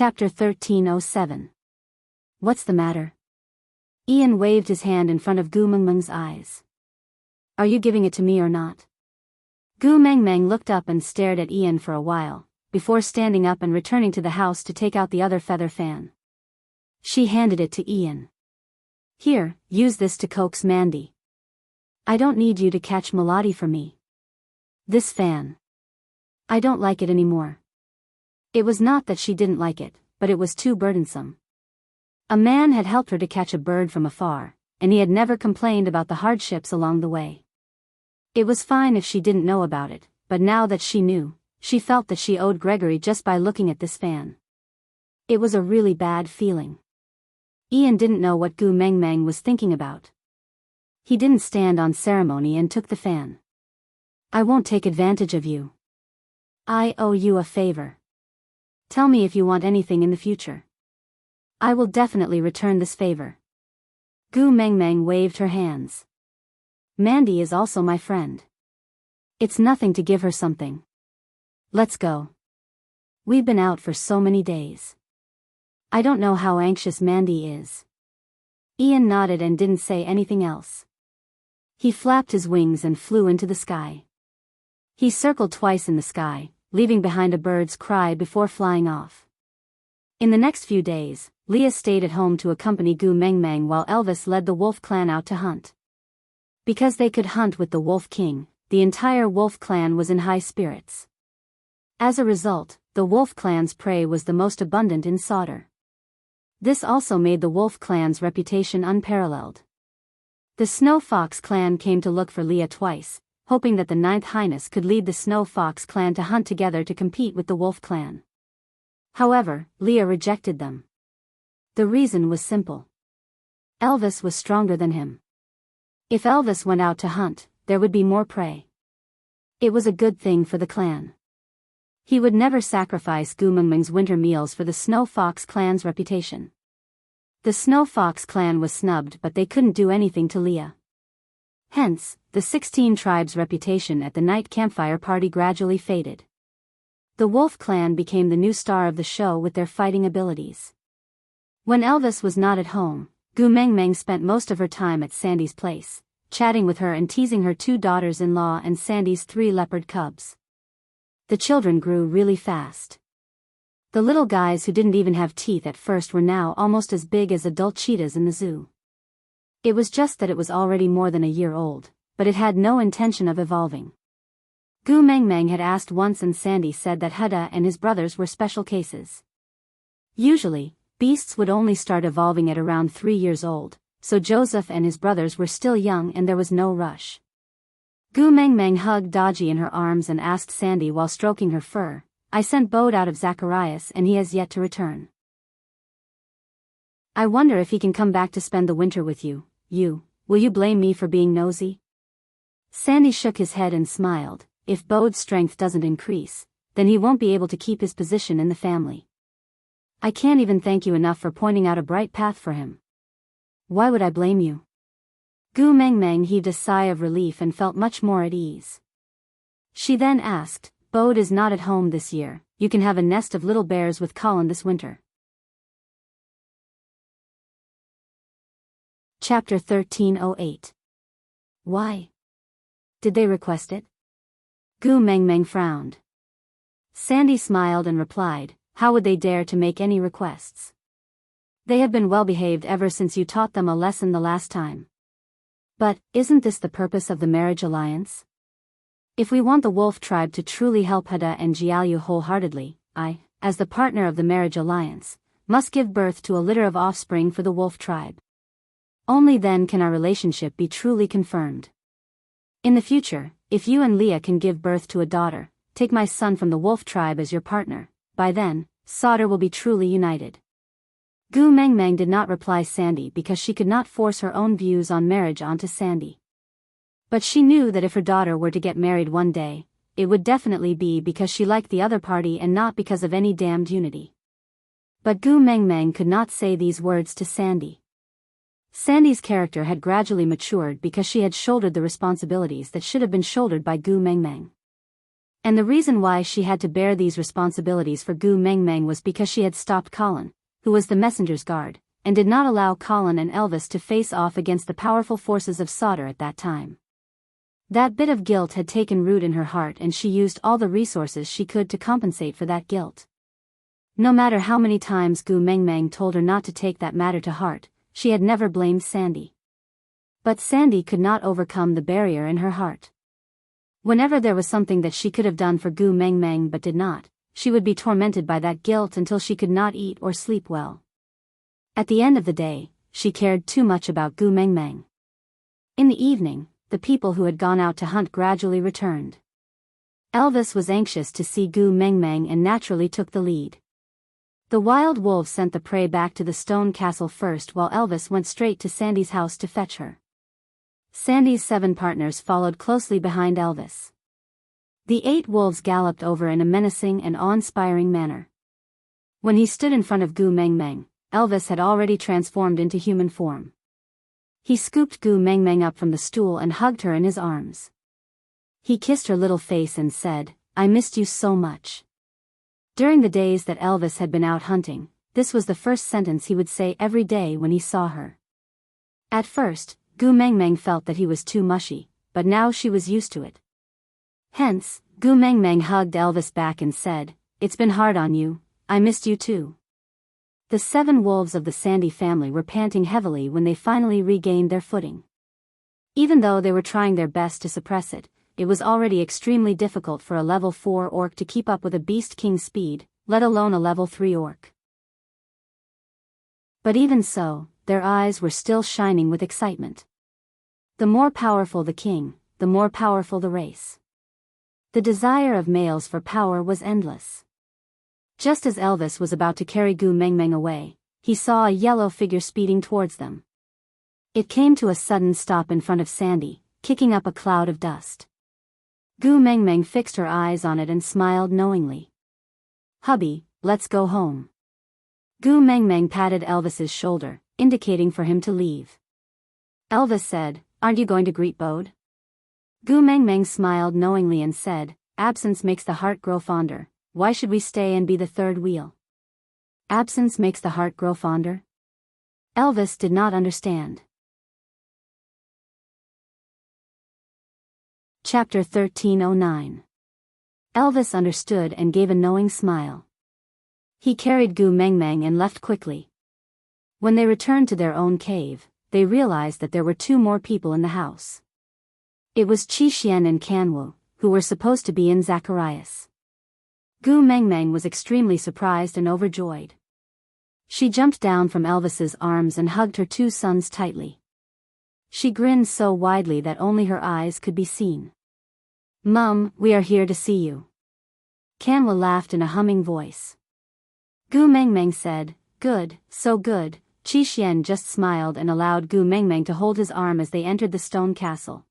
Chapter 1307. What's the matter? Ian waved his hand in front of Gu Mengmeng's eyes. Are you giving it to me or not? Gu Mengmeng looked up and stared at Ian for a while, before standing up and returning to the house to take out the other feather fan. She handed it to Ian. Here, use this to coax Mandy. I don't need you to catch Melody for me. This fan. I don't like it anymore. It was not that she didn't like it, but it was too burdensome. A man had helped her to catch a bird from afar, and he had never complained about the hardships along the way. It was fine if she didn't know about it, but now that she knew, she felt that she owed Gregory just by looking at this fan. It was a really bad feeling. Ian didn't know what Gu Mengmeng was thinking about. He didn't stand on ceremony and took the fan. I won't take advantage of you. I owe you a favor. Tell me if you want anything in the future. I will definitely return this favor. Gu Mengmeng waved her hands. Mandy is also my friend. It's nothing to give her something. Let's go. We've been out for so many days. I don't know how anxious Mandy is. Ian nodded and didn't say anything else. He flapped his wings and flew into the sky. He circled twice in the sky, leaving behind a bird's cry before flying off. In the next few days, Leah stayed at home to accompany Gu Mengmeng while Elvis led the wolf clan out to hunt. Because they could hunt with the Wolf King, the entire wolf clan was in high spirits. As a result, the wolf clan's prey was the most abundant in Sauter. This also made the wolf clan's reputation unparalleled. The Snow Fox clan came to look for Leah twice, hoping that the Ninth Highness could lead the Snow Fox clan to hunt together to compete with the wolf clan. However, Leah rejected them. The reason was simple. Elvis was stronger than him. If Elvis went out to hunt, there would be more prey. It was a good thing for the clan. He would never sacrifice Gu Mengmeng's winter meals for the Snow Fox clan's reputation. The Snow Fox clan was snubbed, but they couldn't do anything to Leah. Hence, the 16 tribes' reputation at the night campfire party gradually faded. The Wolf clan became the new star of the show with their fighting abilities. When Elvis was not at home, Gu Mengmeng spent most of her time at Sandy's place, chatting with her and teasing her 2 daughters-in-law and Sandy's 3 leopard cubs. The children grew really fast. The little guys who didn't even have teeth at first were now almost as big as adult cheetahs in the zoo. It was just that it was already more than a year old, but it had no intention of evolving. Gu Mengmeng had asked once and Sandy said that Huda and his brothers were special cases. Usually, beasts would only start evolving at around 3 years old, so Joseph and his brothers were still young and there was no rush. Gu Mengmeng hugged Dodgy in her arms and asked Sandy while stroking her fur, I sent Bode out of Zacharias and he has yet to return. I wonder if he can come back to spend the winter with you. Will you blame me for being nosy? Sandy shook his head and smiled. If Bode's strength doesn't increase, then he won't be able to keep his position in the family. I can't even thank you enough for pointing out a bright path for him. Why would I blame you? Gu Mengmeng heaved a sigh of relief and felt much more at ease. She then asked, Bode is not at home this year, you can have a nest of little bears with Colin this winter. Chapter 1308. Why? Did they request it? Gu Mengmeng frowned. Sandy smiled and replied, how would they dare to make any requests? They have been well behaved ever since you taught them a lesson the last time. But, isn't this the purpose of the marriage alliance? If we want the wolf tribe to truly help Huda and Jialu wholeheartedly, I, as the partner of the marriage alliance, must give birth to a litter of offspring for the wolf tribe. Only then can our relationship be truly confirmed. In the future, if you and Leah can give birth to a daughter, take my son from the wolf tribe as your partner, by then, Sauter will be truly united. Gu Mengmeng did not reply Sandy because she could not force her own views on marriage onto Sandy. But she knew that if her daughter were to get married one day, it would definitely be because she liked the other party and not because of any damned unity. But Gu Mengmeng could not say these words to Sandy. Sandy's character had gradually matured because she had shouldered the responsibilities that should have been shouldered by Gu Mengmeng. And the reason why she had to bear these responsibilities for Gu Mengmeng was because she had stopped Colin, who was the messenger's guard, and did not allow Colin and Elvis to face off against the powerful forces of Sauter at that time. That bit of guilt had taken root in her heart, and she used all the resources she could to compensate for that guilt. No matter how many times Gu Mengmeng told her not to take that matter to heart, she had never blamed Sandy. But Sandy could not overcome the barrier in her heart. Whenever there was something that she could have done for Gu Mengmeng but did not, she would be tormented by that guilt until she could not eat or sleep well. At the end of the day, she cared too much about Gu Mengmeng. In the evening, the people who had gone out to hunt gradually returned. Elvis was anxious to see Gu Mengmeng and naturally took the lead. The wild wolves sent the prey back to the stone castle first, while Elvis went straight to Sandy's house to fetch her. Sandy's 7 partners followed closely behind Elvis. The 8 wolves galloped over in a menacing and awe-inspiring manner. When he stood in front of Gu Mengmeng, Elvis had already transformed into human form. He scooped Gu Mengmeng up from the stool and hugged her in his arms. He kissed her little face and said, "I missed you so much." During the days that Elvis had been out hunting, this was the first sentence he would say every day when he saw her. At first, Gu Mengmeng felt that he was too mushy, but now she was used to it. Hence, Gu Mengmeng hugged Elvis back and said, "It's been hard on you, I missed you too." The 7 wolves of the Sandy family were panting heavily when they finally regained their footing. Even though they were trying their best to suppress it, it was already extremely difficult for a level 4 orc to keep up with a Beast King's speed, let alone a level 3 orc. But even so, their eyes were still shining with excitement. The more powerful the king, the more powerful the race. The desire of males for power was endless. Just as Elvis was about to carry Gu Mengmeng away, he saw a yellow figure speeding towards them. It came to a sudden stop in front of Sandy, kicking up a cloud of dust. Gu Mengmeng fixed her eyes on it and smiled knowingly. "Hubby, let's go home." Gu Mengmeng patted Elvis's shoulder, indicating for him to leave. Elvis said, "Aren't you going to greet Bode?" Gu Mengmeng smiled knowingly and said, "Absence makes the heart grow fonder. Why should we stay and be the third wheel?" Absence makes the heart grow fonder? Elvis did not understand. Chapter 1309. Elvis understood and gave a knowing smile. He carried Gu Mengmeng and left quickly. When they returned to their own cave, they realized that there were 2 more people in the house. It was Qi Xian and Kanwu, who were supposed to be in Zacharias. Gu Mengmeng was extremely surprised and overjoyed. She jumped down from Elvis's arms and hugged her 2 sons tightly. She grinned so widely that only her eyes could be seen. "Mum, we are here to see you." Kanwu laughed in a humming voice. Gu Mengmeng said, "Good, so good." Qi Xian just smiled and allowed Gu Mengmeng to hold his arm as they entered the stone castle.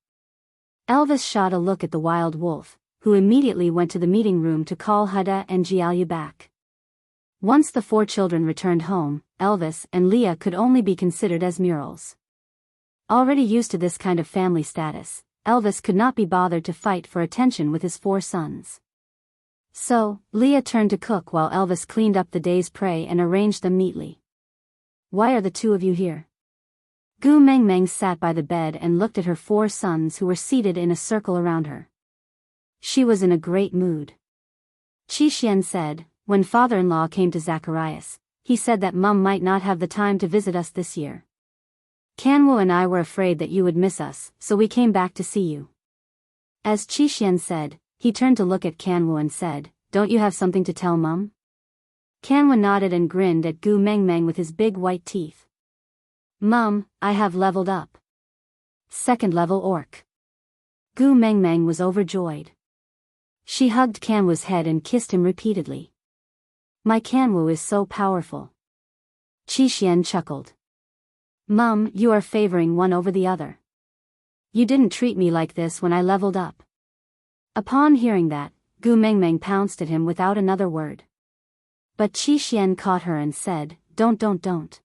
Elvis shot a look at the wild wolf, who immediately went to the meeting room to call Huda and Jiayu back. Once the 4 children returned home, Elvis and Leah could only be considered as murals. Already used to this kind of family status, Elvis could not be bothered to fight for attention with his 4 sons. So, Leah turned to cook while Elvis cleaned up the day's prey and arranged them neatly. "Why are the 2 of you here?" Gu Mengmeng sat by the bed and looked at her 4 sons who were seated in a circle around her. She was in a great mood. Qi Xian said, "When father-in-law came to Zacharias, he said that Mum might not have the time to visit us this year. Kanwu and I were afraid that you would miss us, so we came back to see you." As Qi Xian said, he turned to look at Kanwu and said, "Don't you have something to tell Mum?" Kanwu nodded and grinned at Gu Mengmeng with his big white teeth. "Mum, I have leveled up. 2nd level orc." Gu Mengmeng was overjoyed. She hugged Kanwu's head and kissed him repeatedly. "My Kanwu is so powerful." Qi Xian chuckled. "Mum, you are favoring one over the other. You didn't treat me like this when I leveled up." Upon hearing that, Gu Mengmeng pounced at him without another word. But Qi Xian caught her and said, Don't.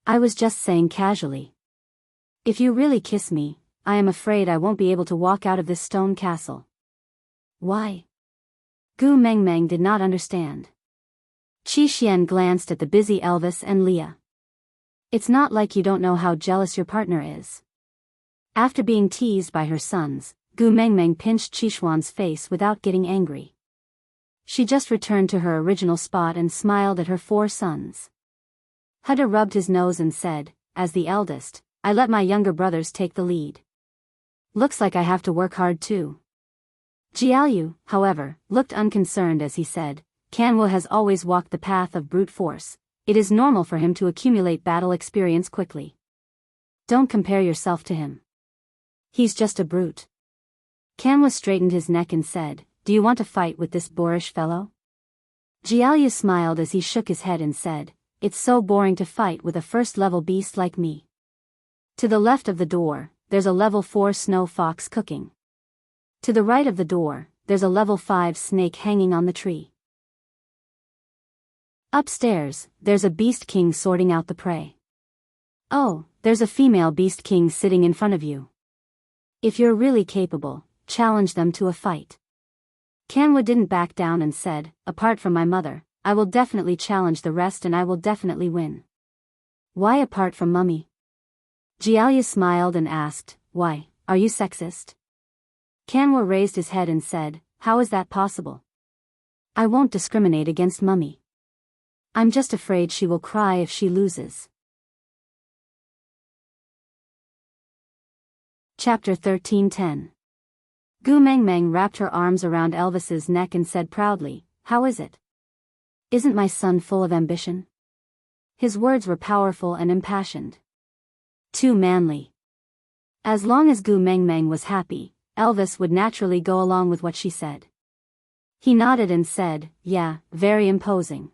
I was just saying casually. If you really kiss me, I am afraid I won't be able to walk out of this stone castle." "Why?" Gu Mengmeng did not understand. Qi Xian glanced at the busy Elvis and Leah. It's not like you don't know how jealous your partner is. After being teased by her sons, Gu Mengmeng pinched Qishuan's face without getting angry. She just returned to her original spot and smiled at her 4 sons. Huda rubbed his nose and said, as the eldest, I let my younger brothers take the lead. Looks like I have to work hard too. Jiaoyu, however, looked unconcerned as he said, Kanwu has always walked the path of brute force. It is normal for him to accumulate battle experience quickly. Don't compare yourself to him. He's just a brute. Kanwu straightened his neck and said, do you want to fight with this boorish fellow? Jiaoyu smiled as he shook his head and said, it's so boring to fight with a first-level beast like me. To the left of the door, there's a level 4 snow fox cooking. To the right of the door, there's a level 5 snake hanging on the tree. Upstairs, there's a beast king sorting out the prey. Oh, there's a female beast king sitting in front of you. If you're really capable, challenge them to a fight. Kanwu didn't back down and said, apart from my mother, I will definitely challenge the rest and I will definitely win. Why apart from Mummy? Jiaoyu smiled and asked, why, are you sexist? Kanwu raised his head and said, how is that possible? I won't discriminate against Mummy. I'm just afraid she will cry if she loses. Chapter 13:10. Gu Mengmeng wrapped her arms around Elvis's neck and said proudly, how is it? Isn't my son full of ambition? His words were powerful and impassioned. Too manly. As long as Gu Mengmeng was happy, Elvis would naturally go along with what she said. He nodded and said, yeah, very imposing.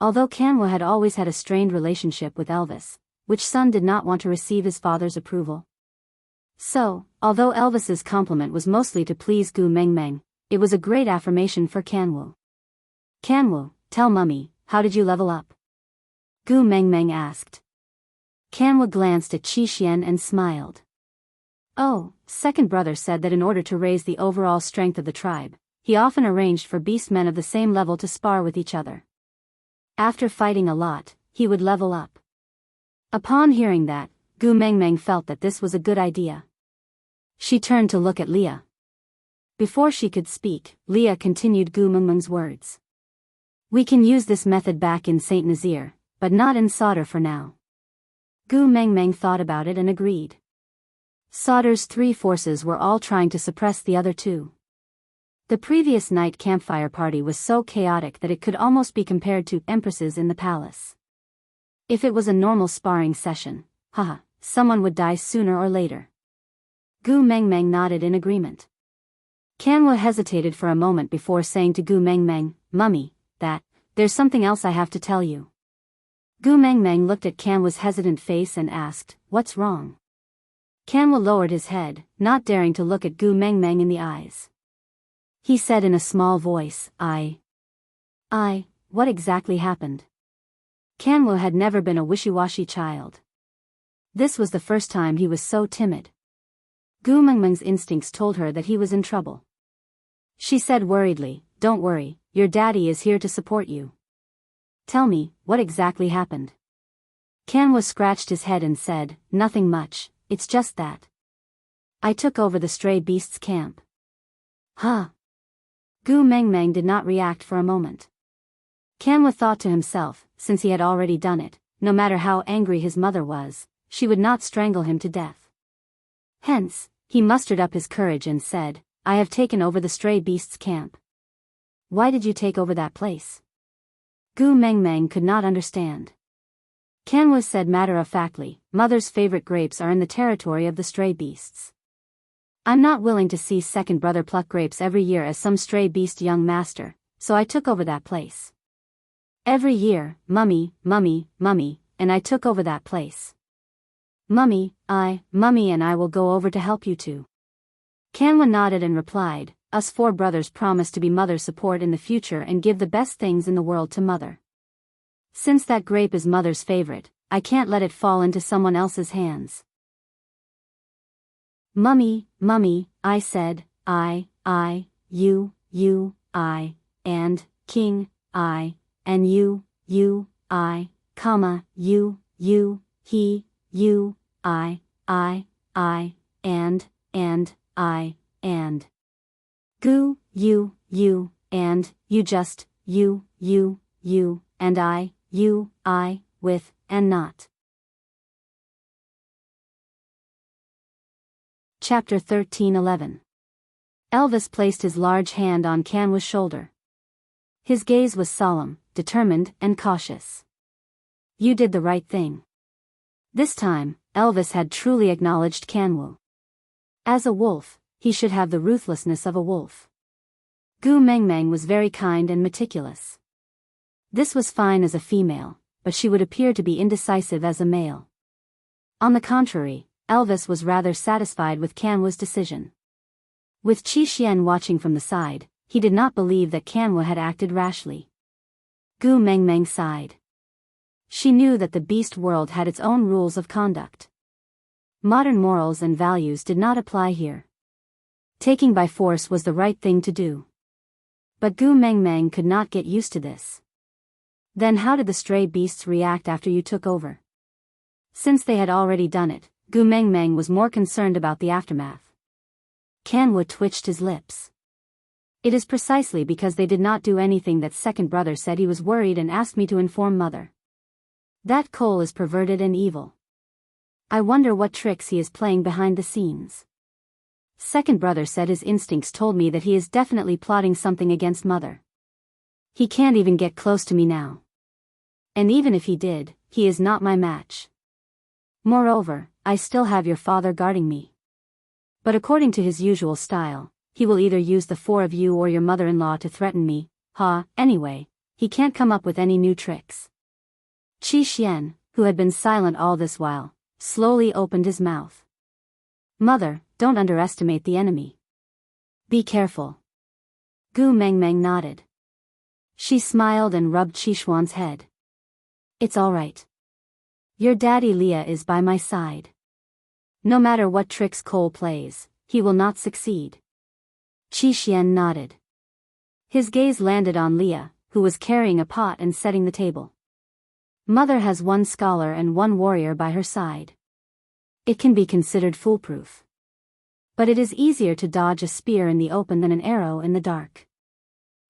Although Kanwu had always had a strained relationship with Elvis, which son did not want to receive his father's approval? So, although Elvis's compliment was mostly to please Gu Mengmeng, it was a great affirmation for Kanwu. Kanwu, tell Mummy, how did you level up? Gu Mengmeng asked. Kanwu glanced at Qi Xian and smiled. Oh, second brother said that in order to raise the overall strength of the tribe, he often arranged for beastmen of the same level to spar with each other. After fighting a lot, he would level up. Upon hearing that, Gu Mengmeng felt that this was a good idea. She turned to look at Leah. Before she could speak, Leah continued Gu Mengmeng's words. We can use this method back in Saint Nazaire, but not in Sauter for now. Gu Mengmeng thought about it and agreed. Sauter's 3 forces were all trying to suppress the other 2. The previous night campfire party was so chaotic that it could almost be compared to empresses in the palace. If it was a normal sparring session, someone would die sooner or later. Gu Mengmeng nodded in agreement. Kanwu hesitated for a moment before saying to Gu Mengmeng, Mummy, there's something else I have to tell you. Gu Mengmeng looked at Kanwu's hesitant face and asked, what's wrong? Kanwu lowered his head, not daring to look at Gu Mengmeng in the eyes. He said in a small voice, what exactly happened? Kanwu had never been a wishy-washy child. This was the first time he was so timid. Gu Mengmeng's instincts told her that he was in trouble. She said worriedly, don't worry, your daddy is here to support you. Tell me, what exactly happened? Kanwu scratched his head and said, nothing much, it's just that I took over the stray beasts camp. Huh? Gu Mengmeng did not react for a moment. Kanwu thought to himself, since he had already done it, no matter how angry his mother was, she would not strangle him to death. Hence, he mustered up his courage and said, I have taken over the stray beasts camp. Why did you take over that place? Gu Mengmeng could not understand. Kanwu said matter-of-factly, Mother's favorite grapes are in the territory of the stray beasts. I'm not willing to see second brother pluck grapes every year as some stray beast young master, so I took over that place. Every year, Mummy, and I took over that place. Mummy and I will go over to help you too. Kanwu nodded and replied, us 4 brothers promise to be Mother's support in the future and give the best things in the world to Mother. Since that grape is Mother's favorite, I can't let it fall into someone else's hands. Mummy, I said, you, I, and, king, I, and you, I, comma, you, he, you, I, and, I, and. Goo, you, and, you just, you, and I, with, and not. Chapter 13:11. Elvis placed his large hand on Kanwa's shoulder. His gaze was solemn, determined, and cautious. You did the right thing. This time, Elvis had truly acknowledged Kanwa. As a wolf, he should have the ruthlessness of a wolf. Gu Mengmeng was very kind and meticulous. This was fine as a female, but she would appear to be indecisive as a male. On the contrary, Elvis was rather satisfied with Kanwa's decision. With Qi Xian watching from the side, he did not believe that Kanwa had acted rashly. Gu Mengmeng sighed. She knew that the beast world had its own rules of conduct. Modern morals and values did not apply here. Taking by force was the right thing to do. But Gu Mengmeng could not get used to this. Then how did the stray beasts react after you took over? Since they had already done it, Gu Mengmeng was more concerned about the aftermath. Kanwa twitched his lips. It is precisely because they did not do anything that second brother said he was worried and asked me to inform mother. That Cole is perverted and evil. I wonder what tricks he is playing behind the scenes. Second brother said his instincts told me that he is definitely plotting something against mother. He can't even get close to me now. And even if he did, he is not my match. Moreover, I still have your father guarding me. But according to his usual style, he will either use the four of you or your mother-in-law to threaten me. Anyway, he can't come up with any new tricks. Qi Xian, who had been silent all this while, slowly opened his mouth. Mother, don't underestimate the enemy. Be careful. Gu Mengmeng nodded. She smiled and rubbed Qi Xuan's head. It's all right. Your daddy Leah is by my side. No matter what tricks Cole plays, he will not succeed. Qi Xian nodded. His gaze landed on Leah, who was carrying a pot and setting the table. Mother has one scholar and one warrior by her side. It can be considered foolproof. But it is easier to dodge a spear in the open than an arrow in the dark.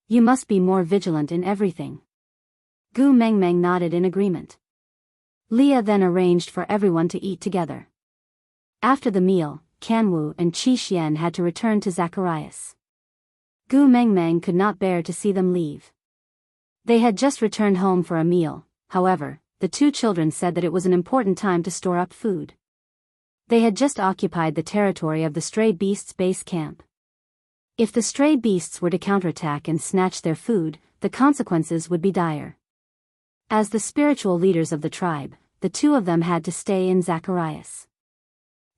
You must be more vigilant in everything. Gu Mengmeng nodded in agreement. Leah then arranged for everyone to eat together. After the meal, Kanwu and Qi Xian had to return to Zacharias. Gu Mengmeng could not bear to see them leave. They had just returned home for a meal. However, the two children said that it was an important time to store up food. They had just occupied the territory of the stray beasts' base camp. If the stray beasts were to counterattack and snatch their food, the consequences would be dire. As the spiritual leaders of the tribe, the two of them had to stay in Zacharias.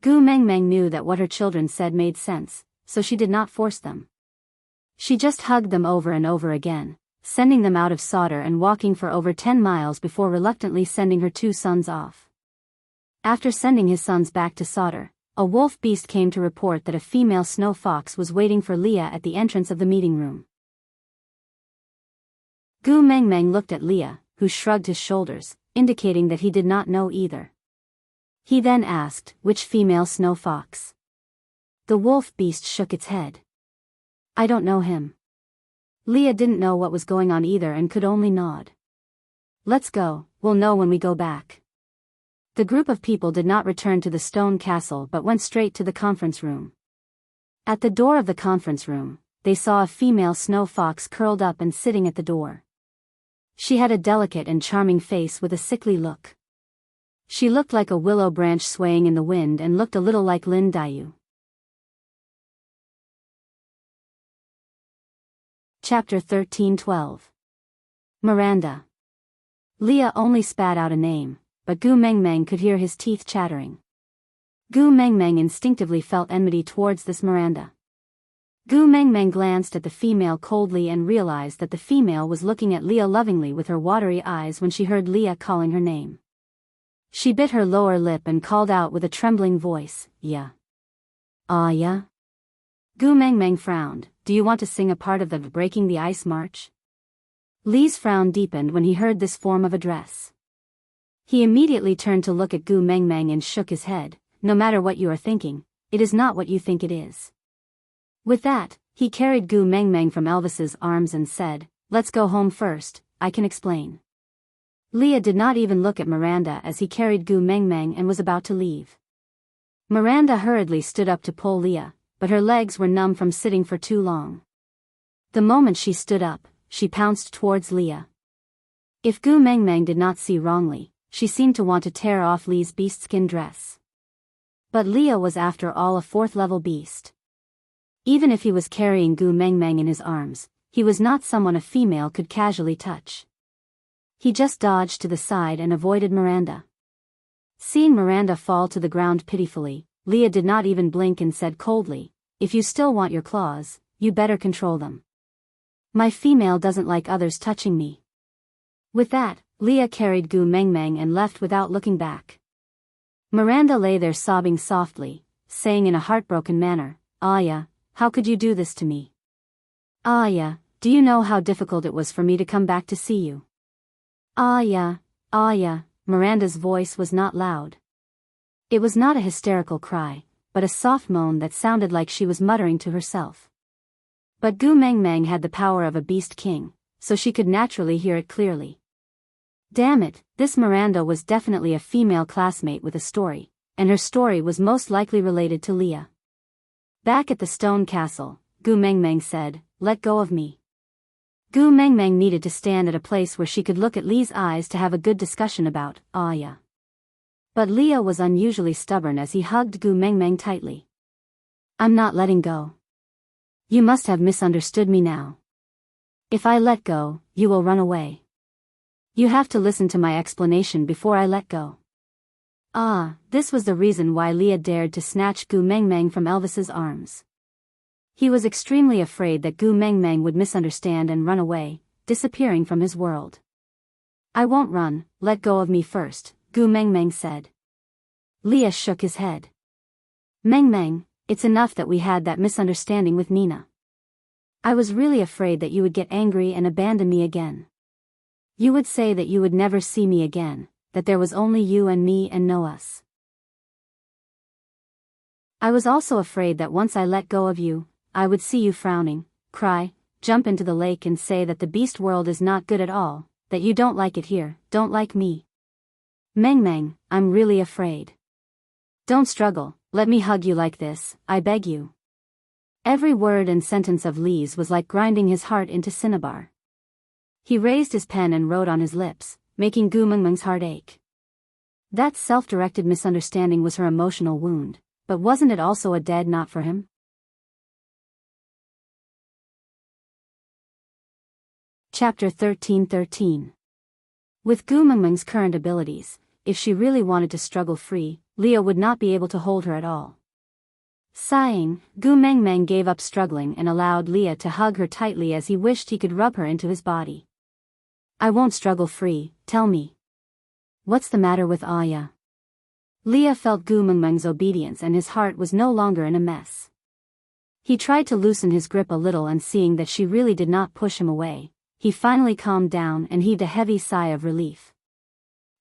Gu Mengmeng knew that what her children said made sense, so she did not force them. She just hugged them over and over again, sending them out of Sauter and walking for over 10 miles before reluctantly sending her two sons off. After sending his sons back to Sauter, a wolf beast came to report that a female snow fox was waiting for Leah at the entrance of the meeting room. Gu Mengmeng looked at Leah, who shrugged his shoulders, indicating that he did not know either. He then asked, which female snow fox? The wolf beast shook its head. I don't know him. Leah didn't know what was going on either and could only nod. Let's go, we'll know when we go back. The group of people did not return to the stone castle but went straight to the conference room. At the door of the conference room, they saw a female snow fox curled up and sitting at the door. She had a delicate and charming face with a sickly look. She looked like a willow branch swaying in the wind and looked a little like Lin Dayu. Chapter 13:12. Miranda. Leah only spat out a name, but Gu Mengmeng could hear his teeth chattering. Gu Mengmeng instinctively felt enmity towards this Miranda. Gu Mengmeng glanced at the female coldly and realized that the female was looking at Leah lovingly with her watery eyes when she heard Leah calling her name. She bit her lower lip and called out with a trembling voice, "Yeah." "Ah, yeah?" Gu Mengmeng frowned, do you want to sing a part of the Breaking the Ice March? Lee's frown deepened when he heard this form of address. He immediately turned to look at Gu Mengmeng and shook his head. No matter what you are thinking, it is not what you think it is. With that, he carried Gu Mengmeng from Elvis's arms and said, let's go home first, I can explain. Leah did not even look at Miranda as he carried Gu Mengmeng and was about to leave. Miranda hurriedly stood up to pull Leah, but her legs were numb from sitting for too long. The moment she stood up, she pounced towards Leah. If Gu Mengmeng did not see wrongly, she seemed to want to tear off Lee's beastskin dress. But Leah was after all a 4th-level beast. Even if he was carrying Gu Mengmeng in his arms, he was not someone a female could casually touch. He just dodged to the side and avoided Miranda. Seeing Miranda fall to the ground pitifully, Leah did not even blink and said coldly, if you still want your claws, you better control them. My female doesn't like others touching me. With that, Leah carried Gu Mengmeng and left without looking back. Miranda lay there sobbing softly, saying in a heartbroken manner, Aya, how could you do this to me? Aya, do you know how difficult it was for me to come back to see you? Aya, Aya, Miranda's voice was not loud. It was not a hysterical cry, but a soft moan that sounded like she was muttering to herself. But Gu Mengmeng had the power of a beast king, so she could naturally hear it clearly. Damn it, this Miranda was definitely a female classmate with a story, and her story was most likely related to Leah. Back at the stone castle, Gu Mengmeng said, let go of me. Gu Mengmeng needed to stand at a place where she could look at Lee's eyes to have a good discussion about Aya. But Leah was unusually stubborn as he hugged Gu Mengmeng tightly. I'm not letting go. You must have misunderstood me now. If I let go, you will run away. You have to listen to my explanation before I let go. This was the reason why Leah dared to snatch Gu Mengmeng from Elvis's arms. He was extremely afraid that Gu Mengmeng would misunderstand and run away, disappearing from his world. I won't run, let go of me first, Gu Mengmeng said. Leah shook his head. Mengmeng, it's enough that we had that misunderstanding with Nina. I was really afraid that you would get angry and abandon me again. You would say that you would never see me again, that there was only you and me and no us. I was also afraid that once I let go of you, I would see you frowning, cry, jump into the lake and say that the beast world is not good at all, that you don't like it here, don't like me. Mengmeng, I'm really afraid. Don't struggle, let me hug you like this, I beg you. Every word and sentence of Lee's was like grinding his heart into cinnabar. He raised his pen and wrote on his lips, making Gu Mengmeng's heart ache. That self-directed misunderstanding was her emotional wound, but wasn't it also a dead knot for him? Chapter 13:13. With Gu Mengmeng's current abilities, if she really wanted to struggle free, Leah would not be able to hold her at all. Sighing, Gu Mengmeng gave up struggling and allowed Leah to hug her tightly as he wished he could rub her into his body. I won't struggle free, tell me. What's the matter with Aya? Leah felt Gu Mengmeng's obedience and his heart was no longer in a mess. He tried to loosen his grip a little and seeing that she really did not push him away, he finally calmed down and heaved a heavy sigh of relief.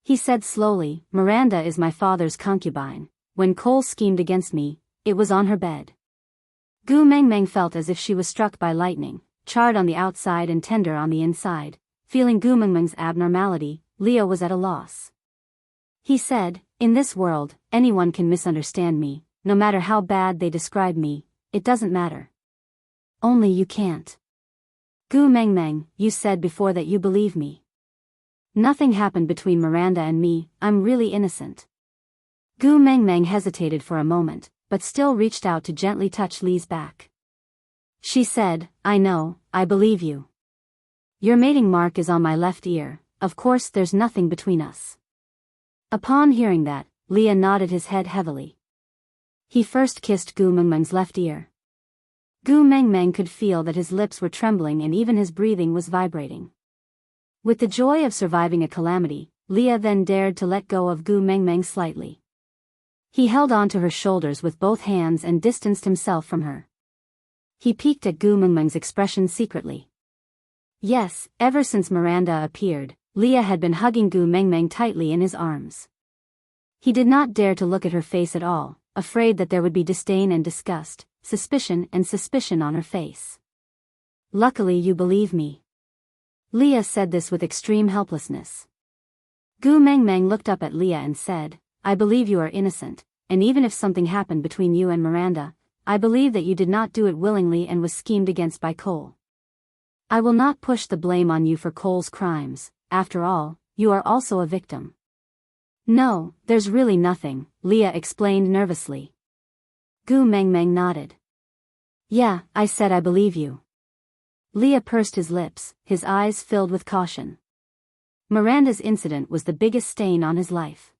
He said slowly, Miranda is my father's concubine. When Cole schemed against me, it was on her bed. Gu Mengmeng felt as if she was struck by lightning, charred on the outside and tender on the inside. Feeling Gu Mengmeng's abnormality, Leah was at a loss. He said, in this world, anyone can misunderstand me, no matter how bad they describe me, it doesn't matter. Only you can't. Gu Mengmeng, you said before that you believe me. Nothing happened between Miranda and me, I'm really innocent. Gu Mengmeng hesitated for a moment, but still reached out to gently touch Lee's back. She said, I know, I believe you. Your mating mark is on my left ear, of course there's nothing between us. Upon hearing that, Leah nodded his head heavily. He first kissed Gu Mengmeng's left ear. Gu Mengmeng could feel that his lips were trembling and even his breathing was vibrating. With the joy of surviving a calamity, Leah then dared to let go of Gu Mengmeng slightly. He held on to her shoulders with both hands and distanced himself from her. He peeked at Gu Mengmeng's expression secretly. Yes, ever since Miranda appeared, Leah had been hugging Gu Mengmeng tightly in his arms. He did not dare to look at her face at all, afraid that there would be disdain and disgust, suspicion on her face. Luckily you believe me. Leah said this with extreme helplessness. Gu Mengmeng looked up at Leah and said, I believe you are innocent, and even if something happened between you and Miranda, I believe that you did not do it willingly and was schemed against by Cole. I will not push the blame on you for Cole's crimes, after all, you are also a victim. No, there's really nothing, Leah explained nervously. Gu Mengmeng nodded. Yeah, I said I believe you. Leah pursed his lips, his eyes filled with caution. Miranda's incident was the biggest stain on his life.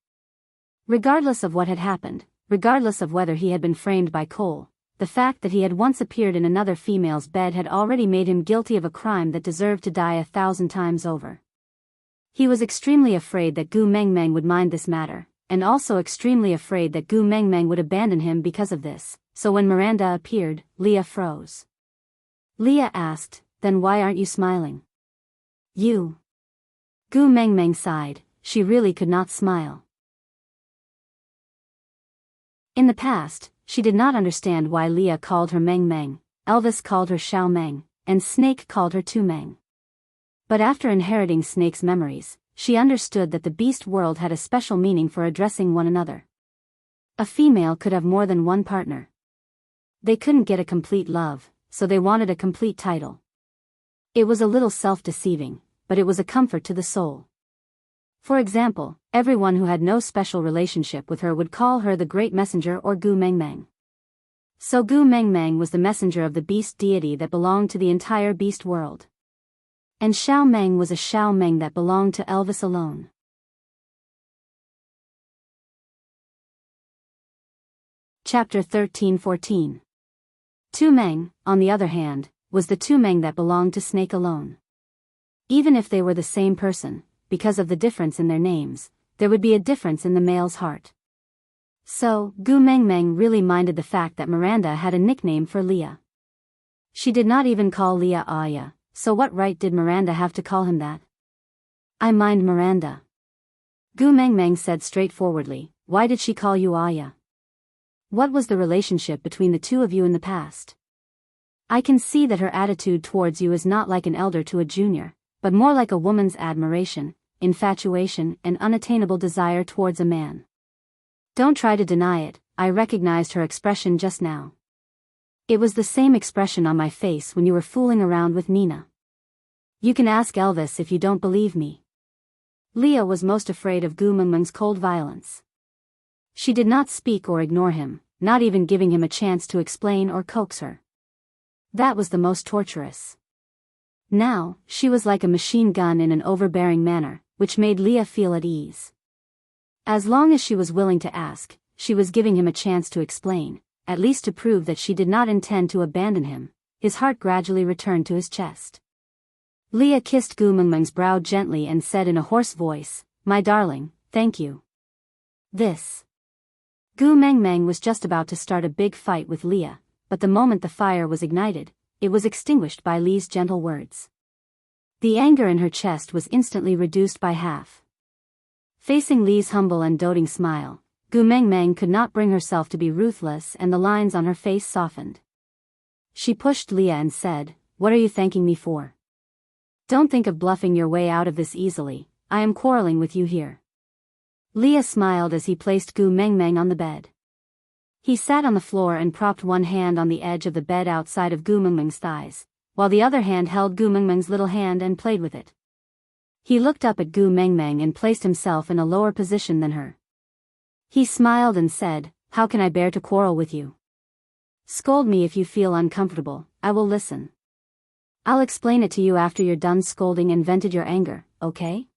Regardless of what had happened, regardless of whether he had been framed by Cole, the fact that he had once appeared in another female's bed had already made him guilty of a crime that deserved to die 1,000 times over. He was extremely afraid that Gu Mengmeng would mind this matter, and also extremely afraid that Gu Mengmeng would abandon him because of this, so when Miranda appeared, Leah froze. Leah asked, then why aren't you smiling? You. Gu Mengmeng sighed, she really could not smile. In the past, she did not understand why Leah called her Meng Meng, Elvis called her Xiao Meng, and Snake called her Tu Meng. But after inheriting Snake's memories, she understood that the beast world had a special meaning for addressing one another. A female could have more than one partner. They couldn't get a complete love, so they wanted a complete title. It was a little self-deceiving, but it was a comfort to the soul. For example, everyone who had no special relationship with her would call her the Great Messenger or Gu Mengmeng. So Gu Mengmeng was the messenger of the beast deity that belonged to the entire beast world. And Xiao Meng was a Xiao Meng that belonged to Elvis alone. Chapter 13-14. Tu Meng, on the other hand, was the Tu Meng that belonged to Snake alone. Even if they were the same person, because of the difference in their names, there would be a difference in the male's heart. So, Gu Mengmeng really minded the fact that Miranda had a nickname for Leah. She did not even call Leah Aya, so what right did Miranda have to call him that? I mind Miranda. Gu Mengmeng said straightforwardly, why did she call you Aya? What was the relationship between the two of you in the past? I can see that her attitude towards you is not like an elder to a junior, but more like a woman's admiration, infatuation, and unattainable desire towards a man. Don't try to deny it, I recognized her expression just now. It was the same expression on my face when you were fooling around with Nina. You can ask Elvis if you don't believe me. Leah was most afraid of Gu Mengmeng's cold violence. She did not speak or ignore him, not even giving him a chance to explain or coax her. That was the most torturous. Now, she was like a machine gun in an overbearing manner, which made Leah feel at ease. As long as she was willing to ask, she was giving him a chance to explain, at least to prove that she did not intend to abandon him. His heart gradually returned to his chest. Leah kissed Gu Mengmeng's brow gently and said in a hoarse voice, my darling, thank you. This. Gu Mengmeng was just about to start a big fight with Leah, but the moment the fire was ignited, it was extinguished by Lee's gentle words. The anger in her chest was instantly reduced by half. Facing Lee's humble and doting smile, Gu Mengmeng could not bring herself to be ruthless and the lines on her face softened. She pushed Leah and said, what are you thanking me for? Don't think of bluffing your way out of this easily, I am quarreling with you here. Leah smiled as he placed Gu Mengmeng on the bed. He sat on the floor and propped one hand on the edge of the bed outside of Gu Mengmeng's thighs, while the other hand held Gu Mengmeng's little hand and played with it. He looked up at Gu Mengmeng and placed himself in a lower position than her. He smiled and said, how can I bear to quarrel with you? Scold me if you feel uncomfortable, I will listen. I'll explain it to you after you're done scolding and vented your anger, okay?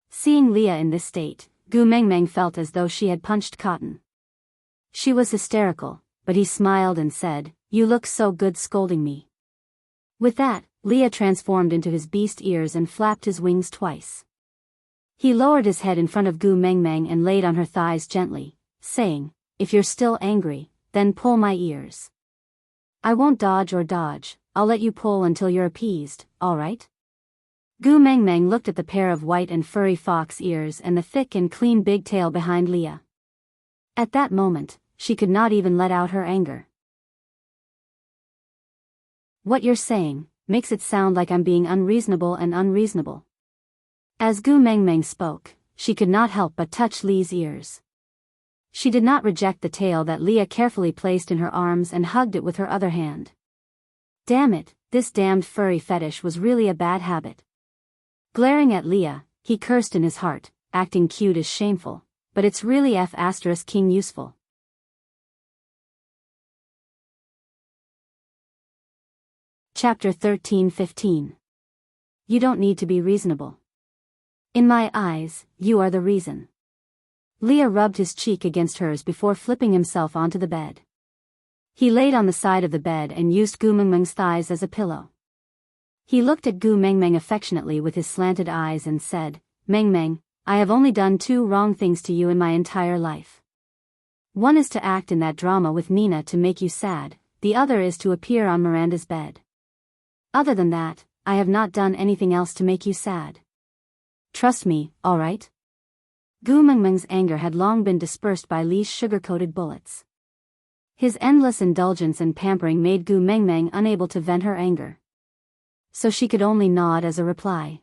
Seeing Leah in this state, Gu Mengmeng felt as though she had punched cotton. She was hysterical, but he smiled and said, you look so good scolding me. With that, Leah transformed into his beast ears and flapped his wings twice. He lowered his head in front of Gu Mengmeng and laid on her thighs gently, saying, if you're still angry, then pull my ears. I won't dodge or dodge, I'll let you pull until you're appeased, alright? Gu Mengmeng looked at the pair of white and furry fox ears and the thick and clean big tail behind Leah. At that moment, she could not even let out her anger. What you're saying makes it sound like I'm being unreasonable and unreasonable. As Gu Mengmeng spoke, she could not help but touch Lee's ears. She did not reject the tail that Leah carefully placed in her arms and hugged it with her other hand. Damn it, this damned furry fetish was really a bad habit. Glaring at Leah, he cursed in his heart, acting cute is shameful, but it's really F***ing useful. Chapter 13-15. You don't need to be reasonable. In my eyes, you are the reason. Leah rubbed his cheek against hers before flipping himself onto the bed. He laid on the side of the bed and used Gu Mengmeng's thighs as a pillow. He looked at Gu Mengmeng affectionately with his slanted eyes and said, Mengmeng, I have only done 2 wrong things to you in my entire life. One is to act in that drama with Nina to make you sad, the other is to appear on Miranda's bed. Other than that, I have not done anything else to make you sad. Trust me, alright? Gu Mengmeng's anger had long been dispersed by Li's sugar-coated bullets. His endless indulgence and pampering made Gu Mengmeng unable to vent her anger. So she could only nod as a reply.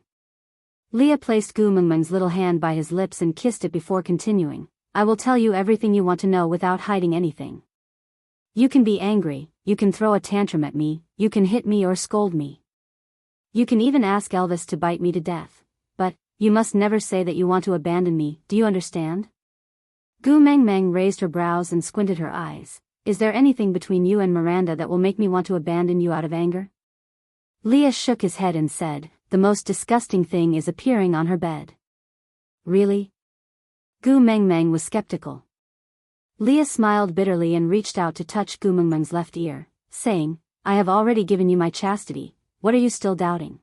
Leah placed Gu Mengmeng's little hand by his lips and kissed it before continuing, I will tell you everything you want to know without hiding anything. You can be angry, you can throw a tantrum at me, you can hit me or scold me. You can even ask Elvis to bite me to death, but you must never say that you want to abandon me, do you understand? Gu Mengmeng raised her brows and squinted her eyes. Is there anything between you and Miranda that will make me want to abandon you out of anger? Leah shook his head and said, the most disgusting thing is appearing on her bed. Really? Gu Mengmeng was skeptical. Leah smiled bitterly and reached out to touch Gu Mengmeng's left ear, saying, I have already given you my chastity, what are you still doubting?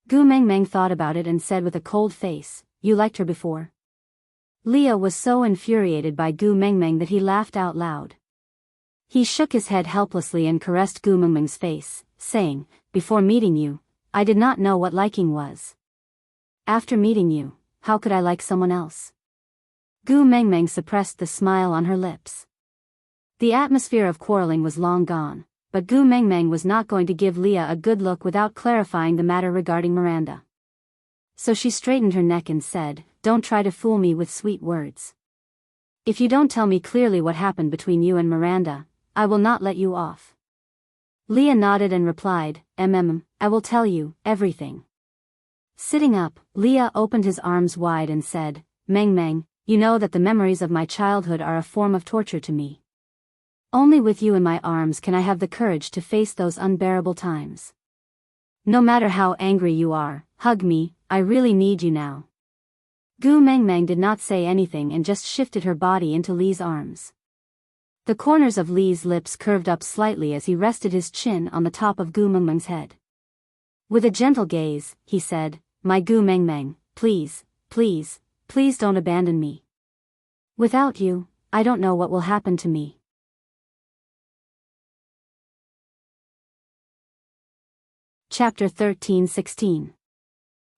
Gu Mengmeng thought about it and said with a cold face, you liked her before? Leah was so infuriated by Gu Mengmeng that he laughed out loud. He shook his head helplessly and caressed Gu Mengmeng's face, saying, before meeting you, I did not know what liking was. After meeting you, how could I like someone else? Gu Mengmeng suppressed the smile on her lips. The atmosphere of quarreling was long gone, but Gu Mengmeng was not going to give Leah a good look without clarifying the matter regarding Miranda. So she straightened her neck and said, don't try to fool me with sweet words. If you don't tell me clearly what happened between you and Miranda, I will not let you off. Leah nodded and replied, I will tell you everything. Sitting up, Leah opened his arms wide and said, Mengmeng, you know that the memories of my childhood are a form of torture to me. Only with you in my arms can I have the courage to face those unbearable times. No matter how angry you are, hug me, I really need you now. Gu Mengmeng did not say anything and just shifted her body into Li's arms. The corners of Li's lips curved up slightly as he rested his chin on the top of Gu Mengmeng's head. With a gentle gaze, he said, my Gu Mengmeng, please, please, please don't abandon me. Without you, I don't know what will happen to me. Chapter 13-16.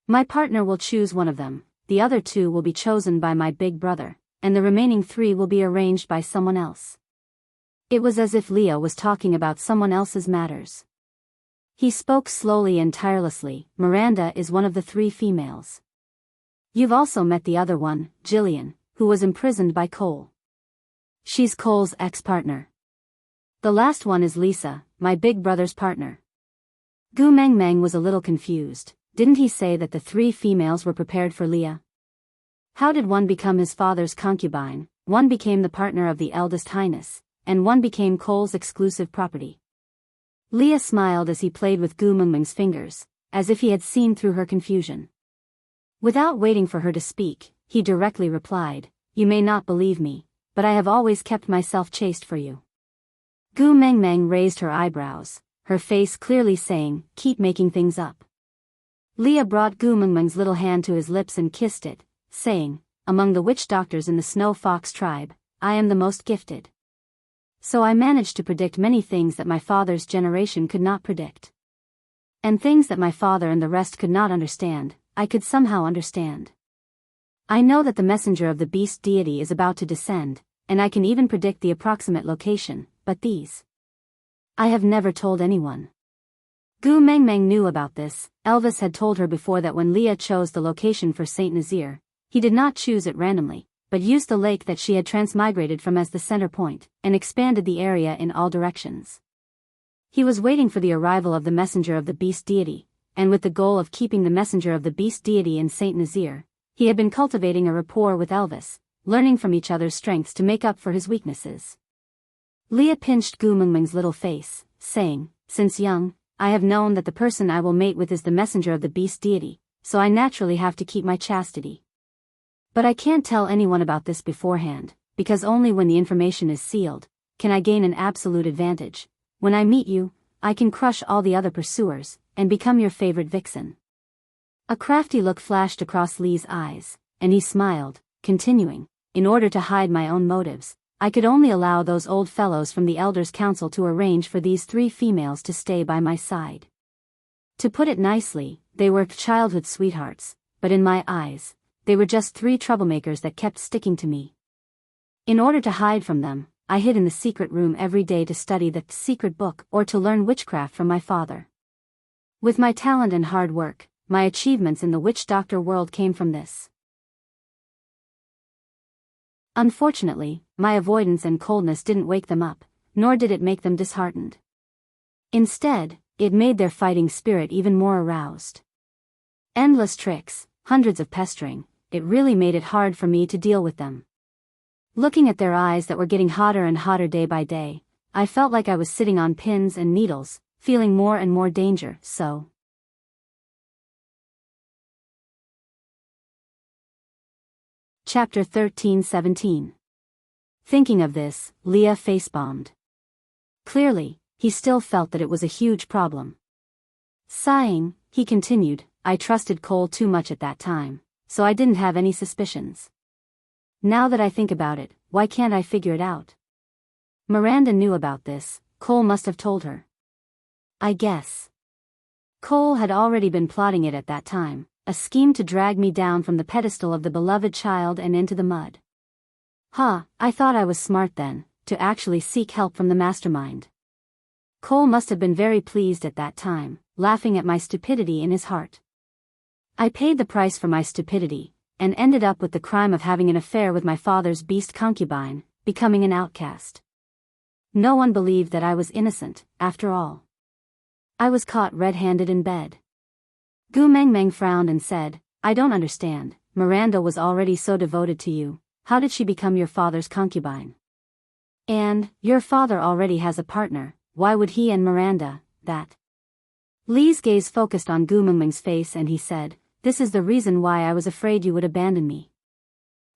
My partner will choose one of them, the other 2 will be chosen by my big brother, and the remaining 3 will be arranged by someone else. It was as if Leah was talking about someone else's matters. He spoke slowly and tirelessly, Miranda is one of the 3 females. You've also met the other one, Jillian, who was imprisoned by Cole. She's Cole's ex-partner. The last one is Lisa, my big brother's partner. Gu Mengmeng was a little confused. Didn't he say that the 3 females were prepared for Leah? How did one become his father's concubine, one became the partner of the eldest highness, and one became Cole's exclusive property? Leah smiled as he played with Gu Mengmeng's fingers, as if he had seen through her confusion. Without waiting for her to speak, he directly replied, you may not believe me, but I have always kept myself chaste for you. Gu Mengmeng raised her eyebrows, her face clearly saying, keep making things up. Leah brought Gu Mengmeng's little hand to his lips and kissed it, saying, among the witch doctors in the Snow Fox tribe, I am the most gifted. So I managed to predict many things that my father's generation could not predict. And things that my father and the rest could not understand, I could somehow understand. I know that the messenger of the beast deity is about to descend, and I can even predict the approximate location, but these I have never told anyone. Gu Mengmeng knew about this. Elvis had told her before that when Leah chose the location for Saint Nazir, he did not choose it randomly, but used the lake that she had transmigrated from as the center point, and expanded the area in all directions. He was waiting for the arrival of the messenger of the beast deity, and with the goal of keeping the messenger of the beast deity in Saint Nazir, he had been cultivating a rapport with Elvis, learning from each other's strengths to make up for his weaknesses. Leah pinched Gu Mengmeng's little face, saying, "Since young, I have known that the person I will mate with is the messenger of the beast deity, so I naturally have to keep my chastity. But I can't tell anyone about this beforehand, because only when the information is sealed, can I gain an absolute advantage. When I meet you, I can crush all the other pursuers, and become your favorite vixen." A crafty look flashed across Lee's eyes, and he smiled, continuing, "In order to hide my own motives, I could only allow those old fellows from the Elders' Council to arrange for these 3 females to stay by my side. To put it nicely, they were childhood sweethearts, but in my eyes, they were just 3 troublemakers that kept sticking to me. In order to hide from them, I hid in the secret room every day to study the secret book or to learn witchcraft from my father. With my talent and hard work, my achievements in the witch doctor world came from this. Unfortunately, my avoidance and coldness didn't wake them up, nor did it make them disheartened. Instead, it made their fighting spirit even more aroused. Endless tricks, hundreds of pestering, it really made it hard for me to deal with them. Looking at their eyes that were getting hotter and hotter day by day, I felt like I was sitting on pins and needles, feeling more and more danger, so. Chapter 13-17. Thinking of this, Leah facepalmed. Clearly, he still felt that it was a huge problem. Sighing, he continued, "I trusted Cole too much at that time, so I didn't have any suspicions. Now that I think about it, why can't I figure it out? Miranda knew about this, Cole must have told her. I guess. Cole had already been plotting it at that time, a scheme to drag me down from the pedestal of the beloved child and into the mud. I thought I was smart then, to actually seek help from the mastermind. Cole must have been very pleased at that time, laughing at my stupidity in his heart. I paid the price for my stupidity, and ended up with the crime of having an affair with my father's beast concubine, becoming an outcast. No one believed that I was innocent, after all. I was caught red-handed in bed." Gu Mengmeng frowned and said, "I don't understand. Miranda was already so devoted to you, how did she become your father's concubine? And, your father already has a partner, why would he and Miranda, that?" Lee's gaze focused on Gu Mengmeng's face and he said, "This is the reason why I was afraid you would abandon me."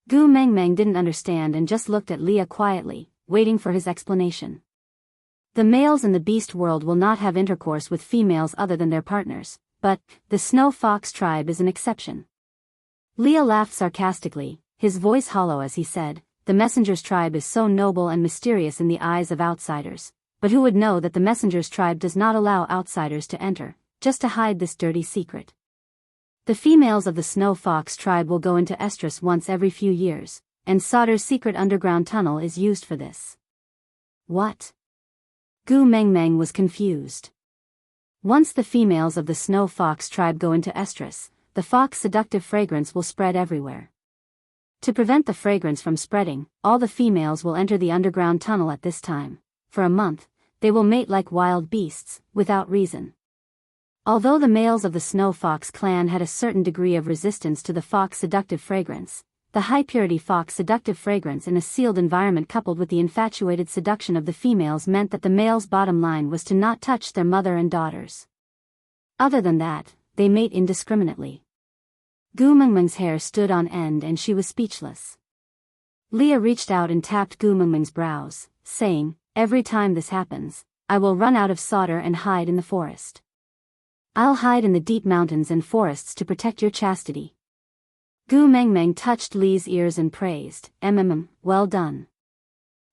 Gu Mengmeng didn't understand and just looked at Leah quietly, waiting for his explanation. The males in the beast world will not have intercourse with females other than their partners, but the Snow Fox tribe is an exception. Leah laughed sarcastically, his voice hollow as he said, "The messenger's tribe is so noble and mysterious in the eyes of outsiders, but who would know that the messenger's tribe does not allow outsiders to enter, just to hide this dirty secret? The females of the Snow Fox tribe will go into estrus once every few years, and Sauter's secret underground tunnel is used for this." What? Gu Mengmeng was confused. Once the females of the Snow Fox tribe go into estrus, the fox seductive fragrance will spread everywhere. To prevent the fragrance from spreading, all the females will enter the underground tunnel at this time. For a month, they will mate like wild beasts, without reason. Although the males of the Snow Fox clan had a certain degree of resistance to the fox seductive fragrance, the high-purity fox seductive fragrance in a sealed environment coupled with the infatuated seduction of the females meant that the males' bottom line was to not touch their mother and daughters. Other than that, they mate indiscriminately. Gu Mengmeng's hair stood on end and she was speechless. Leah reached out and tapped Gu Mengmeng's brows, saying, "Every time this happens, I will run out of solder and hide in the forest. I'll hide in the deep mountains and forests to protect your chastity." Gu Mengmeng touched Lee's ears and praised, well done."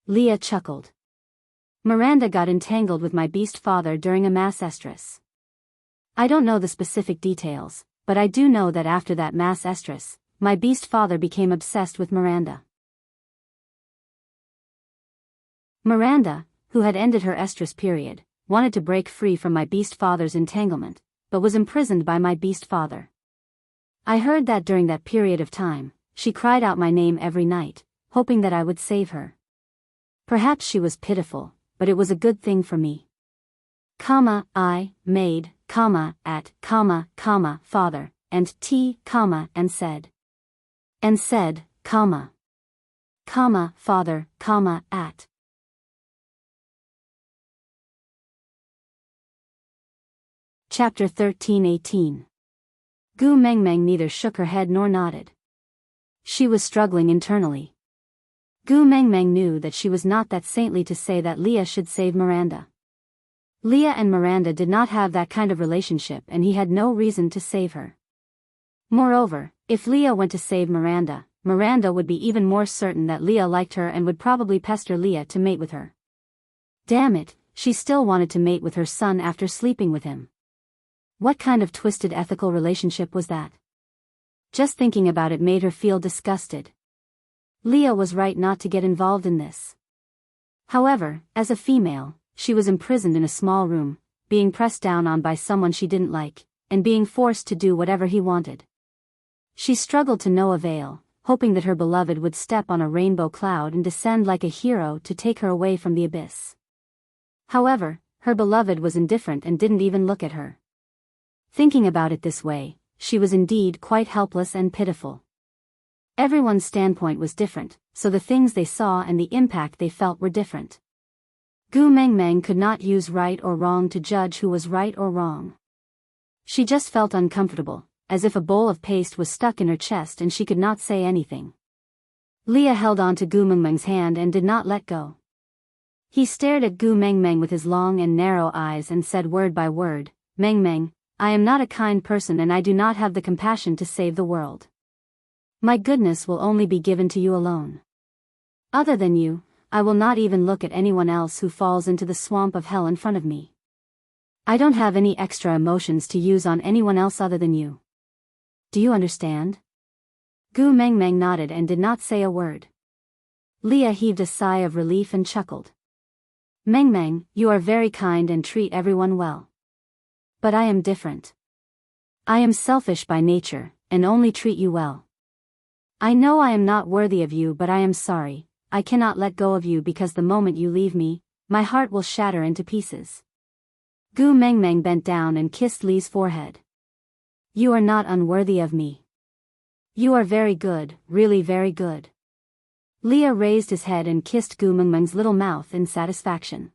Leah chuckled. Miranda got entangled with my beast father during a mass estrus. I don't know the specific details, but I do know that after that mass estrus, my beast father became obsessed with Miranda. Miranda, who had ended her estrus period, wanted to break free from my beast father's entanglement, but was imprisoned by my beast father. I heard that during that period of time, she cried out my name every night, hoping that I would save her. Perhaps she was pitiful, but it was a good thing for me. I made, at, father, and said, father, at. Chapter 13:18. Gu Mengmeng neither shook her head nor nodded. She was struggling internally. Gu Mengmeng knew that she was not that saintly to say that Leah should save Miranda. Leah and Miranda did not have that kind of relationship and he had no reason to save her. Moreover, if Leah went to save Miranda, Miranda would be even more certain that Leah liked her and would probably pester Leah to mate with her. Damn it, she still wanted to mate with her son after sleeping with him. What kind of twisted ethical relationship was that? Just thinking about it made her feel disgusted. Leah was right not to get involved in this. However, as a female, she was imprisoned in a small room, being pressed down on by someone she didn't like, and being forced to do whatever he wanted. She struggled to no avail, hoping that her beloved would step on a rainbow cloud and descend like a hero to take her away from the abyss. However, her beloved was indifferent and didn't even look at her. Thinking about it this way, she was indeed quite helpless and pitiful. Everyone's standpoint was different, so the things they saw and the impact they felt were different. Gu Mengmeng could not use right or wrong to judge who was right or wrong. She just felt uncomfortable, as if a bowl of paste was stuck in her chest and she could not say anything. Leah held on to Gu Mengmeng's hand and did not let go. He stared at Gu Mengmeng with his long and narrow eyes and said word by word, "Mengmeng, I am not a kind person and I do not have the compassion to save the world. My goodness will only be given to you alone. Other than you, I will not even look at anyone else who falls into the swamp of hell in front of me. I don't have any extra emotions to use on anyone else other than you. Do you understand?" Gu Mengmeng nodded and did not say a word. Leah heaved a sigh of relief and chuckled. "Mengmeng, you are very kind and treat everyone well. But I am different. I am selfish by nature, and only treat you well. I know I am not worthy of you, but I am sorry, I cannot let go of you because the moment you leave me, my heart will shatter into pieces." Gu Mengmeng bent down and kissed Li's forehead. "You are not unworthy of me. You are very good, really very good." Leah raised his head and kissed Gu Mengmeng's little mouth in satisfaction.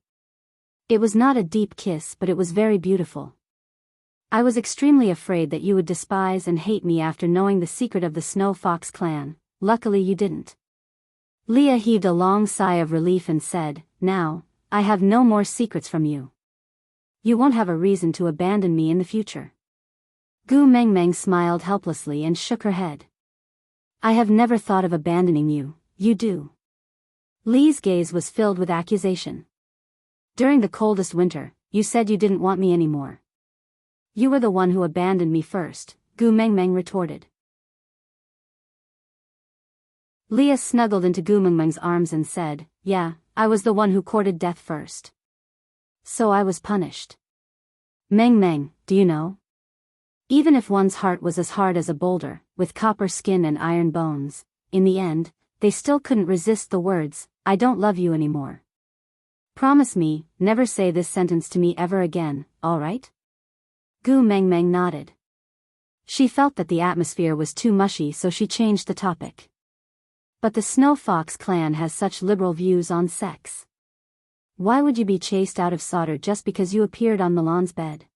It was not a deep kiss, but it was very beautiful. "I was extremely afraid that you would despise and hate me after knowing the secret of the Snow Fox clan, luckily you didn't." Leah heaved a long sigh of relief and said, "Now, I have no more secrets from you. You won't have a reason to abandon me in the future." Gu Mengmeng smiled helplessly and shook her head. "I have never thought of abandoning you, you do." Li's gaze was filled with accusation. "During the coldest winter, you said you didn't want me anymore." "You were the one who abandoned me first," Gu Mengmeng retorted. Leah snuggled into Gu Mengmeng's arms and said, "Yeah, I was the one who courted death first. So I was punished. Mengmeng, do you know? Even if one's heart was as hard as a boulder, with copper skin and iron bones, in the end, they still couldn't resist the words, 'I don't love you anymore.' Promise me, never say this sentence to me ever again, all right?" Gu Mengmeng nodded. She felt that the atmosphere was too mushy, so she changed the topic. "But the Snow Fox clan has such liberal views on sex. Why would you be chased out of Sauter just because you appeared on Milan's bed?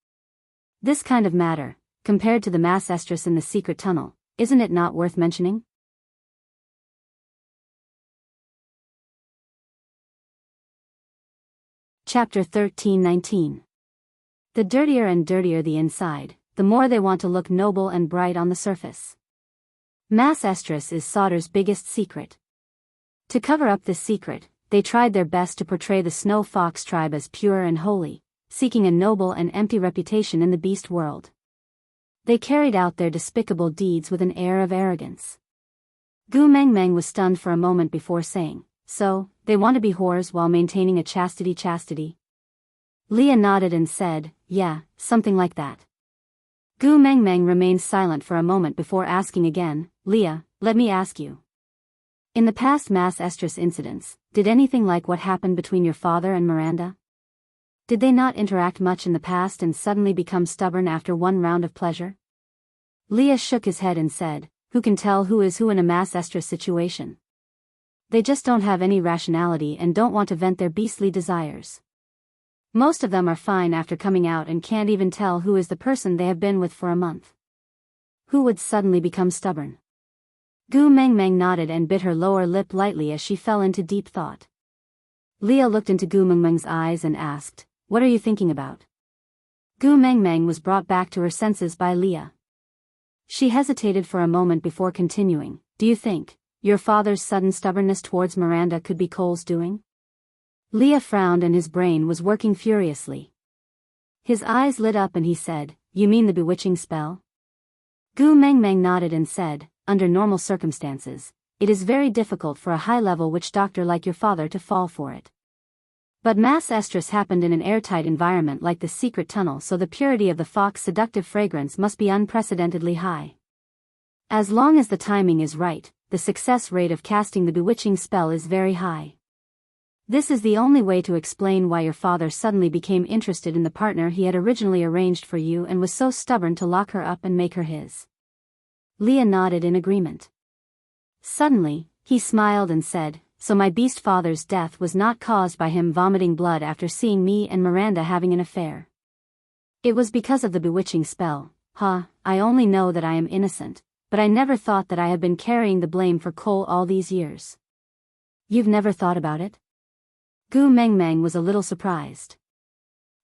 This kind of matter, compared to the mass estrus in the secret tunnel, isn't it not worth mentioning?" Chapter 13:19. The dirtier and dirtier the inside, the more they want to look noble and bright on the surface. Mass estrus is Sauter's biggest secret. To cover up this secret, they tried their best to portray the Snow Fox tribe as pure and holy, seeking a noble and empty reputation in the beast world. They carried out their despicable deeds with an air of arrogance. Gu Mengmeng was stunned for a moment before saying, "So, they want to be whores while maintaining a chastity?" Leah nodded and said, "Yeah, something like that." Gu Mengmeng remained silent for a moment before asking again, "Leah, let me ask you. In the past mass estrus incidents, did anything like what happened between your father and Miranda? Did they not interact much in the past and suddenly become stubborn after one round of pleasure?" Leah shook his head and said, "Who can tell who is who in a mass estrus situation? They just don't have any rationality and don't want to vent their beastly desires. Most of them are fine after coming out and can't even tell who is the person they have been with for a month. Who would suddenly become stubborn?" Gu Mengmeng nodded and bit her lower lip lightly as she fell into deep thought. Leah looked into Gu Mengmeng's eyes and asked, "What are you thinking about?" Gu Mengmeng was brought back to her senses by Leah. She hesitated for a moment before continuing, "Do you think your father's sudden stubbornness towards Miranda could be Cole's doing?" Leah frowned and his brain was working furiously. His eyes lit up and he said, "You mean the bewitching spell?" Gu Mengmeng nodded and said, "Under normal circumstances, it is very difficult for a high-level witch doctor like your father to fall for it. But mass estrus happened in an airtight environment like the secret tunnel, so the purity of the fox's seductive fragrance must be unprecedentedly high. As long as the timing is right, the success rate of casting the bewitching spell is very high. This is the only way to explain why your father suddenly became interested in the partner he had originally arranged for you and was so stubborn to lock her up and make her his." Leah nodded in agreement. Suddenly, he smiled and said, "So my beast father's death was not caused by him vomiting blood after seeing me and Miranda having an affair. It was because of the bewitching spell. I only know that I am innocent, but I never thought that I had been carrying the blame for Cole all these years." "You've never thought about it?" Gu Mengmeng was a little surprised.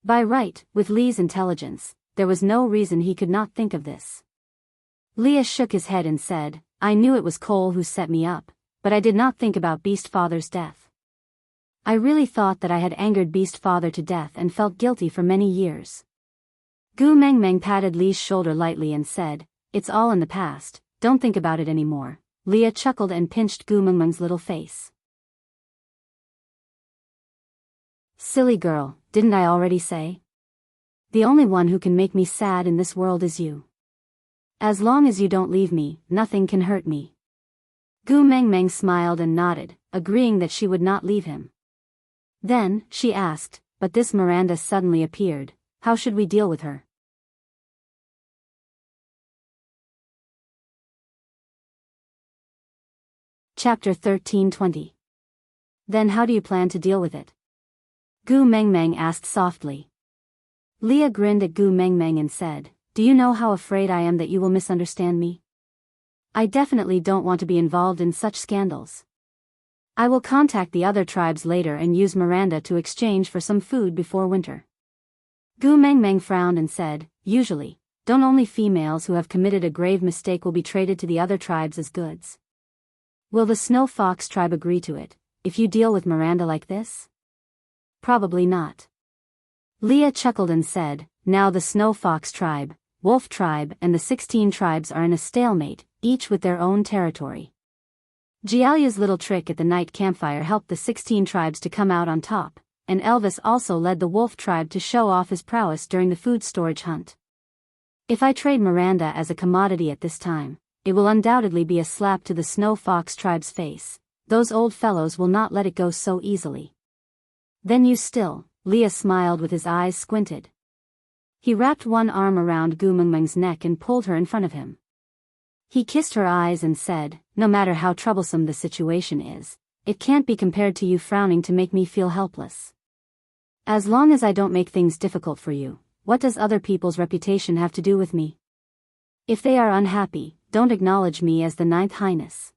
By right, with Lee's intelligence, there was no reason he could not think of this. Leah shook his head and said, "I knew it was Cole who set me up, but I did not think about Beast Father's death. I really thought that I had angered Beast Father to death and felt guilty for many years." Gu Mengmeng patted Lee's shoulder lightly and said, "It's all in the past, don't think about it anymore." Leah chuckled and pinched Gu Mengmeng's little face. "Silly girl, didn't I already say? The only one who can make me sad in this world is you. As long as you don't leave me, nothing can hurt me." Gu Mengmeng smiled and nodded, agreeing that she would not leave him. Then, she asked, "But this Miranda suddenly appeared, how should we deal with her?" Chapter 13:20. "Then how do you plan to deal with it?" Gu Mengmeng asked softly. Leah grinned at Gu Mengmeng and said, "Do you know how afraid I am that you will misunderstand me? I definitely don't want to be involved in such scandals. I will contact the other tribes later and use Miranda to exchange for some food before winter." Gu Mengmeng frowned and said, "Usually, don't only females who have committed a grave mistake will be traded to the other tribes as goods? Will the Snow Fox tribe agree to it, if you deal with Miranda like this?" "Probably not." Leah chuckled and said, "Now the Snow Fox tribe, Wolf tribe and the 16 tribes are in a stalemate, each with their own territory. Jialia's little trick at the night campfire helped the 16 tribes to come out on top, and Elvis also led the Wolf tribe to show off his prowess during the food storage hunt. If I trade Miranda as a commodity at this time, it will undoubtedly be a slap to the Snow Fox tribe's face. Those old fellows will not let it go so easily." "Then you still," Leah smiled with his eyes squinted. He wrapped one arm around Gu Mengmeng's neck and pulled her in front of him. He kissed her eyes and said, "No matter how troublesome the situation is, it can't be compared to you frowning to make me feel helpless. As long as I don't make things difficult for you, what does other people's reputation have to do with me? If they are unhappy, don't acknowledge me as the Ninth Highness.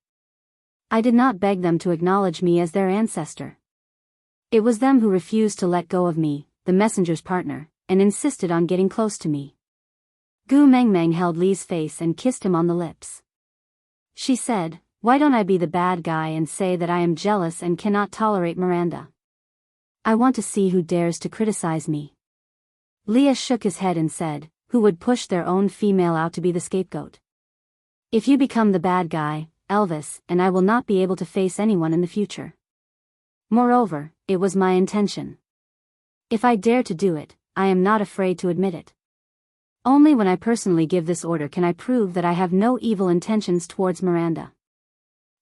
I did not beg them to acknowledge me as their ancestor. It was them who refused to let go of me, the messenger's partner, and insisted on getting close to me." Gu Mengmeng held Li's face and kissed him on the lips. She said, Why don't I be the bad guy and say that I am jealous and cannot tolerate Miranda? I want to see who dares to criticize me. Leah shook his head and said, who would push their own female out to be the scapegoat? If you become the bad guy, Elvis and I will not be able to face anyone in the future. Moreover, it was my intention. If I dare to do it, I am not afraid to admit it. Only when I personally give this order can I prove that I have no evil intentions towards Miranda.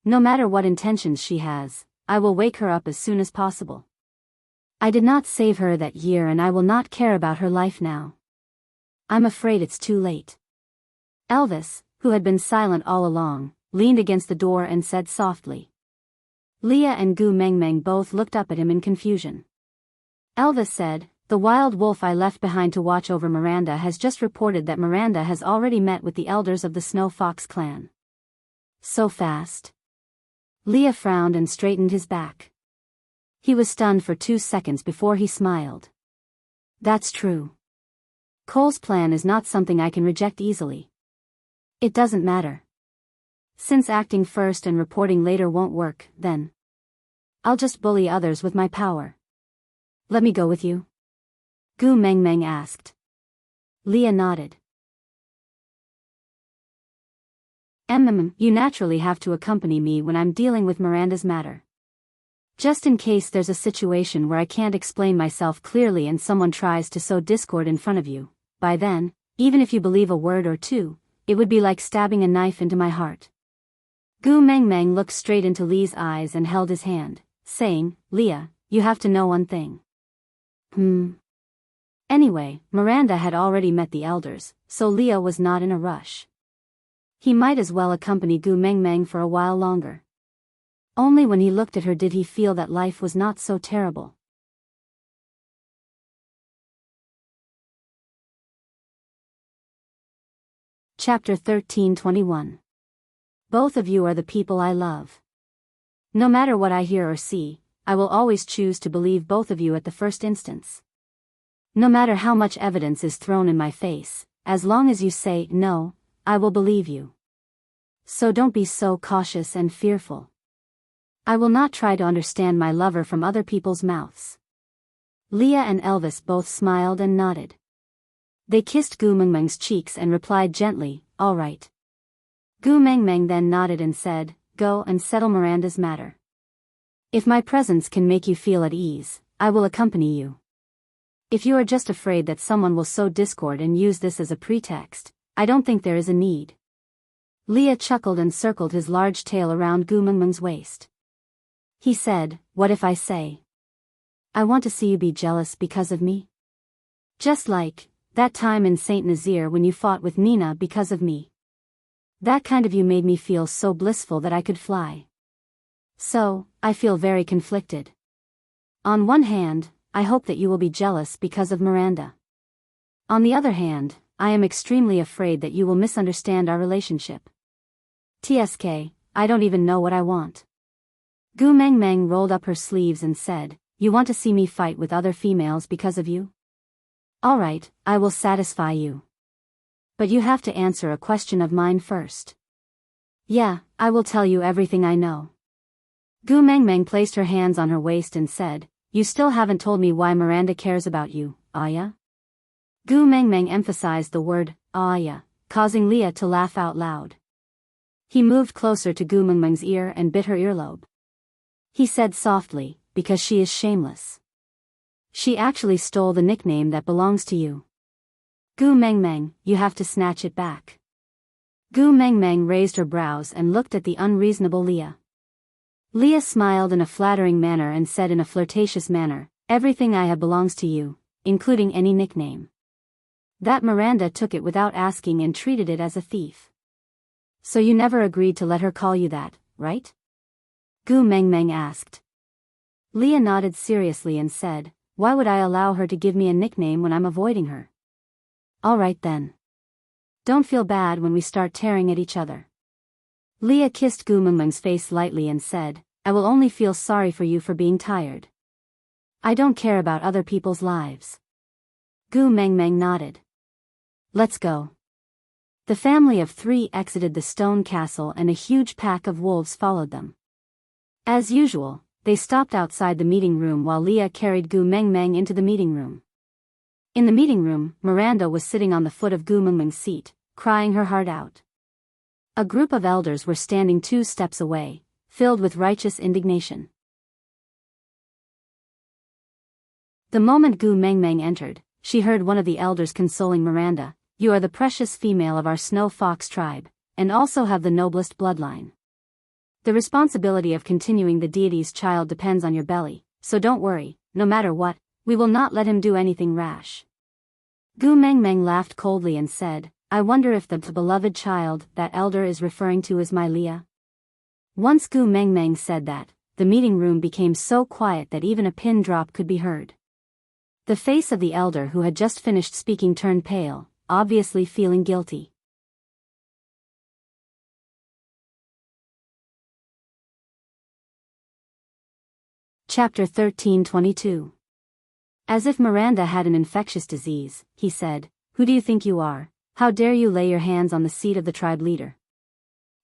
No matter what intentions she has, I will wake her up as soon as possible. I did not save her that year and I will not care about her life now. I'm afraid it's too late. Elvis, who had been silent all along, leaned against the door and said softly. Leah and Gu Mengmeng both looked up at him in confusion. Elvis said, the wild wolf I left behind to watch over Miranda has just reported that Miranda has already met with the elders of the Snow Fox clan. So fast? Leah frowned and straightened his back. He was stunned for 2 seconds before he smiled. That's true. Cole's plan is not something I can reject easily. It doesn't matter. Since acting first and reporting later won't work, then I'll just bully others with my power. Let me go with you? Gu Mengmeng asked. Leah nodded. You naturally have to accompany me when I'm dealing with Miranda's matter. Just in case there's a situation where I can't explain myself clearly and someone tries to sow discord in front of you, by then, even if you believe a word or two, it would be like stabbing a knife into my heart. Gu Mengmeng looked straight into Lee's eyes and held his hand, saying, Leah, you have to know one thing. Anyway, Miranda had already met the elders, so Leah was not in a rush. He might as well accompany Gu Mengmeng for a while longer. Only when he looked at her did he feel that life was not so terrible. Chapter 13:21. Both of you are the people I love. No matter what I hear or see, I will always choose to believe both of you at the first instance. No matter how much evidence is thrown in my face, as long as you say no, I will believe you. So don't be so cautious and fearful. I will not try to understand my lover from other people's mouths. Leah and Elvis both smiled and nodded. They kissed Gu Mengmeng's cheeks and replied gently, all right. Gu Mengmeng then nodded and said, go and settle Miranda's matter. If my presence can make you feel at ease, I will accompany you. If you are just afraid that someone will sow discord and use this as a pretext, I don't think there is a need. Leah chuckled and circled his large tail around Gu Mengmeng's waist. He said, what if I say, I want to see you be jealous because of me? Just like that time in Saint Nazaire when you fought with Nina because of me. That kind of you made me feel so blissful that I could fly. So, I feel very conflicted. On one hand, I hope that you will be jealous because of Miranda. On the other hand, I am extremely afraid that you will misunderstand our relationship. TSK, I don't even know what I want. Gu Mengmeng rolled up her sleeves and said, you want to see me fight with other females because of you? All right, I will satisfy you. But you have to answer a question of mine first. Yeah, I will tell you everything I know. Gu Mengmeng placed her hands on her waist and said, you still haven't told me why Miranda cares about you, Aya? Gu Mengmeng emphasized the word, Aya, causing Leah to laugh out loud. He moved closer to Gu Mengmeng's ear and bit her earlobe. He said softly, because she is shameless. She actually stole the nickname that belongs to you. Gu Mengmeng, you have to snatch it back. Gu Mengmeng raised her brows and looked at the unreasonable Leah. Leah smiled in a flattering manner and said in a flirtatious manner, everything I have belongs to you, including any nickname. That Miranda took it without asking and treated it as a thief. So you never agreed to let her call you that, right? Gu Mengmeng asked. Leah nodded seriously and said, why would I allow her to give me a nickname when I'm avoiding her? All right then. Don't feel bad when we start tearing at each other. Leah kissed Gu Mengmeng's face lightly and said, I will only feel sorry for you for being tired. I don't care about other people's lives. Gu Mengmeng nodded. Let's go. The family of 3 exited the stone castle and a huge pack of wolves followed them. As usual, they stopped outside the meeting room while Leah carried Gu Mengmeng into the meeting room. In the meeting room, Miranda was sitting on the foot of Gu Mengmeng's seat, crying her heart out. A group of elders were standing 2 steps away, filled with righteous indignation. The moment Gu Mengmeng entered, she heard one of the elders consoling Miranda, "You are the precious female of our snow fox tribe, and also have the noblest bloodline. The responsibility of continuing the deity's child depends on your belly, so don't worry, no matter what, we will not let him do anything rash." Gu Mengmeng laughed coldly and said, "I wonder if the beloved child that elder is referring to is my Leah?" Once Gu Mengmeng said that, the meeting room became so quiet that even a pin drop could be heard. The face of the elder who had just finished speaking turned pale, obviously feeling guilty. Chapter 13:22. As if Miranda had an infectious disease, he said, "Who do you think you are? How dare you lay your hands on the seat of the tribe leader?"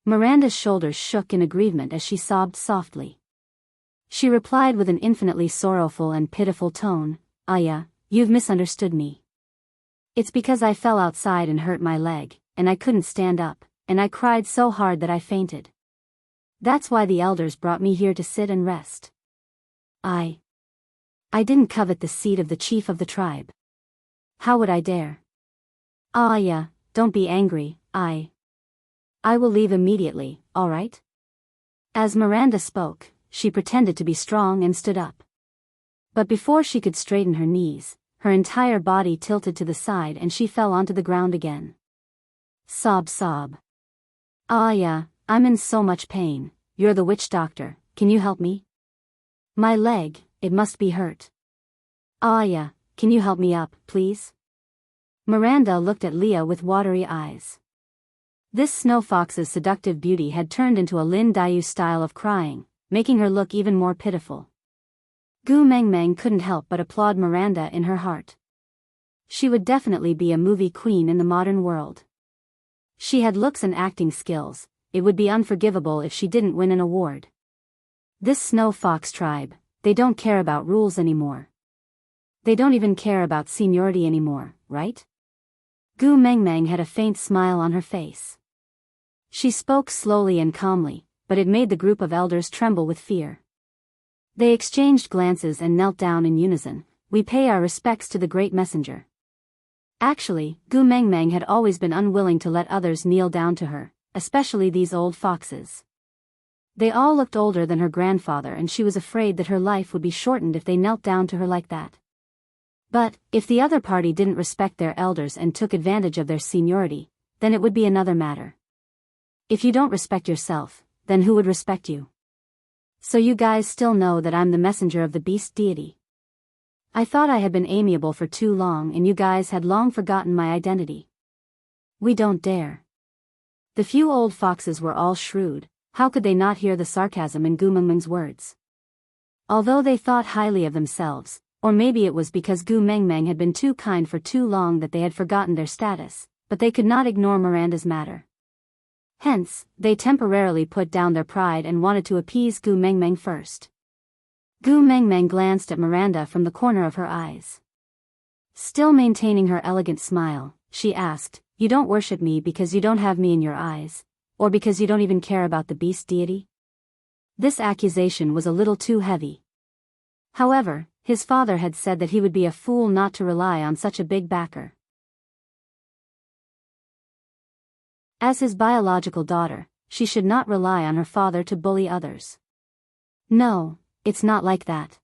Miranda's shoulders shook in aggrievement as she sobbed softly. She replied with an infinitely sorrowful and pitiful tone, "Aya, you've misunderstood me. It's because I fell outside and hurt my leg, and I couldn't stand up, and I cried so hard that I fainted. That's why the elders brought me here to sit and rest. I didn't covet the seat of the chief of the tribe. How would I dare? Aya, don't be angry, I will leave immediately, all right?" As Miranda spoke, she pretended to be strong and stood up. But before she could straighten her knees, her entire body tilted to the side and she fell onto the ground again. Sob. "Aya, I'm in so much pain, you're the witch doctor, can you help me? My leg, it must be hurt. Aya, can you help me up, please?" Miranda looked at Leah with watery eyes. This snow fox's seductive beauty had turned into a Lin Dayu style of crying, making her look even more pitiful. Gu Mengmeng couldn't help but applaud Miranda in her heart. She would definitely be a movie queen in the modern world. She had looks and acting skills, it would be unforgivable if she didn't win an award. This snow fox tribe, they don't care about rules anymore. They don't even care about seniority anymore, right? Gu Mengmeng had a faint smile on her face. She spoke slowly and calmly, but it made the group of elders tremble with fear. They exchanged glances and knelt down in unison. "We pay our respects to the great messenger." Actually, Gu Mengmeng had always been unwilling to let others kneel down to her, especially these old foxes. They all looked older than her grandfather and she was afraid that her life would be shortened if they knelt down to her like that. But, if the other party didn't respect their elders and took advantage of their seniority, then it would be another matter. If you don't respect yourself, then who would respect you? So you guys still know that I'm the messenger of the beast deity. I thought I had been amiable for too long and you guys had long forgotten my identity. We don't dare. The few old foxes were all shrewd. How could they not hear the sarcasm in Gu Mengmeng's words? Although they thought highly of themselves, or maybe it was because Gu Mengmeng had been too kind for too long that they had forgotten their status, but they could not ignore Miranda's matter. Hence, they temporarily put down their pride and wanted to appease Gu Mengmeng first. Gu Mengmeng glanced at Miranda from the corner of her eyes. Still maintaining her elegant smile, she asked, "You don't worship me because you don't have me in your eyes? Or because you don't even care about the beast deity?" This accusation was a little too heavy. However, his father had said that he would be a fool not to rely on such a big backer. As his biological daughter, she should not rely on her father to bully others. No, it's not like that.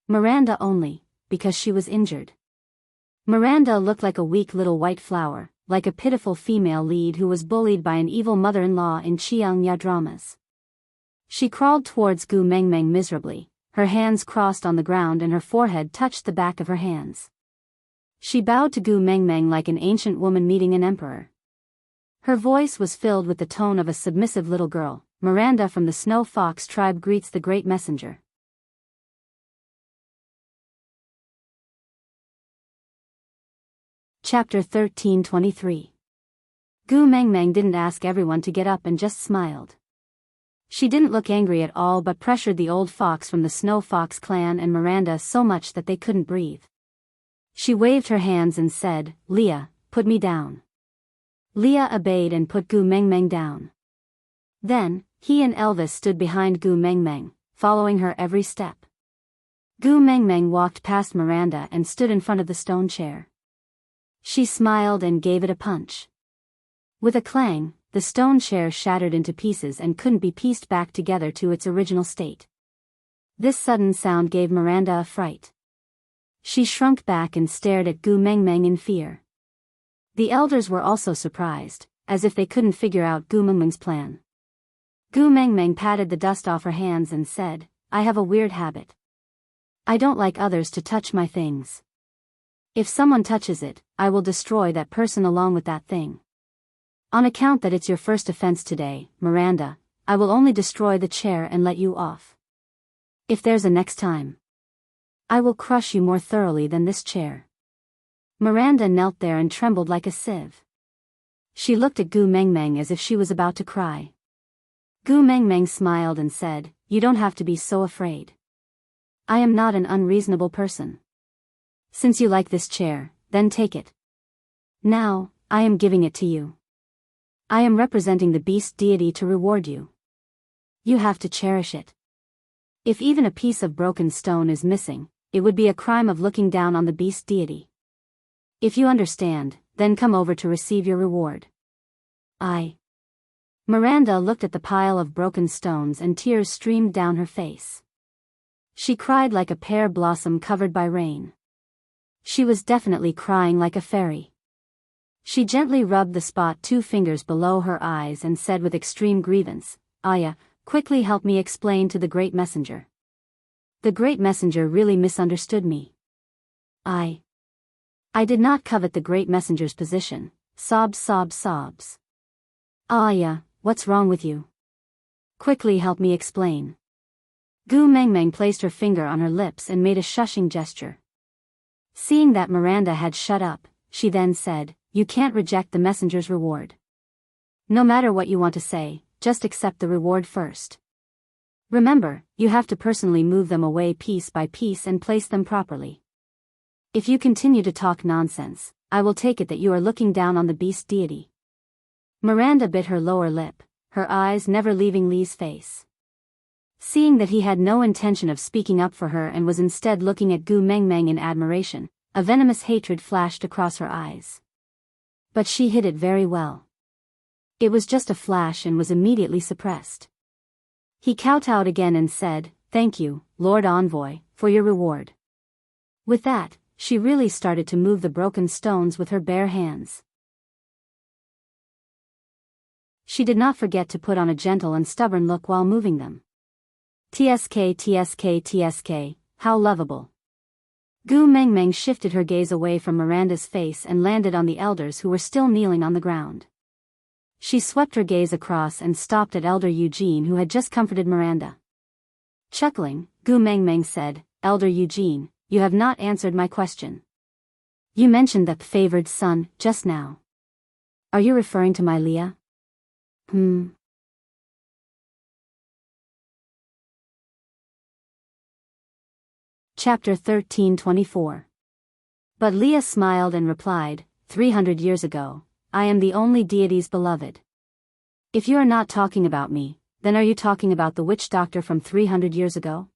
Miranda only, because she was injured. Miranda looked like a weak little white flower, like a pitiful female lead who was bullied by an evil mother-in-law in Chiang-ya dramas. She crawled towards Gu Mengmeng miserably, her hands crossed on the ground and her forehead touched the back of her hands. She bowed to Gu Mengmeng like an ancient woman meeting an emperor. Her voice was filled with the tone of a submissive little girl. "Miranda from the Snow Fox tribe greets the great messenger." Chapter 13:23. Gu Mengmeng didn't ask everyone to get up and just smiled. She didn't look angry at all but pressured the old fox from the Snow Fox clan and Miranda so much that they couldn't breathe. She waved her hands and said, "Leah, put me down." Leah obeyed and put Gu Mengmeng down. Then, he and Elvis stood behind Gu Mengmeng, following her every step. Gu Mengmeng walked past Miranda and stood in front of the stone chair. She smiled and gave it a punch. With a clang, the stone chair shattered into pieces and couldn't be pieced back together to its original state. This sudden sound gave Miranda a fright. She shrunk back and stared at Gu Mengmeng in fear. The elders were also surprised, as if they couldn't figure out Gu Mengmeng's plan. Gu Mengmeng patted the dust off her hands and said, "I have a weird habit. I don't like others to touch my things. If someone touches it, I will destroy that person along with that thing. On account that it's your first offense today, Miranda, I will only destroy the chair and let you off. If there's a next time, I will crush you more thoroughly than this chair." Miranda knelt there and trembled like a sieve. She looked at Gu Mengmeng as if she was about to cry. Gu Mengmeng smiled and said, "You don't have to be so afraid. I am not an unreasonable person. Since you like this chair, then take it. Now, I am giving it to you. I am representing the beast deity to reward you. You have to cherish it. If even a piece of broken stone is missing, it would be a crime of looking down on the beast deity. If you understand, then come over to receive your reward." Miranda looked at the pile of broken stones and tears streamed down her face. She cried like a pear blossom covered by rain. She was definitely crying like a fairy. She gently rubbed the spot 2 fingers below her eyes and said with extreme grievance, "Aya, quickly help me explain to the great messenger. The great messenger really misunderstood me. I did not covet the great messenger's position." Sobs. "Aya, what's wrong with you? Quickly help me explain." Gu Mengmeng placed her finger on her lips and made a shushing gesture. Seeing that Miranda had shut up, she then said, "You can't reject the messenger's reward. No matter what you want to say, just accept the reward first. Remember, you have to personally move them away piece by piece and place them properly. If you continue to talk nonsense, I will take it that you are looking down on the beast deity." Miranda bit her lower lip, her eyes never leaving Lee's face. Seeing that he had no intention of speaking up for her and was instead looking at Gu Mengmeng in admiration, a venomous hatred flashed across her eyes. But she hid it very well. It was just a flash and was immediately suppressed. He kowtowed again and said, "Thank you, Lord Envoy, for your reward." With that, she really started to move the broken stones with her bare hands. She did not forget to put on a gentle and stubborn look while moving them. TSK, how lovable. Gu Mengmeng shifted her gaze away from Miranda's face and landed on the elders who were still kneeling on the ground. She swept her gaze across and stopped at Elder Eugene who had just comforted Miranda. Chuckling, Gu Mengmeng said, "Elder Eugene, you have not answered my question. You mentioned the favored son just now. Are you referring to my Leah?" Chapter 13:24. But Leah smiled and replied, 300 years ago, I am the only deity's beloved. If you are not talking about me, then are you talking about the witch doctor from 300 years ago?"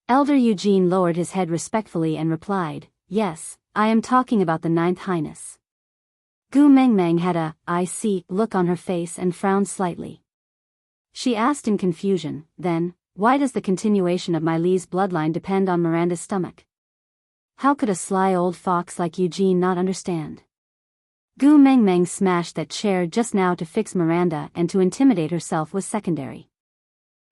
Elder Eugene lowered his head respectfully and replied, "Yes, I am talking about the Ninth Highness." Gu Mengmeng had a "I see" look on her face and frowned slightly. She asked in confusion, then, "Why does the continuation of my Lee's bloodline depend on Miranda's stomach? How could a sly old fox like Eugene not understand?" Gu Mengmeng smashed that chair just now to fix Miranda and to intimidate herself was secondary.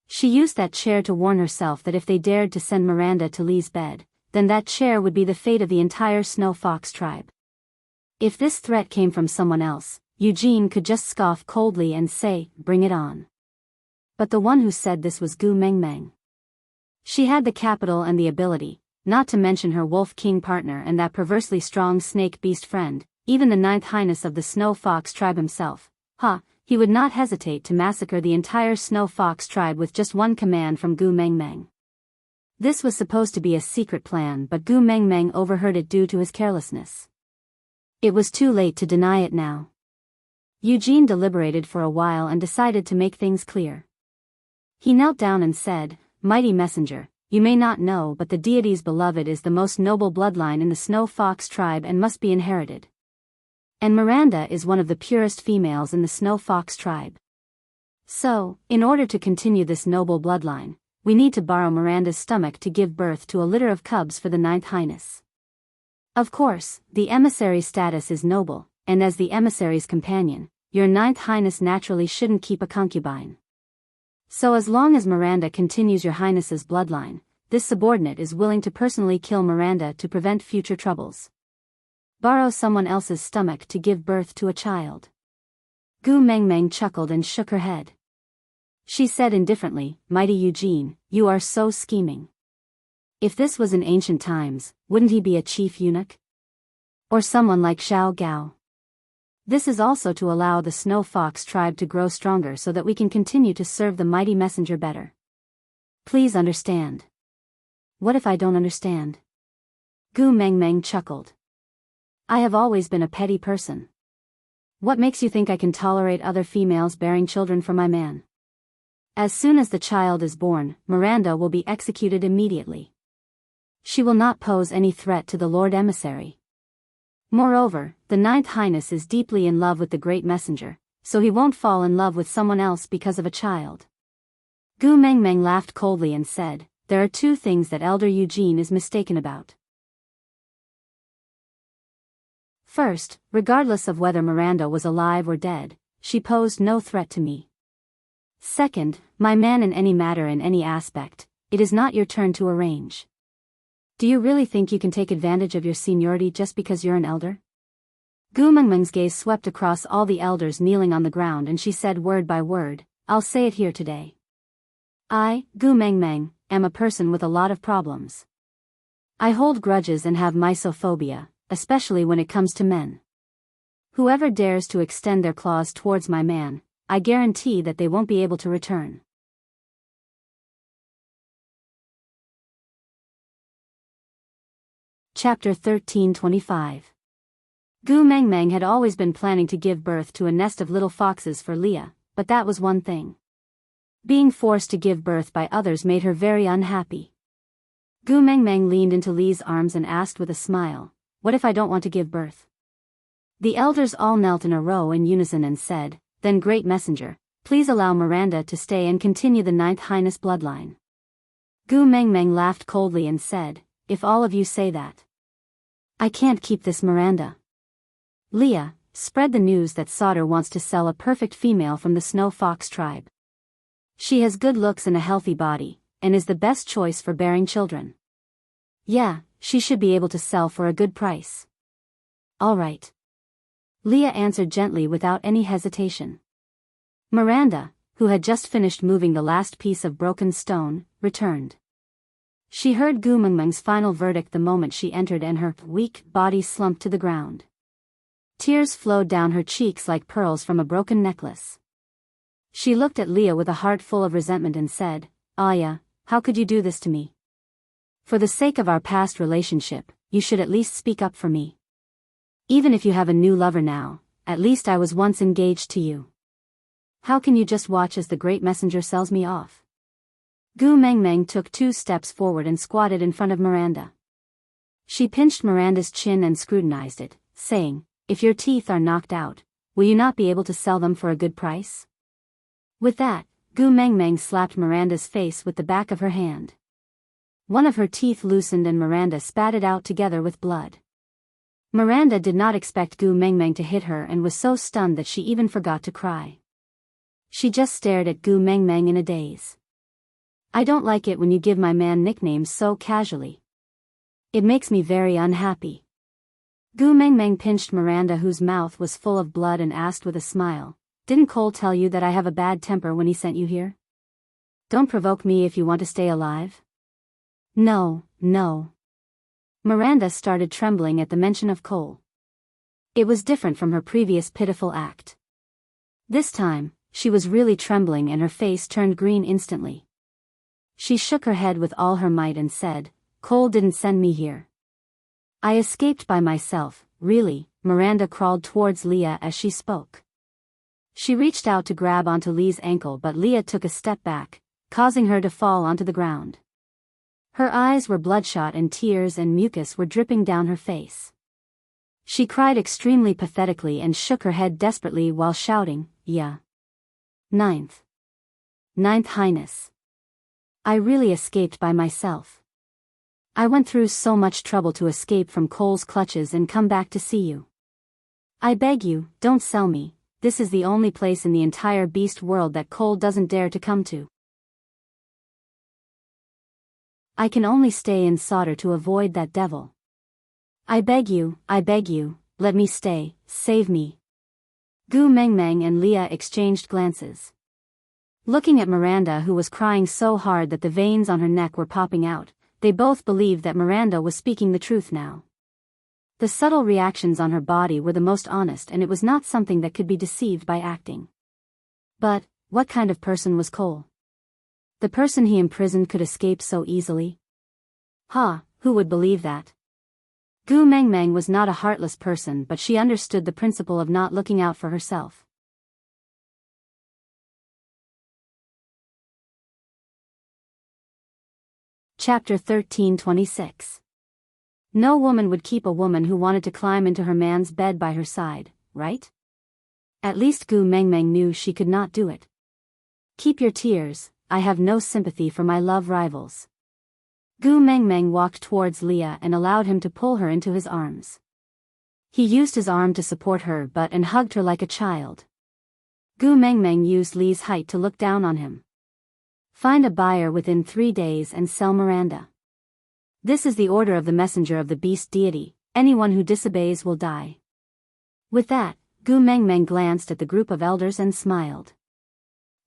She used that chair to warn herself that if they dared to send Miranda to Lee's bed, then that chair would be the fate of the entire Snow Fox tribe. If this threat came from someone else, Eugene could just scoff coldly and say, "Bring it on." But the one who said this was Gu Mengmeng. She had the capital and the ability, not to mention her Wolf King partner and that perversely strong snake beast friend, even the ninth highness of the Snow Fox tribe himself, he would not hesitate to massacre the entire Snow Fox tribe with just one command from Gu Mengmeng. This was supposed to be a secret plan, but Gu Mengmeng overheard it due to his carelessness. It was too late to deny it now. Eugene deliberated for a while and decided to make things clear. He knelt down and said, "Mighty messenger, you may not know, but the deity's beloved is the most noble bloodline in the Snow Fox tribe and must be inherited. And Miranda is one of the purest females in the Snow Fox tribe. So, in order to continue this noble bloodline, we need to borrow Miranda's stomach to give birth to a litter of cubs for the ninth highness. Of course, the emissary's status is noble, and as the emissary's companion, your ninth highness naturally shouldn't keep a concubine. So as long as Miranda continues your highness's bloodline, this subordinate is willing to personally kill Miranda to prevent future troubles. Borrow someone else's stomach to give birth to a child." Gu Mengmeng chuckled and shook her head. She said indifferently, "Mighty Eugene, you are so scheming. If this was in ancient times, wouldn't he be a chief eunuch? Or someone like Xiao Gao? This is also to allow the Snow Fox tribe to grow stronger so that we can continue to serve the mighty messenger better. Please understand." "What if I don't understand?" Gu Mengmeng chuckled. "I have always been a petty person. What makes you think I can tolerate other females bearing children for my man? As soon as the child is born, Miranda will be executed immediately. She will not pose any threat to the Lord Emissary. Moreover, the ninth highness is deeply in love with the great messenger, so he won't fall in love with someone else because of a child." Gu Mengmeng laughed coldly and said, "There are two things that Elder Eugene is mistaken about. First, regardless of whether Miranda was alive or dead, she posed no threat to me. Second, my man in any matter in any aspect, it is not your turn to arrange. Do you really think you can take advantage of your seniority just because you're an elder?" Gu Mengmeng's gaze swept across all the elders kneeling on the ground and she said word by word, "I'll say it here today. I, Gu Mengmeng, am a person with a lot of problems. I hold grudges and have misophobia, especially when it comes to men. Whoever dares to extend their claws towards my man, I guarantee that they won't be able to return." Chapter 1325. Gu Mengmeng had always been planning to give birth to a nest of little foxes for Leah, but that was one thing. Being forced to give birth by others made her very unhappy. Gu Mengmeng leaned into Lee's arms and asked with a smile, "What if I don't want to give birth?" The elders all knelt in a row in unison and said, "Then great messenger, please allow Miranda to stay and continue the ninth highness bloodline." Gu Mengmeng laughed coldly and said, "If all of you say that, I can't keep this Miranda. Leah, spread the news that Sauter wants to sell a perfect female from the Snow Fox tribe. She has good looks and a healthy body, and is the best choice for bearing children. Yeah, she should be able to sell for a good price." "All right," Leah answered gently without any hesitation. Miranda, who had just finished moving the last piece of broken stone, returned. She heard Gu Mengmeng's final verdict the moment she entered and her weak body slumped to the ground. Tears flowed down her cheeks like pearls from a broken necklace. She looked at Leah with a heart full of resentment and said, "Aya, how could you do this to me? For the sake of our past relationship, you should at least speak up for me. Even if you have a new lover now, at least I was once engaged to you. How can you just watch as the great messenger sells me off?" Gu Mengmeng took 2 steps forward and squatted in front of Miranda. She pinched Miranda's chin and scrutinized it, saying, "If your teeth are knocked out, will you not be able to sell them for a good price?" With that, Gu Mengmeng slapped Miranda's face with the back of her hand. One of her teeth loosened and Miranda spat it out together with blood. Miranda did not expect Gu Mengmeng to hit her and was so stunned that she even forgot to cry. She just stared at Gu Mengmeng in a daze. "I don't like it when you give my man nicknames so casually. It makes me very unhappy." Gu Mengmeng pinched Miranda, whose mouth was full of blood, and asked with a smile, "Didn't Cole tell you that I have a bad temper when he sent you here? Don't provoke me if you want to stay alive." "No, no." Miranda started trembling at the mention of Cole. It was different from her previous pitiful act. This time, she was really trembling and her face turned green instantly. She shook her head with all her might and said, "Cole didn't send me here. I escaped by myself, really." Miranda crawled towards Leah as she spoke. She reached out to grab onto Lee's ankle, but Leah took a step back, causing her to fall onto the ground. Her eyes were bloodshot and tears and mucus were dripping down her face. She cried extremely pathetically and shook her head desperately while shouting, "Yeah. Ninth Highness. I really escaped by myself. I went through so much trouble to escape from Cole's clutches and come back to see you. I beg you, don't sell me. This is the only place in the entire beast world that Cole doesn't dare to come to. I can only stay in Sodor to avoid that devil. I beg you, let me stay, save me." Gu Mengmeng and Leah exchanged glances. Looking at Miranda, who was crying so hard that the veins on her neck were popping out, they both believed that Miranda was speaking the truth now. The subtle reactions on her body were the most honest, and it was not something that could be deceived by acting. But, what kind of person was Cole? The person he imprisoned could escape so easily? Who would believe that? Gu Mengmeng was not a heartless person, but she understood the principle of not looking out for herself. Chapter 13:26. No woman would keep a woman who wanted to climb into her man's bed by her side, right? At least Gu Mengmeng knew she could not do it. "Keep your tears, I have no sympathy for my love rivals." Gu Mengmeng walked towards Leah and allowed him to pull her into his arms. He used his arm to support her butt and hugged her like a child. Gu Mengmeng used Lee's height to look down on him. "Find a buyer within 3 days and sell Miranda. This is the order of the messenger of the beast deity. Anyone who disobeys will die." With that, Gu Mengmeng glanced at the group of elders and smiled.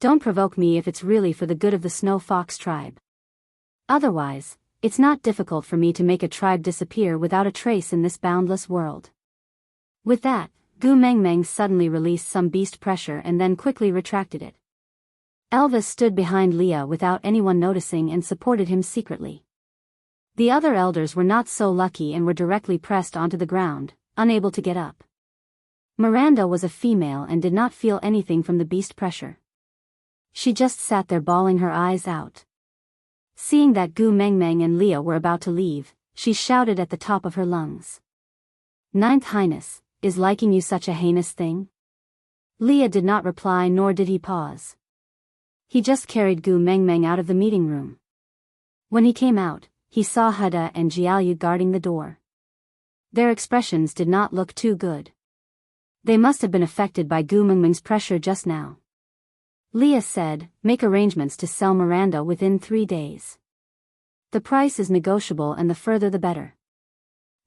"Don't provoke me if it's really for the good of the Snow Fox tribe. Otherwise, it's not difficult for me to make a tribe disappear without a trace in this boundless world." With that, Gu Mengmeng suddenly released some beast pressure and then quickly retracted it. Elvis stood behind Leah without anyone noticing and supported him secretly. The other elders were not so lucky and were directly pressed onto the ground, unable to get up. Miranda was a female and did not feel anything from the beast pressure. She just sat there bawling her eyes out. Seeing that Gu Mengmeng and Leah were about to leave, she shouted at the top of her lungs. "Ninth Highness, is liking you such a heinous thing?" Leah did not reply, nor did he pause. He just carried Gu Mengmeng out of the meeting room. When he came out, he saw Huda and Jiaoyu guarding the door. Their expressions did not look too good. They must have been affected by Gu Mengmeng's pressure just now. Leah said, "Make arrangements to sell Miranda within 3 days. The price is negotiable and the further the better."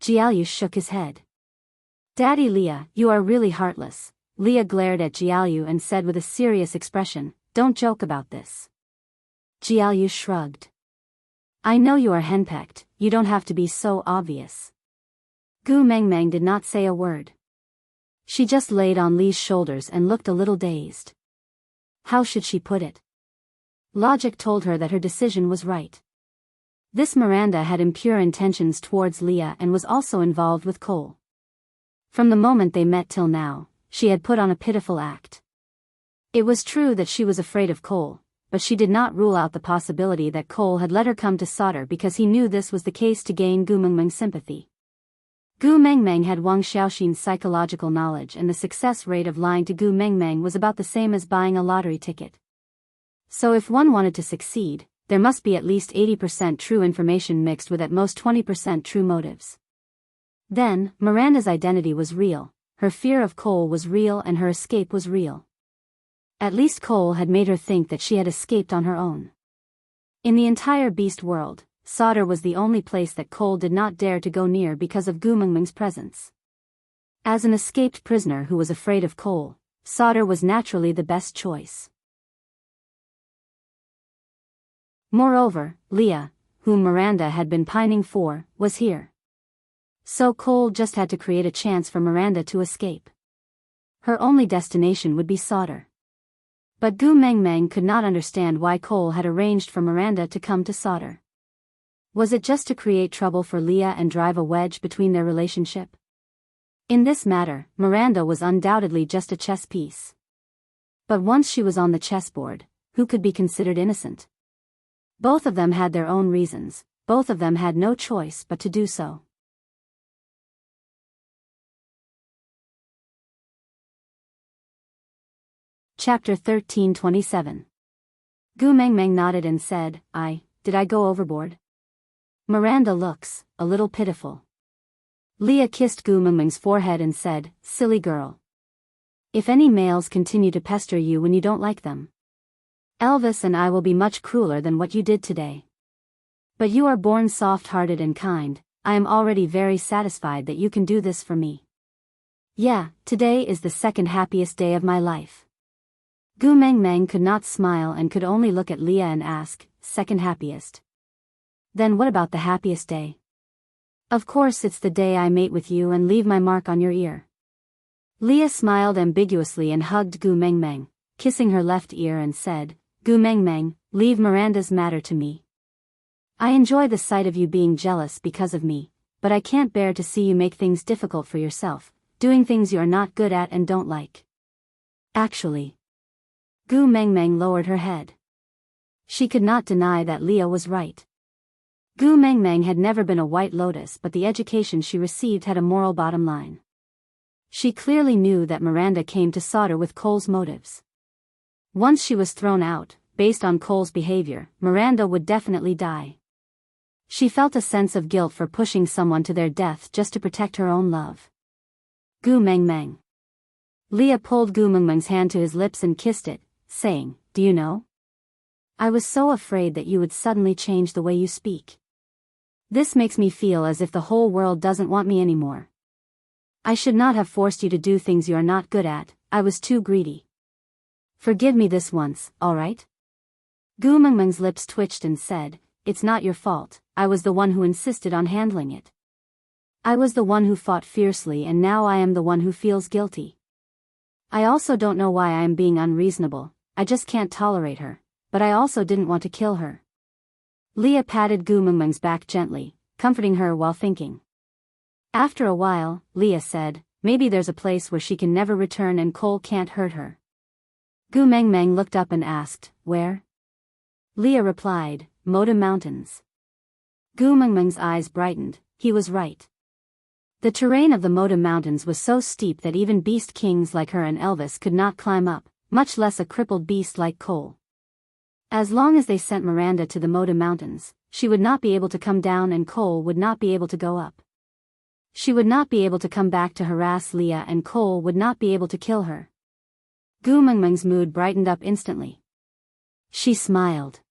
Jiaoyu shook his head. "Daddy Leah, you are really heartless." Leah glared at Jiaoyu and said with a serious expression, "Don't joke about this." Jiaoyu shrugged. "I know you are henpecked, you don't have to be so obvious." Gu Mengmeng did not say a word. She just laid on Lee's shoulders and looked a little dazed. How should she put it? Logic told her that her decision was right. This Miranda had impure intentions towards Leah and was also involved with Cole. From the moment they met till now, she had put on a pitiful act. It was true that she was afraid of Cole, but she did not rule out the possibility that Cole had let her come to Sodor because he knew this was the case to gain Gu Mengmeng's sympathy. Gu Mengmeng had Wang Xiaoxin's psychological knowledge, and the success rate of lying to Gu Mengmeng was about the same as buying a lottery ticket. So if one wanted to succeed, there must be at least 80% true information mixed with at most 20% true motives. Then, Miranda's identity was real, her fear of Cole was real, and her escape was real. At least Cole had made her think that she had escaped on her own. In the entire beast world, Sodor was the only place that Cole did not dare to go near because of Gu Mengmeng's presence. As an escaped prisoner who was afraid of Cole, Sodor was naturally the best choice. Moreover, Leah, whom Miranda had been pining for, was here. So Cole just had to create a chance for Miranda to escape. Her only destination would be Sauter. But Gu Meng Meng could not understand why Cole had arranged for Miranda to come to Sauter. Was it just to create trouble for Leah and drive a wedge between their relationship? In this matter, Miranda was undoubtedly just a chess piece. But once she was on the chessboard, who could be considered innocent? Both of them had their own reasons, both of them had no choice but to do so. Chapter 1327. Gu Meng Meng nodded and said, Did I go overboard? Miranda looks a little pitiful. Leah kissed Gu Meng Meng's forehead and said, Silly girl. If any males continue to pester you when you don't like them, Elvis and I will be much crueler than what you did today. But you are born soft-hearted and kind, I am already very satisfied that you can do this for me. Yeah, today is the second happiest day of my life. Gu Meng Meng could not smile and could only look at Leah and ask, second happiest? Then what about the happiest day? Of course it's the day I mate with you and leave my mark on your ear. Leah smiled ambiguously and hugged Gu Meng Meng, kissing her left ear and said, Gu Meng Meng, leave Miranda's matter to me. I enjoy the sight of you being jealous because of me, but I can't bear to see you make things difficult for yourself, doing things you are not good at and don't like. Actually. Gu Meng Meng lowered her head. She could not deny that Leah was right. Gu Meng Meng had never been a white lotus, but the education she received had a moral bottom line. She clearly knew that Miranda came to Sauter with Cole's motives. Once she was thrown out, based on Cole's behavior, Miranda would definitely die. She felt a sense of guilt for pushing someone to their death just to protect her own love. Gu Meng Meng. Leah pulled Gu Meng Meng's hand to his lips and kissed it, saying, Do you know? I was so afraid that you would suddenly change the way you speak. This makes me feel as if the whole world doesn't want me anymore. I should not have forced you to do things you are not good at, I was too greedy. Forgive me this once, alright? Gu Meng Meng's lips twitched and said, It's not your fault, I was the one who insisted on handling it. I was the one who fought fiercely and now I am the one who feels guilty. I also don't know why I am being unreasonable, I just can't tolerate her, but I also didn't want to kill her. Leah patted Gu Meng Meng's back gently, comforting her while thinking. After a while, Leah said, Maybe there's a place where she can never return and Cole can't hurt her. Gu Meng Meng looked up and asked, Where? Leah replied, Moda Mountains. Gu Meng Meng's eyes brightened, he was right. The terrain of the Moda Mountains was so steep that even beast kings like her and Elvis could not climb up, much less a crippled beast like Cole. As long as they sent Miranda to the Moda Mountains, she would not be able to come down and Cole would not be able to go up. She would not be able to come back to harass Leah and Cole would not be able to kill her. Gu Meng Meng's mood brightened up instantly. She smiled.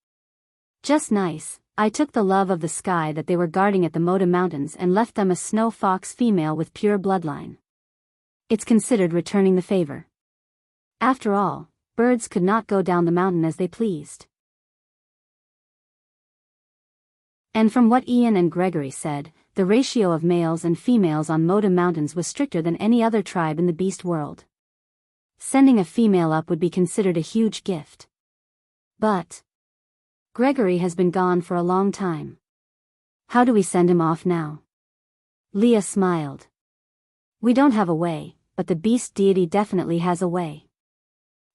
Just nice, I took the love of the sky that they were guarding at the Moda Mountains and left them a snow fox female with pure bloodline. It's considered returning the favor. After all, birds could not go down the mountain as they pleased. And from what Ian and Gregory said, the ratio of males and females on Moda Mountains was stricter than any other tribe in the beast world. Sending a female up would be considered a huge gift. But Gregory has been gone for a long time. How do we send him off now? Leah smiled. We don't have a way, but the beast deity definitely has a way.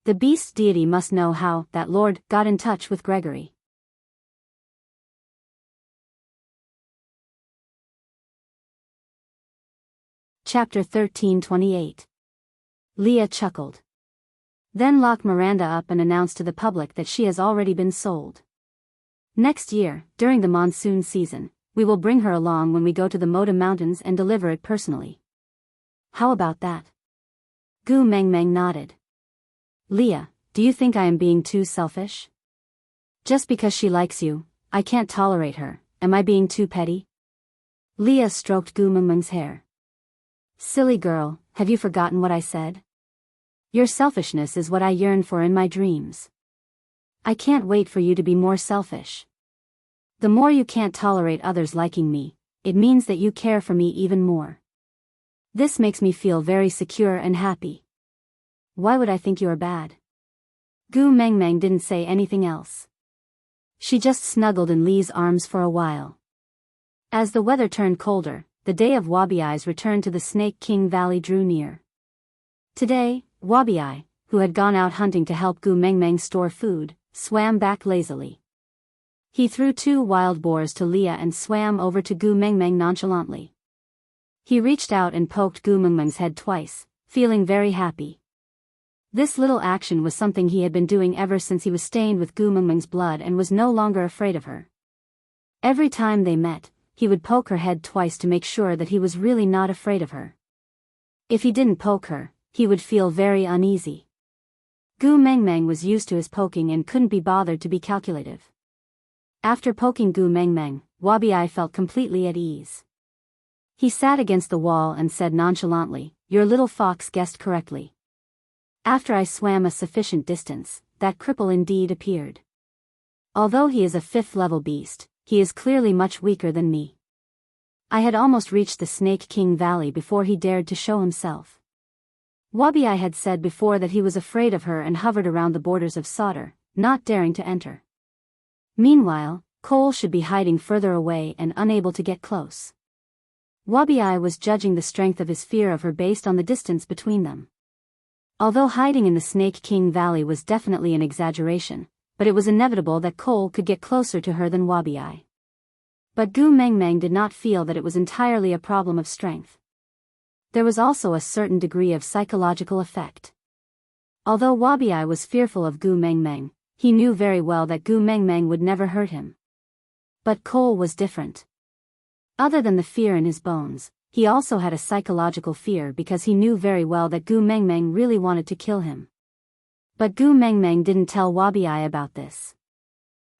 The beast deity must know how that Lord got in touch with Gregory. Chapter 1328. Leah chuckled. Then lock Miranda up and announced to the public that she has already been sold. Next year, during the monsoon season, we will bring her along when we go to the Moda Mountains and deliver it personally. How about that? Gu Meng Meng nodded. Leah, do you think I am being too selfish? Just because she likes you, I can't tolerate her, am I being too petty? Leah stroked Gu Meng Meng's hair. Silly girl, have you forgotten what I said? Your selfishness is what I yearn for in my dreams. I can't wait for you to be more selfish. The more you can't tolerate others liking me, it means that you care for me even more. This makes me feel very secure and happy. Why would I think you are bad? Gu Mengmeng didn't say anything else. She just snuggled in Li's arms for a while. As the weather turned colder, the day of Wabiai's return to the Snake King Valley drew near. Today, Wabiai, who had gone out hunting to help Gu Mengmeng store food, swam back lazily. He threw 2 wild boars to Leah and swam over to Gu Mengmeng nonchalantly. He reached out and poked Gu Mengmeng's head twice, feeling very happy. This little action was something he had been doing ever since he was stained with Gu Mengmeng's blood and was no longer afraid of her. Every time they met, he would poke her head twice to make sure that he was really not afraid of her. If he didn't poke her, he would feel very uneasy. Gu Mengmeng was used to his poking and couldn't be bothered to be calculative. After poking Gu Mengmeng, Wabiai felt completely at ease. He sat against the wall and said nonchalantly, "Your little fox guessed correctly. After I swam a sufficient distance, that cripple indeed appeared. Although he is a 5th-level beast, he is clearly much weaker than me. I had almost reached the Snake King Valley before he dared to show himself." Wabiai had said before that he was afraid of her and hovered around the borders of Sauter, not daring to enter. Meanwhile, Cole should be hiding further away and unable to get close. Wabiai was judging the strength of his fear of her based on the distance between them. Although hiding in the Snake King Valley was definitely an exaggeration, but it was inevitable that Cole could get closer to her than Wabiai. But Gu Mengmeng did not feel that it was entirely a problem of strength. There was also a certain degree of psychological effect. Although Wabiai was fearful of Gu Mengmeng, he knew very well that Gu Mengmeng would never hurt him. But Cole was different. Other than the fear in his bones, he also had a psychological fear because he knew very well that Gu Mengmeng really wanted to kill him. But Gu Mengmeng didn't tell Wabiai about this.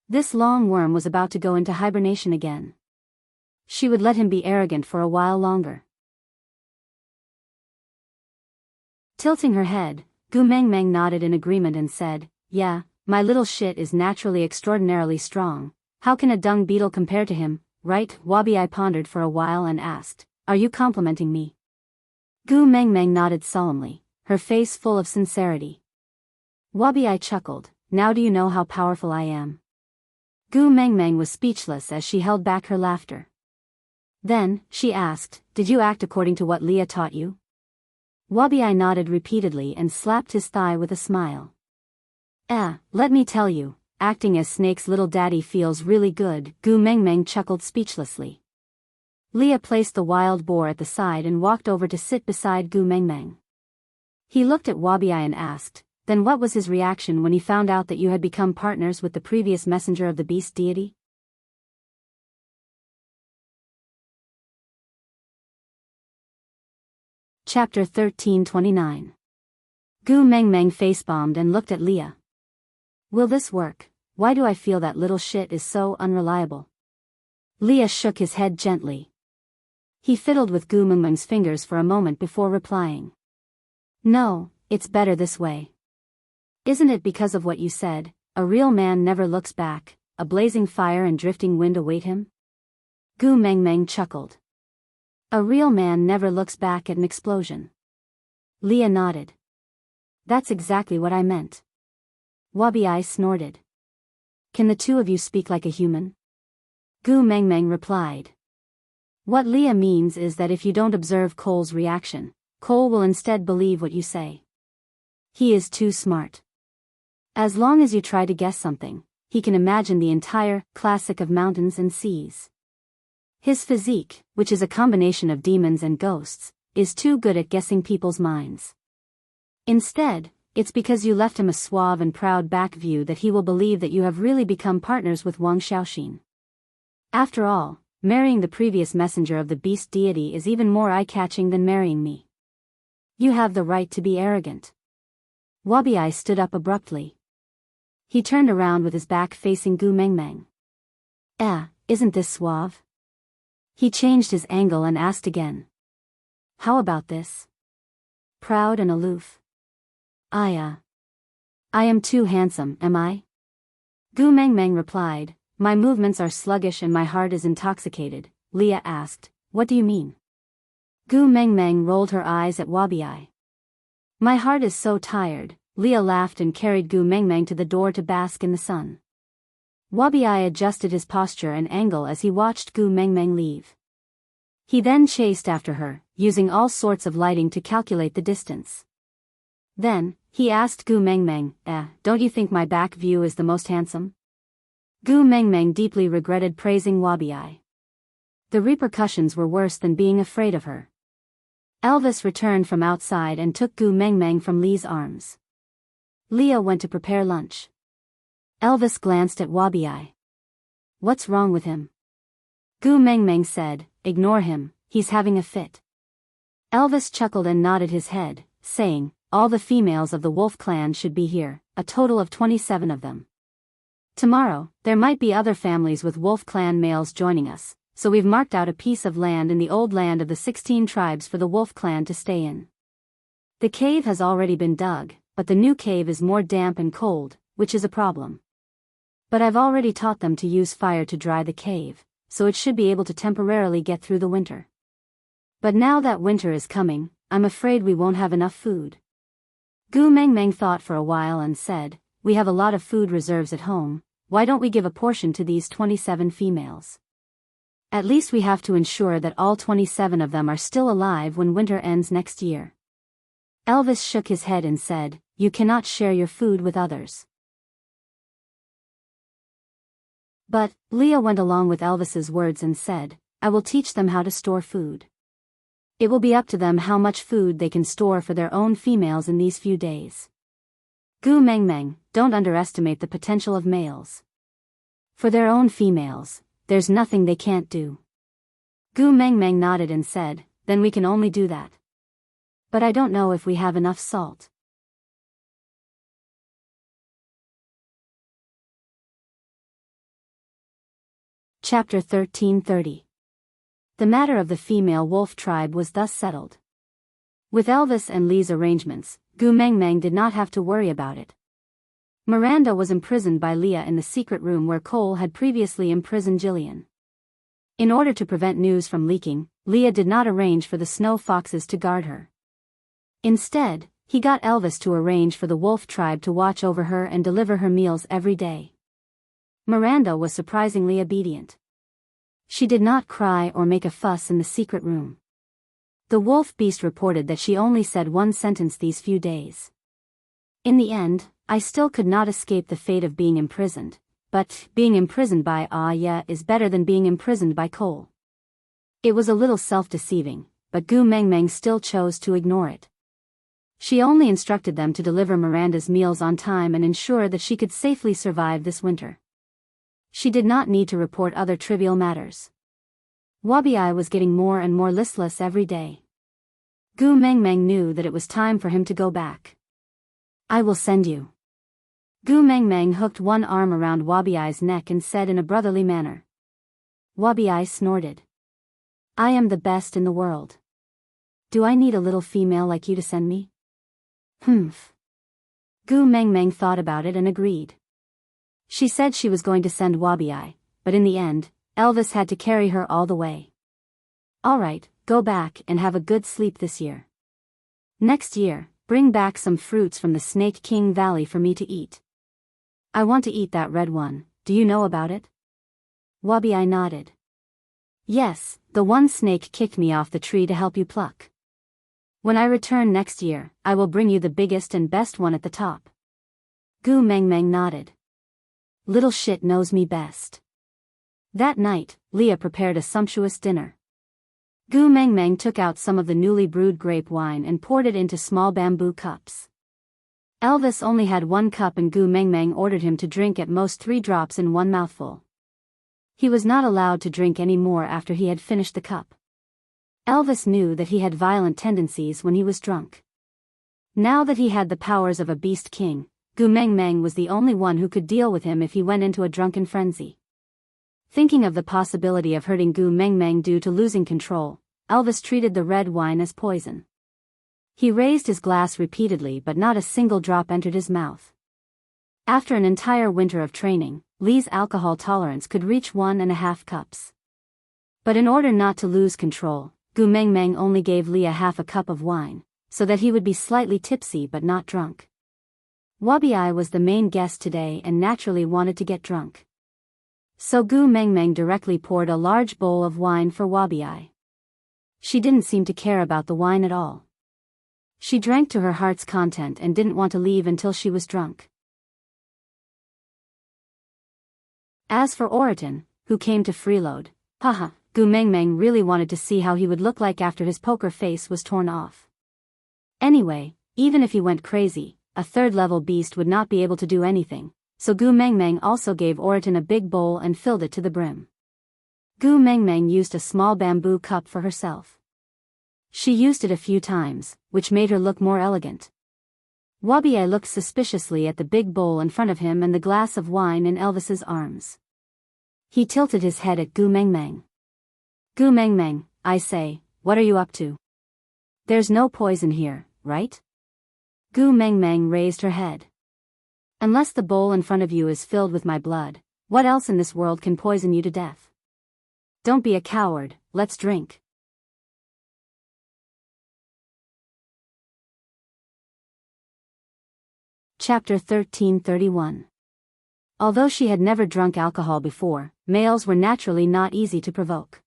This long worm was about to go into hibernation again. She would let him be arrogant for a while longer. Tilting her head, Gu Mengmeng nodded in agreement and said, "Yeah, my little shit is naturally extraordinarily strong. How can a dung beetle compare to him, right?" Wabiai pondered for a while and asked, "Are you complimenting me?" Gu Mengmeng nodded solemnly, her face full of sincerity. Wabiai chuckled, "Now do you know how powerful I am?" Gu Mengmeng was speechless as she held back her laughter. Then, she asked, "Did you act according to what Leah taught you?" Wabiai nodded repeatedly and slapped his thigh with a smile. Let me tell you, acting as Snake's little daddy feels really good." Gu Mengmeng chuckled speechlessly. Leah placed the wild boar at the side and walked over to sit beside Gu Mengmeng. He looked at Wabiai and asked, "Then what was his reaction when he found out that you had become partners with the previous messenger of the beast deity?" Chapter 1329. Gu Mengmeng facebombed and looked at Leah. "Will this work? Why do I feel that little shit is so unreliable?" Leah shook his head gently. He fiddled with Gu Mengmeng's fingers for a moment before replying. "No, it's better this way. Isn't it because of what you said, a real man never looks back, a blazing fire and drifting wind await him?" Gu Mengmeng chuckled. "A real man never looks back at an explosion." Leah nodded. "That's exactly what I meant." Wabiai snorted. "Can the two of you speak like a human?" Gu Mengmeng replied. "What Leah means is that if you don't observe Cole's reaction, Cole will instead believe what you say. He is too smart. As long as you try to guess something, he can imagine the entire classic of mountains and seas. His physique, which is a combination of demons and ghosts, is too good at guessing people's minds. Instead, it's because you left him a suave and proud back view that he will believe that you have really become partners with Wang Xiaoxin. After all, marrying the previous messenger of the beast deity is even more eye-catching than marrying me. You have the right to be arrogant." Wabiai stood up abruptly. He turned around with his back facing Gu Mengmeng. Isn't this suave?" He changed his angle and asked again. "How about this? Proud and aloof? I am too handsome, am I?" Gu Mengmeng replied, "My movements are sluggish and my heart is intoxicated, Leah asked. What do you mean? Gu Meng Meng rolled her eyes at Wabi. My heart is so tired. Leah laughed and carried Gu Meng Meng to the door to bask in the sun. Wabi adjusted his posture and angle as he watched Gu Meng Meng leave. He then chased after her, using all sorts of lighting to calculate the distance. Then, he asked Gu Meng Meng, don't you think my back view is the most handsome? Gu Meng Meng deeply regretted praising Wabi. The repercussions were worse than being afraid of her. Elvis returned from outside and took Gu Meng Meng from Lee's arms. Leah went to prepare lunch. Elvis glanced at Wabi. What's wrong with him? Gu Meng Meng said, ignore him, he's having a fit. Elvis chuckled and nodded his head, saying, all the females of the wolf clan should be here, a total of 27 of them. Tomorrow, there might be other families with wolf clan males joining us, so we've marked out a piece of land in the old land of the 16 tribes for the wolf clan to stay in. The cave has already been dug, but the new cave is more damp and cold, which is a problem. But I've already taught them to use fire to dry the cave, so it should be able to temporarily get through the winter. But now that winter is coming, I'm afraid we won't have enough food. Gu Meng Meng thought for a while and said, we have a lot of food reserves at home, why don't we give a portion to these 27 females? At least we have to ensure that all 27 of them are still alive when winter ends next year. Elvis shook his head and said, you cannot share your food with others. But, Leah went along with Elvis's words and said, I will teach them how to store food. It will be up to them how much food they can store for their own females in these few days. Gu Meng Meng, don't underestimate the potential of males. For their own females, there's nothing they can't do. Gu Meng Meng nodded and said, then we can only do that. But I don't know if we have enough salt. Chapter 1330. The matter of the female wolf tribe was thus settled. With Elvis and Lee's arrangements, Gu Meng Meng did not have to worry about it. Miranda was imprisoned by Leah in the secret room where Cole had previously imprisoned Jillian. In order to prevent news from leaking, Leah did not arrange for the snow foxes to guard her. Instead, he got Elvis to arrange for the wolf tribe to watch over her and deliver her meals every day. Miranda was surprisingly obedient. She did not cry or make a fuss in the secret room. The wolf beast reported that she only said one sentence these few days. In the end, I still could not escape the fate of being imprisoned, but being imprisoned by Aya is better than being imprisoned by Cole. It was a little self-deceiving, but Gu Meng Meng still chose to ignore it. She only instructed them to deliver Miranda's meals on time and ensure that she could safely survive this winter. She did not need to report other trivial matters. Wabi was getting more and more listless every day. Gu Meng Meng knew that it was time for him to go back. I will send you. Gu Meng Meng hooked one arm around Wabi's neck and said in a brotherly manner. Wabi snorted. I am the best in the world. Do I need a little female like you to send me? Humph. Gu Meng Meng thought about it and agreed. She said she was going to send Wabi, but in the end, Elvis had to carry her all the way. All right, go back and have a good sleep this year. Next year, bring back some fruits from the Snake King Valley for me to eat. I want to eat that red one, do you know about it? Wabi nodded. Yes, the one snake kicked me off the tree to help you pluck. When I return next year, I will bring you the biggest and best one at the top. Gu Meng Meng nodded. Little shit knows me best. That night, Leah prepared a sumptuous dinner. Gu Meng Meng took out some of the newly brewed grape wine and poured it into small bamboo cups. Elvis only had 1 cup and Gu Meng Meng ordered him to drink at most 3 drops in one mouthful. He was not allowed to drink any more after he had finished the cup. Elvis knew that he had violent tendencies when he was drunk. Now that he had the powers of a beast king, Gu Meng Meng was the only one who could deal with him if he went into a drunken frenzy. Thinking of the possibility of hurting Gu Meng Meng due to losing control, Elvis treated the red wine as poison. He raised his glass repeatedly but not a single drop entered his mouth. After an entire winter of training, Lee's alcohol tolerance could reach 1.5 cups. But in order not to lose control, Gu Mengmeng only gave Leah half a cup of wine, so that he would be slightly tipsy but not drunk. Wabi was the main guest today and naturally wanted to get drunk. So Gu Mengmeng directly poured a large bowl of wine for Wabi. She didn't seem to care about the wine at all. She drank to her heart's content and didn't want to leave until she was drunk. As for Oriton, who came to freeload, haha, Gu Mengmeng really wanted to see how he would look like after his poker face was torn off. Anyway, even if he went crazy, a third-level beast would not be able to do anything, so Gu Mengmeng also gave Oriton a big bowl and filled it to the brim. Gu Mengmeng used a small bamboo cup for herself. She used it a few times, which made her look more elegant. Wabi looked suspiciously at the big bowl in front of him and the glass of wine in Elvis's arms. He tilted his head at Gu Mengmeng. Gu Mengmeng, I say, what are you up to? There's no poison here, right? Gu Mengmeng raised her head. Unless the bowl in front of you is filled with my blood, what else in this world can poison you to death? Don't be a coward, let's drink. Chapter 1331. Although she had never drunk alcohol before, males were naturally not easy to provoke.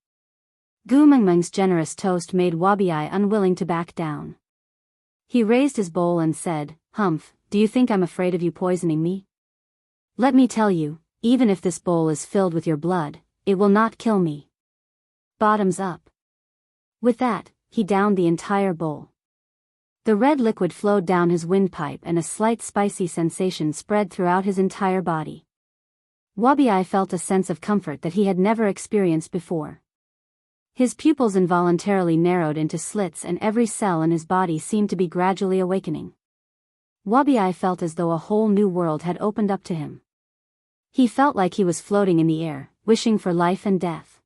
Gu Mengmeng's generous toast made Wabi unwilling to back down. He raised his bowl and said, Humph, do you think I'm afraid of you poisoning me? Let me tell you, even if this bowl is filled with your blood, it will not kill me. Bottoms up. With that, he downed the entire bowl. The red liquid flowed down his windpipe and a slight spicy sensation spread throughout his entire body. Wabi felt a sense of comfort that he had never experienced before. His pupils involuntarily narrowed into slits and every cell in his body seemed to be gradually awakening. Wabi felt as though a whole new world had opened up to him. He felt like he was floating in the air, wishing for life and death.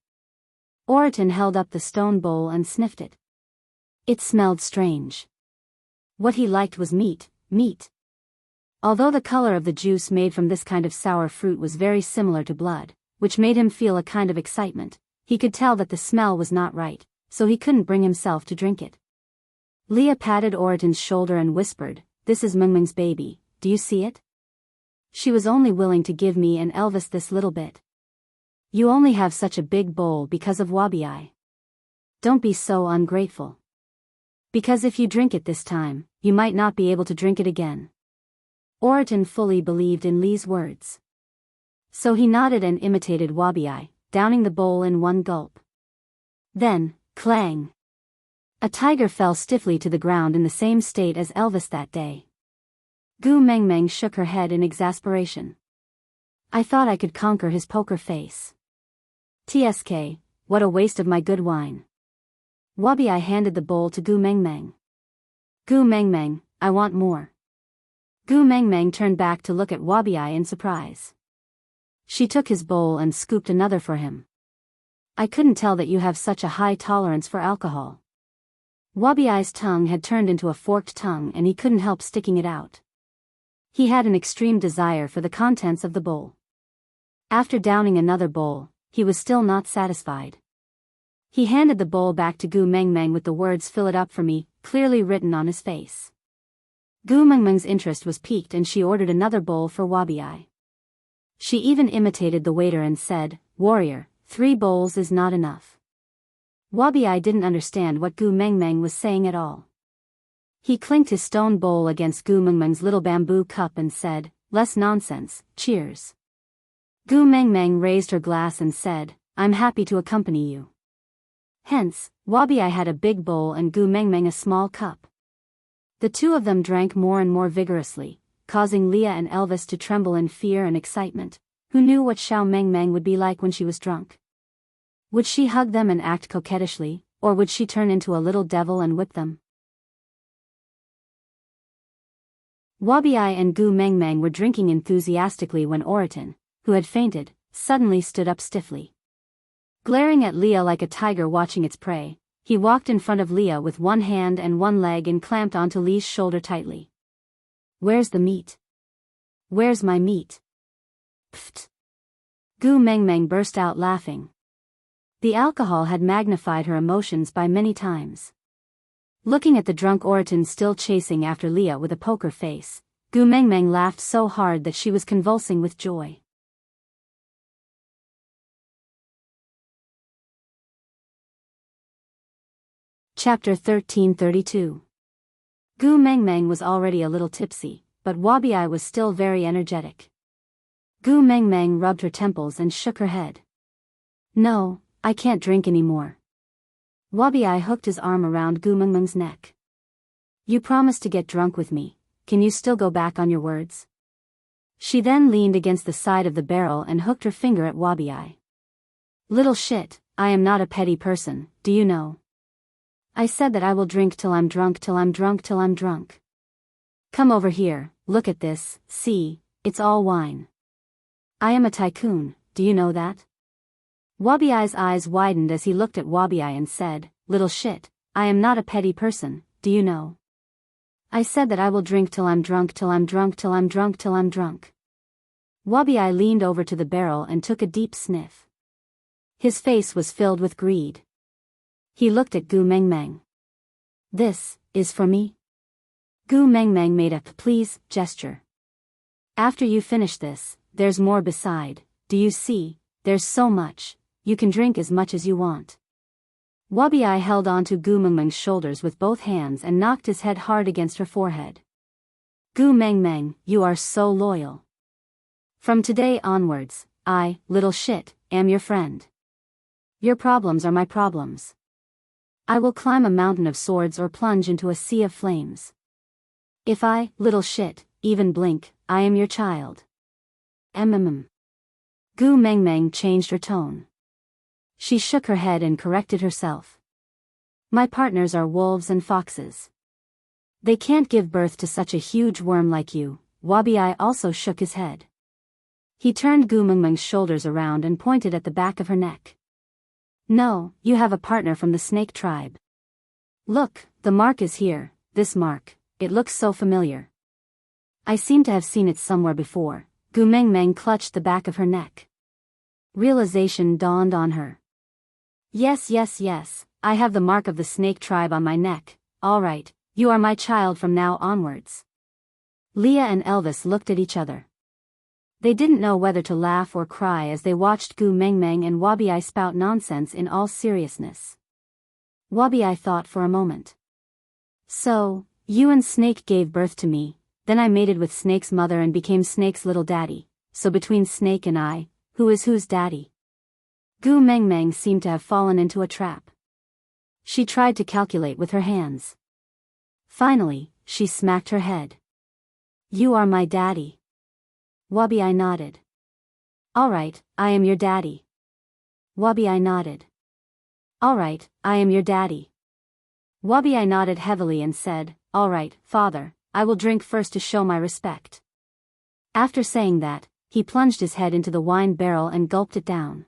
Oriton held up the stone bowl and sniffed it. It smelled strange. What he liked was meat. Although the color of the juice made from this kind of sour fruit was very similar to blood, which made him feel a kind of excitement, he could tell that the smell was not right, so he couldn't bring himself to drink it. Leah patted Oriton's shoulder and whispered, This is Mengmeng's baby, do you see it? She was only willing to give me and Elvis this little bit. You only have such a big bowl because of Wabi. Don't be so ungrateful. Because if you drink it this time, you might not be able to drink it again. Oriton fully believed in Lee's words. So he nodded and imitated Wabi, downing the bowl in one gulp. Then, clang! A tiger fell stiffly to the ground in the same state as Elvis that day. Gu Mengmeng shook her head in exasperation. I thought I could conquer his poker face. TSK, what a waste of my good wine. Wabi handed the bowl to Gu Mengmeng. Gu Mengmeng, I want more. Gu Mengmeng turned back to look at Wabi in surprise. She took his bowl and scooped another for him. I couldn't tell that you have such a high tolerance for alcohol. Wabi's tongue had turned into a forked tongue and he couldn't help sticking it out. He had an extreme desire for the contents of the bowl. After downing another bowl, he was still not satisfied. He handed the bowl back to Gu Mengmeng with the words "Fill it up for me," clearly written on his face. Gu Mengmeng's interest was piqued and she ordered another bowl for Wabi. She even imitated the waiter and said, Warrior, 3 bowls is not enough. Wabi didn't understand what Gu Mengmeng was saying at all. He clinked his stone bowl against Gu Mengmeng's little bamboo cup and said, Less nonsense, cheers. Gu Mengmeng raised her glass and said, I'm happy to accompany you. Hence, Wabi had a big bowl and Gu Mengmeng a small cup. The two of them drank more and more vigorously, causing Leah and Elvis to tremble in fear and excitement. Who knew what Xiao Mengmeng would be like when she was drunk? Would she hug them and act coquettishly, or would she turn into a little devil and whip them? Wabi and Gu Mengmeng were drinking enthusiastically when Oriton, who had fainted, suddenly stood up stiffly. Glaring at Leah like a tiger watching its prey, he walked in front of Leah with one hand and one leg and clamped onto Leah's shoulder tightly. Where's the meat? Where's my meat? Pfft! Gu Mengmeng burst out laughing. The alcohol had magnified her emotions by many times. Looking at the drunk Oriton still chasing after Leah with a poker face, Gu Mengmeng laughed so hard that she was convulsing with joy. Chapter 1332. Gu Mengmeng was already a little tipsy, but Wabi was still very energetic. Gu Mengmeng rubbed her temples and shook her head. No, I can't drink anymore. Wabi hooked his arm around Gu Mengmeng's neck. You promised to get drunk with me, can you still go back on your words? She then leaned against the side of the barrel and hooked her finger at Wabi. Little shit, I am not a petty person, do you know? I said that I will drink till I'm drunk, till I'm drunk, till I'm drunk. Come over here, look at this, see, it's all wine. I am a tycoon, do you know that? Wabi's eyes widened as he looked at Wabi and said, Little shit, I am not a petty person, do you know? I said that I will drink till I'm drunk, till I'm drunk, till I'm drunk, till I'm drunk. Wabi leaned over to the barrel and took a deep sniff. His face was filled with greed. He looked at Gu Mengmeng. This is for me? Gu Mengmeng made a please gesture. After you finish this, there's more beside, do you see, there's so much, you can drink as much as you want. Wabi held on to Gu Mengmeng's shoulders with both hands and knocked his head hard against her forehead. Gu Mengmeng, you are so loyal. From today onwards, I, little shit, am your friend. Your problems are my problems. I will climb a mountain of swords or plunge into a sea of flames. If I, little shit, even blink, I am your child. Gu Mengmeng changed her tone. She shook her head and corrected herself. My partners are wolves and foxes. They can't give birth to such a huge worm like you. Wabi also shook his head. He turned Gu Mengmeng's shoulders around and pointed at the back of her neck. No, you have a partner from the snake tribe. Look, the mark is here, this mark, it looks so familiar. I seem to have seen it somewhere before. Gu Mengmeng clutched the back of her neck. Realization dawned on her. Yes, I have the mark of the snake tribe on my neck, alright, you are my child from now onwards. Leah and Elvis looked at each other. They didn't know whether to laugh or cry as they watched Gu Mengmeng and Wabi spout nonsense in all seriousness. Wabi thought for a moment. So, you and Snake gave birth to me, then I mated with Snake's mother and became Snake's little daddy, so between Snake and I, who is whose daddy? Gu Mengmeng seemed to have fallen into a trap. She tried to calculate with her hands. Finally, she smacked her head. You are my daddy. Wabi nodded. Alright, I am your daddy. Wabi nodded. Alright, I am your daddy. Wabi nodded heavily and said, Alright, father, I will drink first to show my respect. After saying that, he plunged his head into the wine barrel and gulped it down.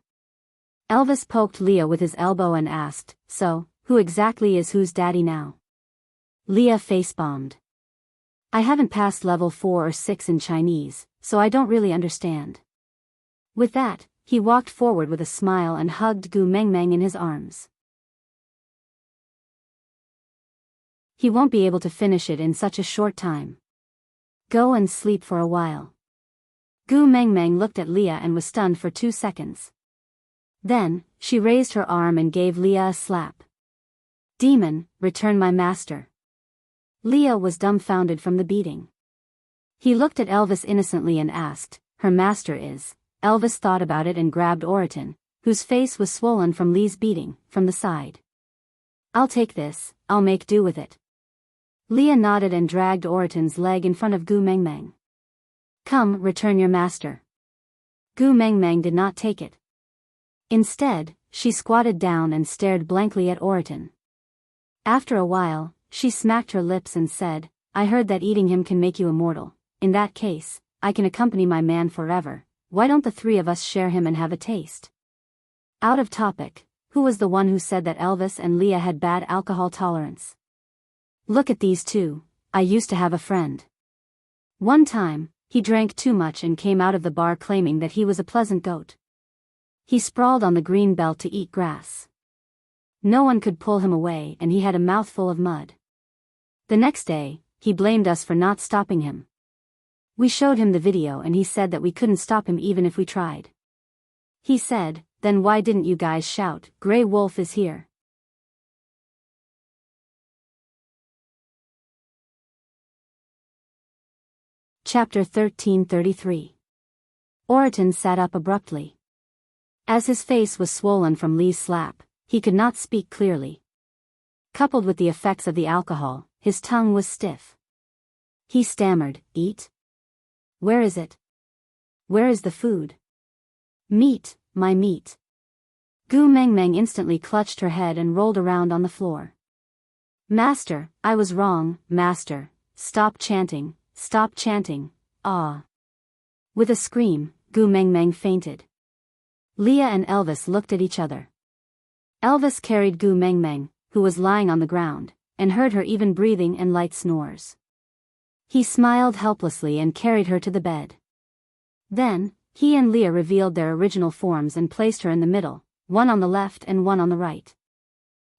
Elvis poked Leah with his elbow and asked, So, who exactly is whose daddy now? Leah face-bombed. I haven't passed level 4 or 6 in Chinese, so I don't really understand. With that, he walked forward with a smile and hugged Gu Mengmeng in his arms. He won't be able to finish it in such a short time. Go and sleep for a while. Gu Mengmeng looked at Leah and was stunned for 2 seconds. Then, she raised her arm and gave Leah a slap. Demon, return my master. Leah was dumbfounded from the beating. He looked at Elvis innocently and asked, Her master is. Elvis thought about it and grabbed Oriton, whose face was swollen from Lee's beating, from the side. I'll take this, I'll make do with it. Leah nodded and dragged Oriton's leg in front of Gu Mengmeng. Come, return your master. Gu Mengmeng did not take it. Instead, she squatted down and stared blankly at Oriton. After a while, she smacked her lips and said, I heard that eating him can make you immortal. In that case, I can accompany my man forever. Why don't the 3 of us share him and have a taste? Out of topic, who was the one who said that Elvis and Leah had bad alcohol tolerance? Look at these 2, I used to have a friend. One time, he drank too much and came out of the bar claiming that he was a pleasant goat. He sprawled on the green belt to eat grass. No one could pull him away, and he had a mouthful of mud. The next day, he blamed us for not stopping him. We showed him the video and he said that we couldn't stop him even if we tried. He said, "Then why didn't you guys shout, 'Grey Wolf is here'?" Chapter 1333. Oriton sat up abruptly. As his face was swollen from Lee's slap, he could not speak clearly. Coupled with the effects of the alcohol, his tongue was stiff. He stammered, "Eat? Where is it? Where is the food? Meat, my meat." Gu Mengmeng instantly clutched her head and rolled around on the floor. "Master, I was wrong, master. Stop chanting, stop chanting, ah." With a scream, Gu Mengmeng fainted. Leah and Elvis looked at each other. Elvis carried Gu Mengmeng, who was lying on the ground, and heard her even breathing and light snores. He smiled helplessly and carried her to the bed. Then, he and Leah revealed their original forms and placed her in the middle, one on the left and one on the right.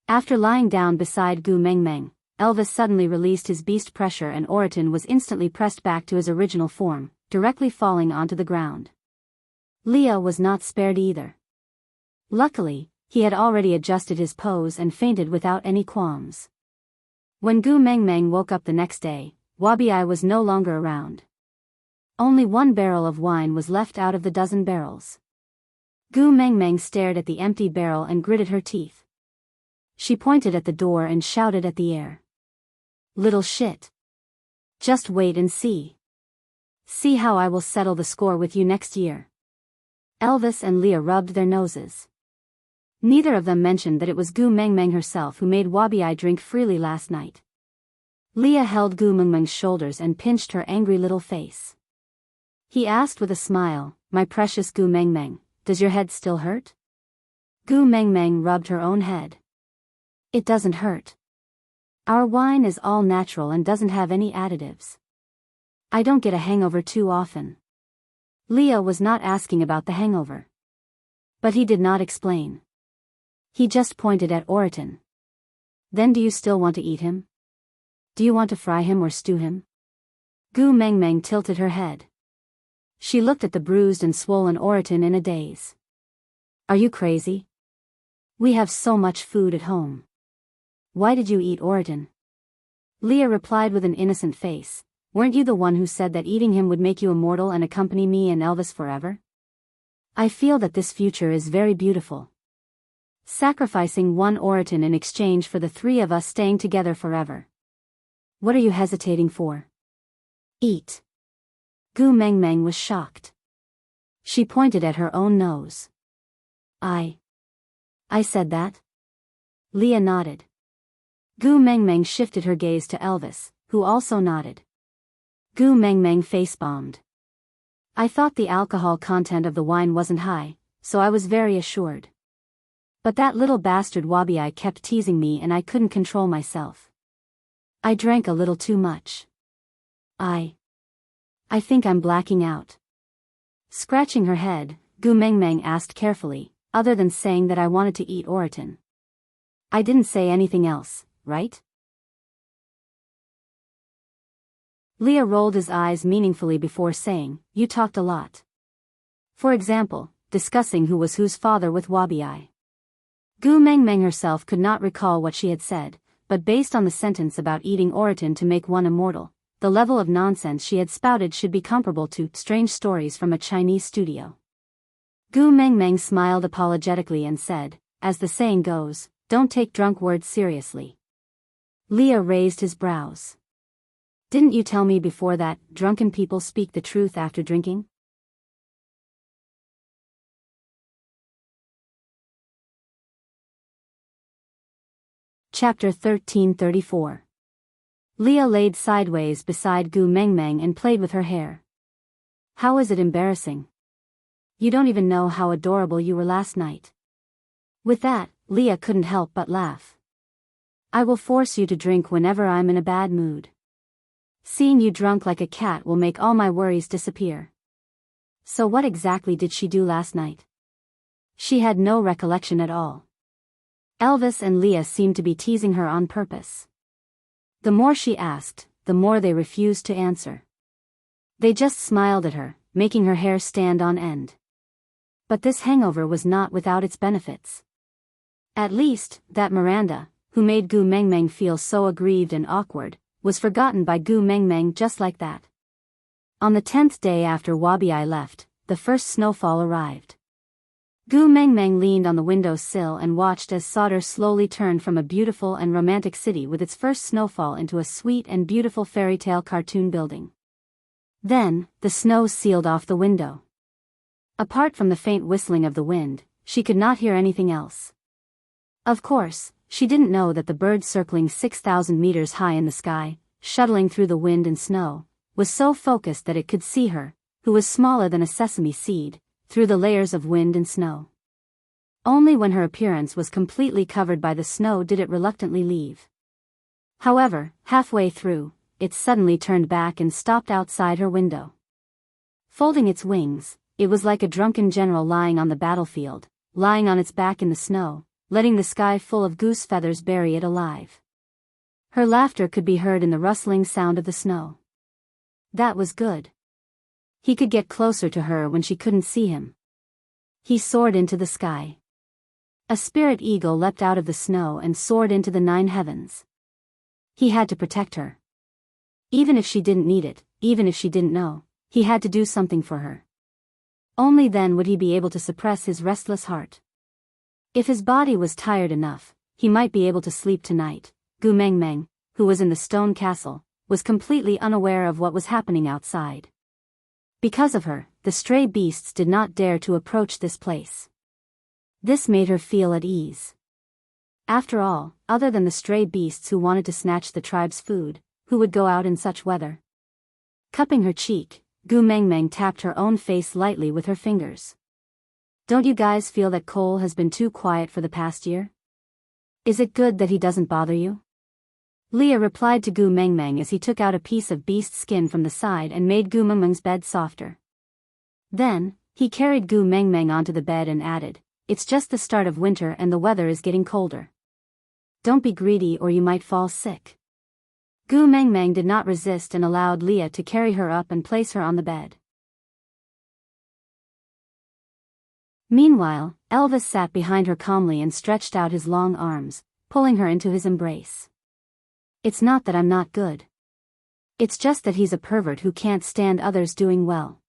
After lying down beside Gu Mengmeng, Elvis suddenly released his beast pressure and Oriton was instantly pressed back to his original form, directly falling onto the ground. Leah was not spared either. Luckily, he had already adjusted his pose and fainted without any qualms. When Gu Mengmeng woke up the next day, Wabi was no longer around. Only one barrel of wine was left out of the dozen barrels. Gu Mengmeng stared at the empty barrel and gritted her teeth. She pointed at the door and shouted at the air. "Little shit. Just wait and see. See how I will settle the score with you next year." Elvis and Leah rubbed their noses. Neither of them mentioned that it was Gu Mengmeng herself who made Wabi drink freely last night. Leah held Gu Mengmeng's shoulders and pinched her angry little face. He asked with a smile, "My precious Gu Mengmeng, does your head still hurt?" Gu Mengmeng rubbed her own head. "It doesn't hurt. Our wine is all natural and doesn't have any additives. I don't get a hangover too often." Leah was not asking about the hangover. But he did not explain. He just pointed at Oriton. "Then do you still want to eat him? Do you want to fry him or stew him?" Gu Mengmeng tilted her head. She looked at the bruised and swollen Oriton in a daze. "Are you crazy? We have so much food at home. Why did you eat Oriton?" Leah replied with an innocent face, "Weren't you the one who said that eating him would make you immortal and accompany me and Elvis forever? I feel that this future is very beautiful. Sacrificing one Oriton in exchange for the three of us staying together forever. What are you hesitating for? Eat." Gu Mengmeng was shocked. She pointed at her own nose. I said that?" Leah nodded. Gu Mengmeng shifted her gaze to Elvis, who also nodded. Gu Mengmeng face-bombed. "I thought the alcohol content of the wine wasn't high, so I was very assured. But that little bastard Wabi kept teasing me and I couldn't control myself. I drank a little too much. I think I'm blacking out." Scratching her head, Gu Mengmeng asked carefully, "Other than saying that I wanted to eat Oriton. I didn't say anything else, right?" Leah rolled his eyes meaningfully before saying, "You talked a lot. For example, discussing who was whose father with Wabi." Gu Mengmeng herself could not recall what she had said, but based on the sentence about eating Oriton to make one immortal, the level of nonsense she had spouted should be comparable to strange stories from a Chinese studio. Gu Mengmeng smiled apologetically and said, "As the saying goes, don't take drunk words seriously." Leah raised his brows. "Didn't you tell me before that drunken people speak the truth after drinking?" Chapter 1334. Leah laid sideways beside Gu Mengmeng and played with her hair. "How is it embarrassing? You don't even know how adorable you were last night." With that, Leah couldn't help but laugh. "I will force you to drink whenever I'm in a bad mood. Seeing you drunk like a cat will make all my worries disappear." So what exactly did she do last night? She had no recollection at all. Elvis and Leah seemed to be teasing her on purpose. The more she asked, the more they refused to answer. They just smiled at her, making her hair stand on end. But this hangover was not without its benefits. At least, that Miranda, who made Gu Mengmeng feel so aggrieved and awkward, was forgotten by Gu Mengmeng just like that. On the 10th day after Wabi left, the first snowfall arrived. Gu Mengmeng leaned on the windowsill and watched as Sauter slowly turned from a beautiful and romantic city with its first snowfall into a sweet and beautiful fairy tale cartoon building. Then, the snow sealed off the window. Apart from the faint whistling of the wind, she could not hear anything else. Of course, she didn't know that the bird circling 6,000 meters high in the sky, shuttling through the wind and snow, was so focused that it could see her, who was smaller than a sesame seed, through the layers of wind and snow. Only when her appearance was completely covered by the snow did it reluctantly leave. However, halfway through, it suddenly turned back and stopped outside her window. Folding its wings, it was like a drunken general lying on the battlefield, lying on its back in the snow, letting the sky full of goose feathers bury it alive. Her laughter could be heard in the rustling sound of the snow. That was good. He could get closer to her when she couldn't see him. He soared into the sky. A spirit eagle leapt out of the snow and soared into the 9 heavens. He had to protect her. Even if she didn't need it, even if she didn't know, he had to do something for her. Only then would he be able to suppress his restless heart. If his body was tired enough, he might be able to sleep tonight. Gu Mengmeng, who was in the stone castle, was completely unaware of what was happening outside. Because of her, the stray beasts did not dare to approach this place. This made her feel at ease. After all, other than the stray beasts who wanted to snatch the tribe's food, who would go out in such weather? Cupping her cheek, Gu Mengmeng tapped her own face lightly with her fingers. Don't you guys feel that Cole has been too quiet for the past year? Is it good that he doesn't bother you? Leah replied to Gu Mengmeng as he took out a piece of beast skin from the side and made Gu Mengmeng's bed softer. Then, he carried Gu Mengmeng onto the bed and added, "It's just the start of winter and the weather is getting colder. Don't be greedy or you might fall sick." Gu Mengmeng did not resist and allowed Leah to carry her up and place her on the bed. Meanwhile, Elvis sat behind her calmly and stretched out his long arms, pulling her into his embrace. It's not that I'm not good. It's just that he's a pervert who can't stand others doing well.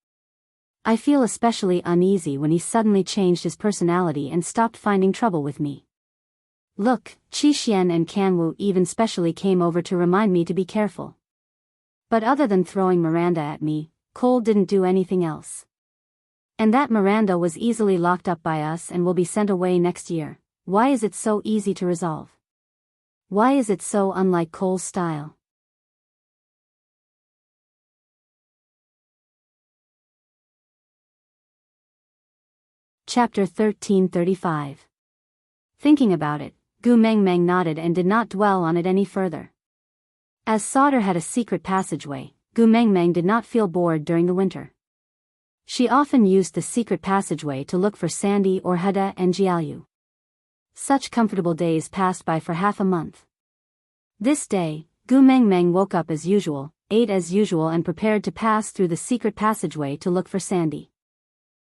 I feel especially uneasy when he suddenly changed his personality and stopped finding trouble with me. Look, Qi-Xian and Kanwu even specially came over to remind me to be careful. But other than throwing Miranda at me, Cole didn't do anything else. And that Miranda was easily locked up by us and will be sent away next year. Why is it so easy to resolve? Why is it so unlike Cole's style? Chapter 1335. Thinking about it, Gu Mengmeng nodded and did not dwell on it any further. As Sauter had a secret passageway, Gu Mengmeng did not feel bored during the winter. She often used the secret passageway to look for Sandy or Hada and Jiaoyu. Such comfortable days passed by for half a month. This day, Gu Mengmeng woke up as usual, ate as usual and prepared to pass through the secret passageway to look for Sandy.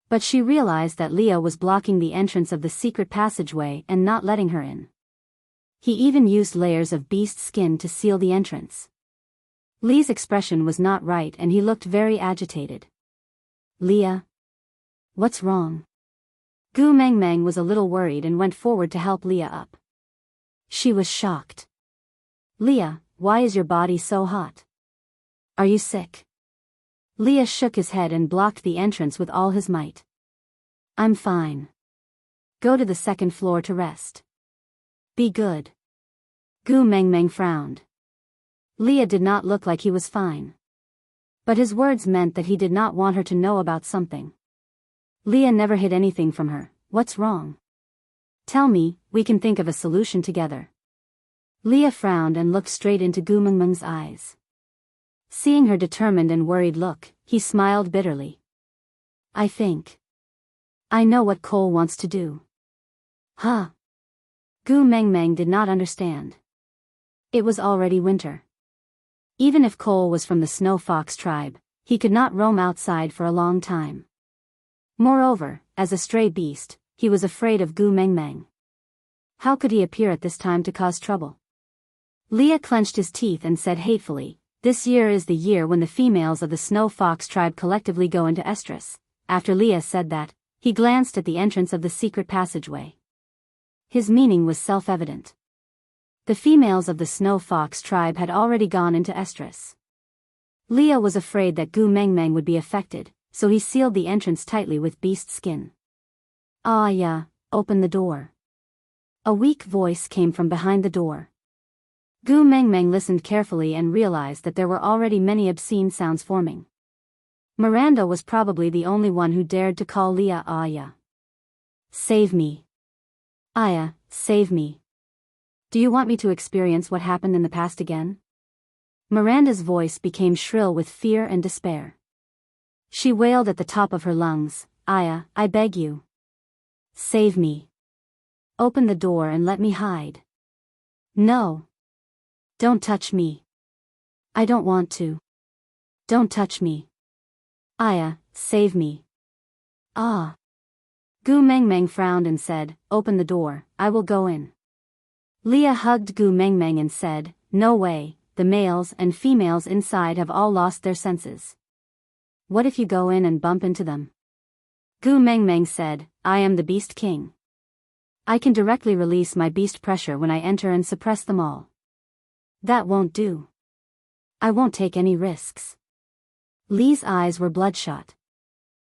But she realized that Leah was blocking the entrance of the secret passageway and not letting her in. He even used layers of beast skin to seal the entrance. Lee's expression was not right and he looked very agitated. Leah? What's wrong? Gu Mengmeng was a little worried and went forward to help Leah up. She was shocked. Leah, why is your body so hot? Are you sick? Leah shook his head and blocked the entrance with all his might. I'm fine. Go to the second floor to rest. Be good. Gu Mengmeng frowned. Leah did not look like he was fine. But his words meant that he did not want her to know about something. Leah never hid anything from her. What's wrong? Tell me, we can think of a solution together. Leah frowned and looked straight into Gu Mengmeng's eyes. Seeing her determined and worried look, he smiled bitterly. I think. I know what Cole wants to do. Huh? Gu Mengmeng did not understand. It was already winter. Even if Cole was from the Snow Fox tribe, he could not roam outside for a long time. Moreover, as a stray beast, he was afraid of Gu Mengmeng. How could he appear at this time to cause trouble? Leah clenched his teeth and said hatefully, "This year is the year when the females of the Snow Fox tribe collectively go into estrus." After Leah said that, he glanced at the entrance of the secret passageway. His meaning was self-evident. The females of the Snow Fox tribe had already gone into estrus. Leah was afraid that Gu Mengmeng would be affected, so he sealed the entrance tightly with beast skin. "Ah yeah, open the door." A weak voice came from behind the door. Gu Mengmeng listened carefully and realized that there were already many obscene sounds forming. Miranda was probably the only one who dared to call Leah Aya. "Save me. Aya, save me. Do you want me to experience what happened in the past again?" Miranda's voice became shrill with fear and despair. She wailed at the top of her lungs, "Aya, I beg you. Save me. Open the door and let me hide." "No. Don't touch me. I don't want to. Don't touch me. Aya, save me." "Ah." Gu Mengmeng frowned and said, "Open the door, I will go in." Leah hugged Gu Mengmeng and said, "No way, the males and females inside have all lost their senses. What if you go in and bump into them?" Gu Mengmeng said, "I am the Beast King. I can directly release my beast pressure when I enter and suppress them all." "That won't do. I won't take any risks." Lee's eyes were bloodshot.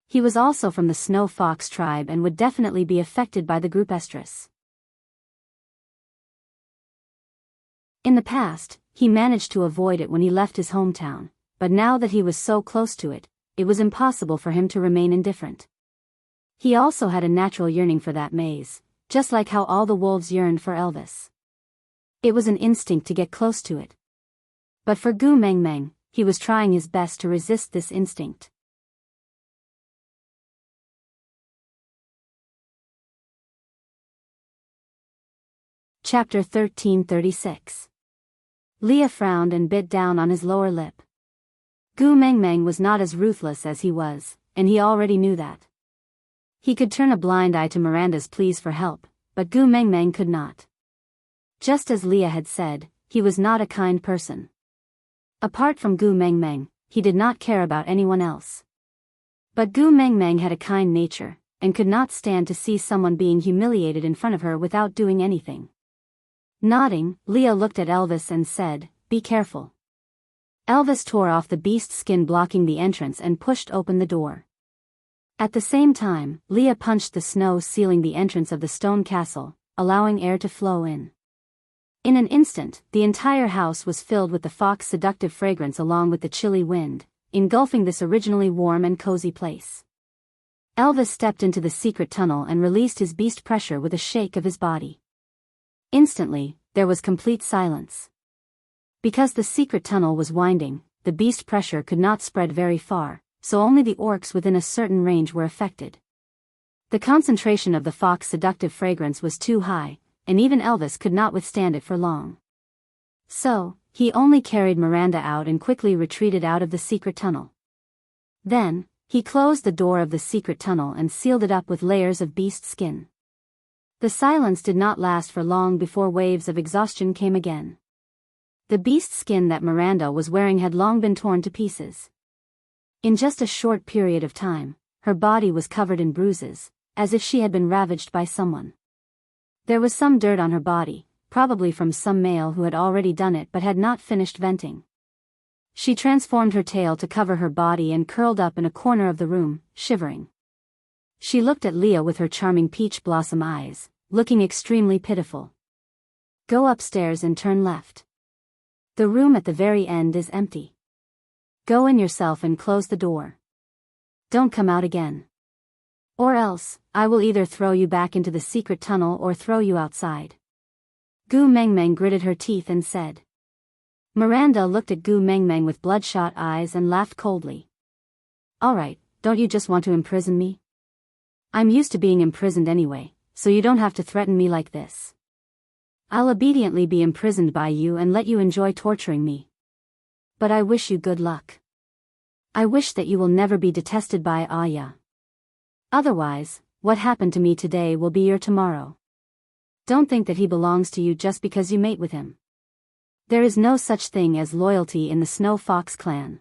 He was also from the Snow Fox tribe and would definitely be affected by the group estrus. In the past, he managed to avoid it when he left his hometown, but now that he was so close to it, it was impossible for him to remain indifferent. He also had a natural yearning for that maze, just like how all the wolves yearned for Elvis. It was an instinct to get close to it. But for Gu Mengmeng, he was trying his best to resist this instinct. Chapter 1336. Leah frowned and bit down on his lower lip. Gu Mengmeng was not as ruthless as he was, and he already knew that. He could turn a blind eye to Miranda's pleas for help, but Gu Mengmeng could not. Just as Leah had said, he was not a kind person. Apart from Gu Mengmeng, he did not care about anyone else. But Gu Mengmeng had a kind nature, and could not stand to see someone being humiliated in front of her without doing anything. Nodding, Leah looked at Elvis and said, "Be careful." Elvis tore off the beast skin blocking the entrance and pushed open the door. At the same time, Leah punched the snow sealing the entrance of the stone castle, allowing air to flow in. In an instant, the entire house was filled with the fox seductive fragrance along with the chilly wind, engulfing this originally warm and cozy place. Elvis stepped into the secret tunnel and released his beast pressure with a shake of his body. Instantly, there was complete silence. Because the secret tunnel was winding, the beast pressure could not spread very far, so only the orcs within a certain range were affected. The concentration of the fox seductive fragrance was too high, and even Elvis could not withstand it for long. So, he only carried Miranda out and quickly retreated out of the secret tunnel. Then, he closed the door of the secret tunnel and sealed it up with layers of beast skin. The silence did not last for long before waves of exhaustion came again. The beast skin that Miranda was wearing had long been torn to pieces. In just a short period of time, her body was covered in bruises, as if she had been ravaged by someone. There was some dirt on her body, probably from some male who had already done it but had not finished venting. She transformed her tail to cover her body and curled up in a corner of the room, shivering. She looked at Leah with her charming peach blossom eyes, looking extremely pitiful. "Go upstairs and turn left. The room at the very end is empty. Go in yourself and close the door. Don't come out again. Or else, I will either throw you back into the secret tunnel or throw you outside." Gu Mengmeng gritted her teeth and said. Miranda looked at Gu Mengmeng with bloodshot eyes and laughed coldly. "All right, don't you just want to imprison me? I'm used to being imprisoned anyway, so you don't have to threaten me like this. I'll obediently be imprisoned by you and let you enjoy torturing me. But I wish you good luck. I wish that you will never be detested by Aya. Otherwise, what happened to me today will be your tomorrow. Don't think that he belongs to you just because you mate with him. There is no such thing as loyalty in the Snow Fox clan.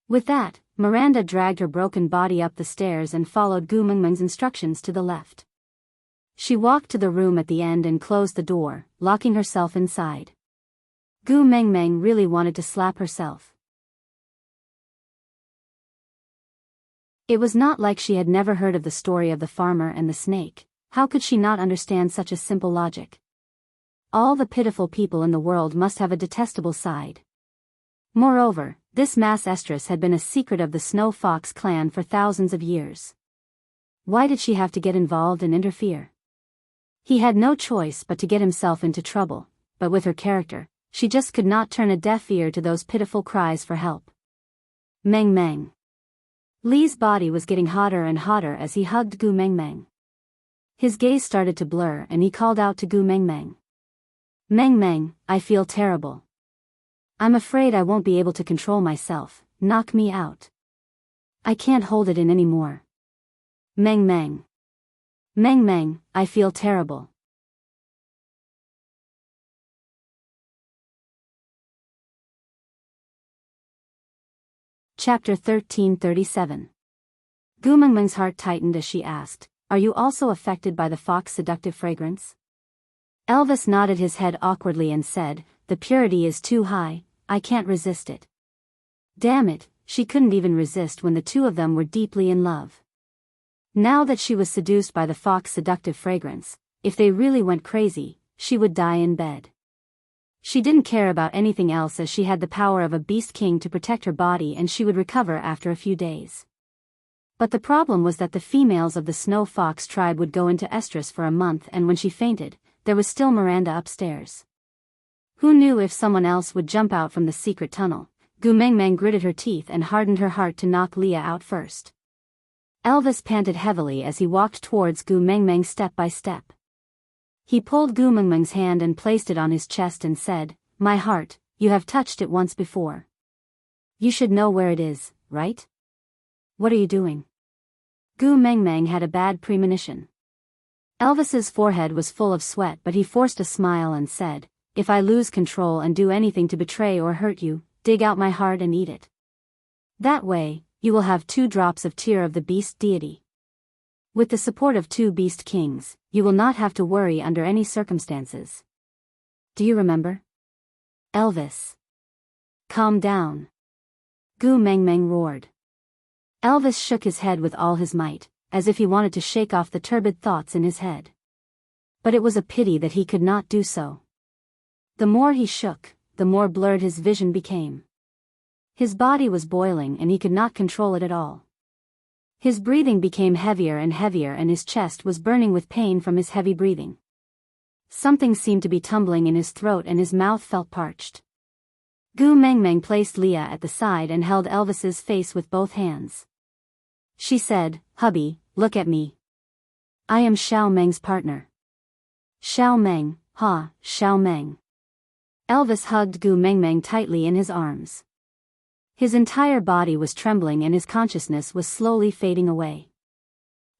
With that, Miranda dragged her broken body up the stairs and followed Gu Mengmeng's instructions to the left. She walked to the room at the end and closed the door, locking herself inside. Gu Mengmeng really wanted to slap herself. It was not like she had never heard of the story of the farmer and the snake. How could she not understand such a simple logic? All the pitiful people in the world must have a detestable side. Moreover, this mass estrus had been a secret of the Snow Fox clan for thousands of years. Why did she have to get involved and interfere? He had no choice but to get himself into trouble, but with her character, she just could not turn a deaf ear to those pitiful cries for help. Meng Meng. Li's body was getting hotter and hotter as he hugged Gu Mengmeng. His gaze started to blur and he called out to Gu Mengmeng. Mengmeng, I feel terrible. I'm afraid I won't be able to control myself, knock me out. I can't hold it in anymore. Mengmeng. Mengmeng, I feel terrible. Chapter 1337. Gu Mengmeng's heart tightened as she asked, "Are you also affected by the fox seductive fragrance?" Elvis nodded his head awkwardly and said, "The purity is too high, I can't resist it." Damn it, she couldn't even resist when the two of them were deeply in love. Now that she was seduced by the fox seductive fragrance, if they really went crazy, she would die in bed. She didn't care about anything else as she had the power of a beast king to protect her body and she would recover after a few days. But the problem was that the females of the Snow Fox tribe would go into estrus for a month, and when she fainted, there was still Miranda upstairs. Who knew if someone else would jump out from the secret tunnel? Gu Mengmeng gritted her teeth and hardened her heart to knock Leah out first. Elvis panted heavily as he walked towards Gu Mengmeng step by step. He pulled Gu Mengmeng's hand and placed it on his chest and said, "My heart, you have touched it once before. You should know where it is, right? What are you doing?" Gu Mengmeng had a bad premonition. Elvis's forehead was full of sweat, but he forced a smile and said, "If I lose control and do anything to betray or hurt you, dig out my heart and eat it. That way, you will have 2 drops of tear of the beast deity. With the support of 2 beast kings, you will not have to worry under any circumstances. Do you remember?" "Elvis. Calm down." Gu Mengmeng roared. Elvis shook his head with all his might, as if he wanted to shake off the turbid thoughts in his head. But it was a pity that he could not do so. The more he shook, the more blurred his vision became. His body was boiling and he could not control it at all. His breathing became heavier and heavier and his chest was burning with pain from his heavy breathing. Something seemed to be tumbling in his throat and his mouth felt parched. Gu Mengmeng placed Leah at the side and held Elvis's face with both hands. She said, "Hubby, look at me. I am Xiao Meng's partner." "Xiao Meng, ha, Xiao Meng." Elvis hugged Gu Mengmeng tightly in his arms. His entire body was trembling and his consciousness was slowly fading away.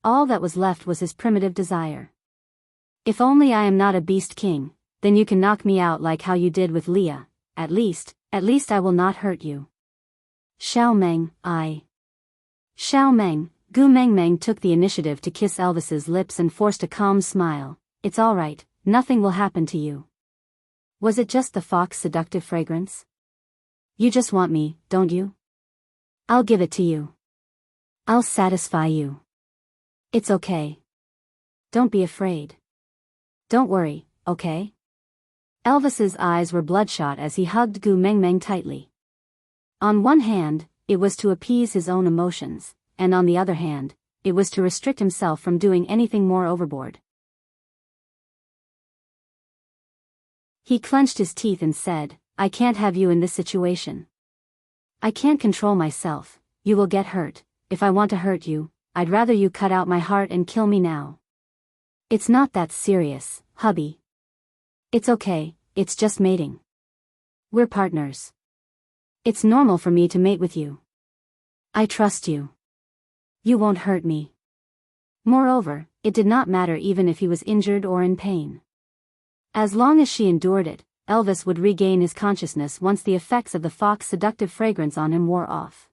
All that was left was his primitive desire. "If only I am not a beast king, then you can knock me out like how you did with Leah. At least I will not hurt you." "Xiao Meng, Xiao Meng." Gu Mengmeng took the initiative to kiss Elvis's lips and forced a calm smile. "It's all right, nothing will happen to you. Was it just the fox seductive fragrance? You just want me, don't you? I'll give it to you. I'll satisfy you. It's okay. Don't be afraid. Don't worry, okay?" Elvis's eyes were bloodshot as he hugged Gu Mengmeng tightly. On one hand, it was to appease his own emotions, and on the other hand, it was to restrict himself from doing anything more overboard. He clenched his teeth and said, "I can't have you in this situation. I can't control myself, you will get hurt. If I want to hurt you, I'd rather you cut out my heart and kill me now. It's not that serious, hubby. It's okay, it's just mating. We're partners. It's normal for me to mate with you. I trust you. You won't hurt me. Moreover, it did not matter even if he was injured or in pain. As long as she endured it, Elvis would regain his consciousness once the effects of the fox's seductive fragrance on him wore off.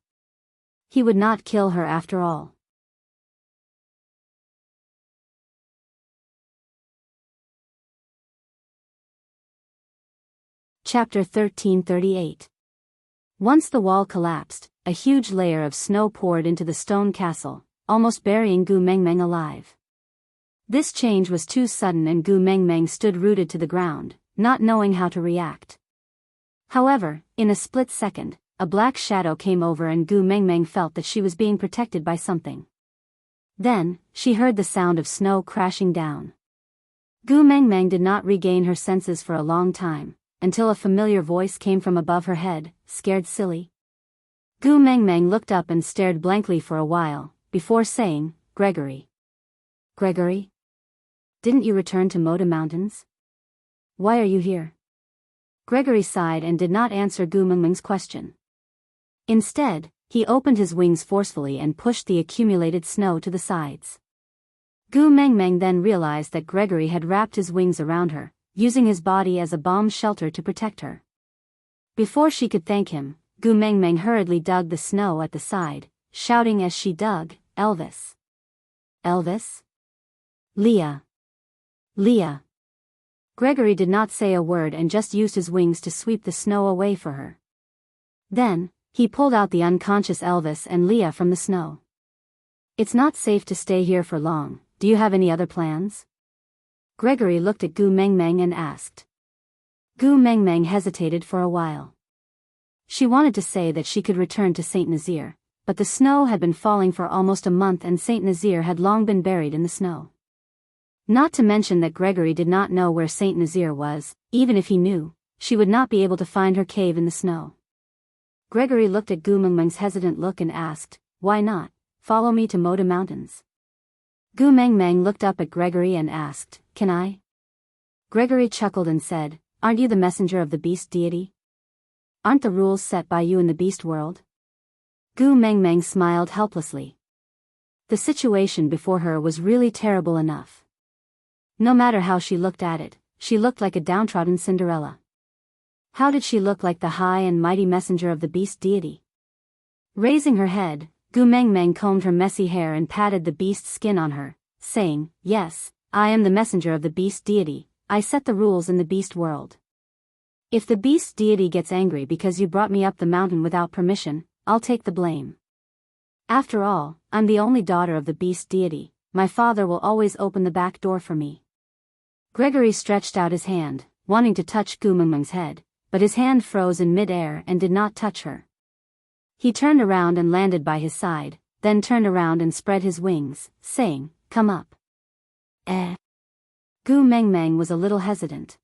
He would not kill her after all. Chapter 1338. Once the wall collapsed, a huge layer of snow poured into the stone castle, almost burying Gu Mengmeng alive. This change was too sudden and Gu Mengmeng stood rooted to the ground, not knowing how to react. However, in a split second, a black shadow came over and Gu Mengmeng felt that she was being protected by something. Then, she heard the sound of snow crashing down. Gu Mengmeng did not regain her senses for a long time, until a familiar voice came from above her head, scared silly. Gu Mengmeng looked up and stared blankly for a while, before saying, Gregory. Gregory? Didn't you return to Moda Mountains? Why are you here? Gregory sighed and did not answer Gu Mengmeng's question. Instead, he opened his wings forcefully and pushed the accumulated snow to the sides. Gu Mengmeng then realized that Gregory had wrapped his wings around her, using his body as a bomb shelter to protect her. Before she could thank him, Gu Mengmeng hurriedly dug the snow at the side, shouting as she dug, Elvis. Elvis? Leah. Leah. Gregory did not say a word and just used his wings to sweep the snow away for her. Then, he pulled out the unconscious Elvis and Leah from the snow. It's not safe to stay here for long, do you have any other plans? Gregory looked at Gu Mengmeng and asked. Gu Mengmeng hesitated for a while. She wanted to say that she could return to Saint Nazaire, but the snow had been falling for almost a month and Saint Nazaire had long been buried in the snow. Not to mention that Gregory did not know where Saint Nazaire was, even if he knew, she would not be able to find her cave in the snow. Gregory looked at Gu Mengmeng's hesitant look and asked, Why not? Follow me to Moda Mountains. Gu Mengmeng looked up at Gregory and asked, Can I? Gregory chuckled and said, Aren't you the messenger of the beast deity? Aren't the rules set by you in the beast world? Gu Mengmeng smiled helplessly. The situation before her was really terrible enough. No matter how she looked at it, she looked like a downtrodden Cinderella. How did she look like the high and mighty messenger of the beast deity? Raising her head, Gu Mengmeng combed her messy hair and patted the beast's skin on her, saying, Yes, I am the messenger of the beast deity, I set the rules in the beast world. If the beast deity gets angry because you brought me up the mountain without permission, I'll take the blame. After all, I'm the only daughter of the beast deity, my father will always open the back door for me. Gregory stretched out his hand, wanting to touch Gu Mengmeng's head, but his hand froze in mid-air and did not touch her. He turned around and landed by his side, then turned around and spread his wings, saying, Come up. Gu Mengmeng was a little hesitant.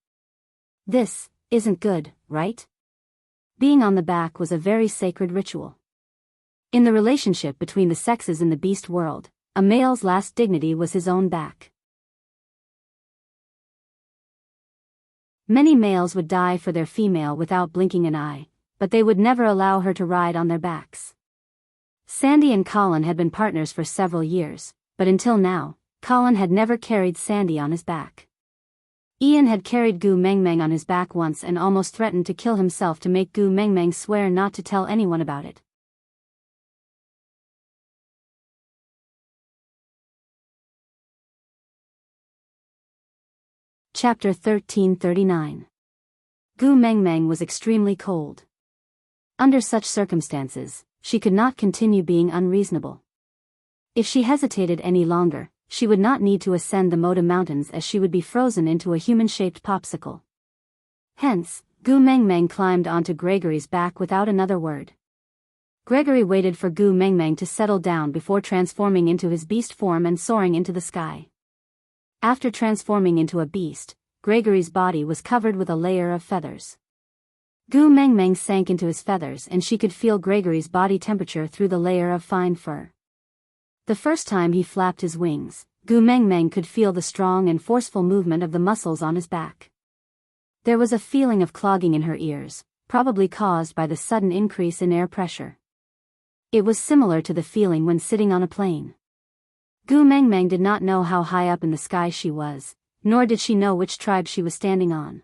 This isn't good, right? Being on the back was a very sacred ritual. In the relationship between the sexes in the beast world, a male's last dignity was his own back. Many males would die for their female without blinking an eye, but they would never allow her to ride on their backs. Sandy and Colin had been partners for several years, but until now, Colin had never carried Sandy on his back. Ian had carried Gu Mengmeng on his back once and almost threatened to kill himself to make Gu Mengmeng swear not to tell anyone about it. Chapter 1339. Gu Mengmeng was extremely cold. Under such circumstances, she could not continue being unreasonable. If she hesitated any longer, she would not need to ascend the Moda Mountains as she would be frozen into a human-shaped popsicle. Hence, Gu Mengmeng climbed onto Gregory's back without another word. Gregory waited for Gu Mengmeng to settle down before transforming into his beast form and soaring into the sky. After transforming into a beast, Gregory's body was covered with a layer of feathers. Gu Mengmeng sank into his feathers and she could feel Gregory's body temperature through the layer of fine fur. The first time he flapped his wings, Gu Mengmeng could feel the strong and forceful movement of the muscles on his back. There was a feeling of clogging in her ears, probably caused by the sudden increase in air pressure. It was similar to the feeling when sitting on a plane. Gu Mengmeng did not know how high up in the sky she was, nor did she know which tribe she was standing on.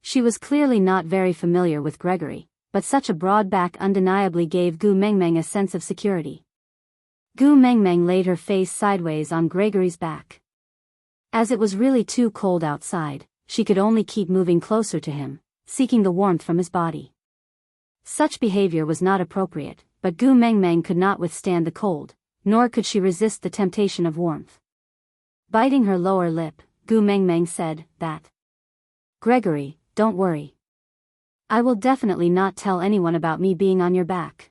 She was clearly not very familiar with Gregory, but such a broad back undeniably gave Gu Mengmeng a sense of security. Gu Mengmeng laid her face sideways on Gregory's back. As it was really too cold outside, she could only keep moving closer to him, seeking the warmth from his body. Such behavior was not appropriate, but Gu Mengmeng could not withstand the cold, nor could she resist the temptation of warmth. Biting her lower lip, Gu Mengmeng said, "That. Gregory, don't worry. I will definitely not tell anyone about me being on your back.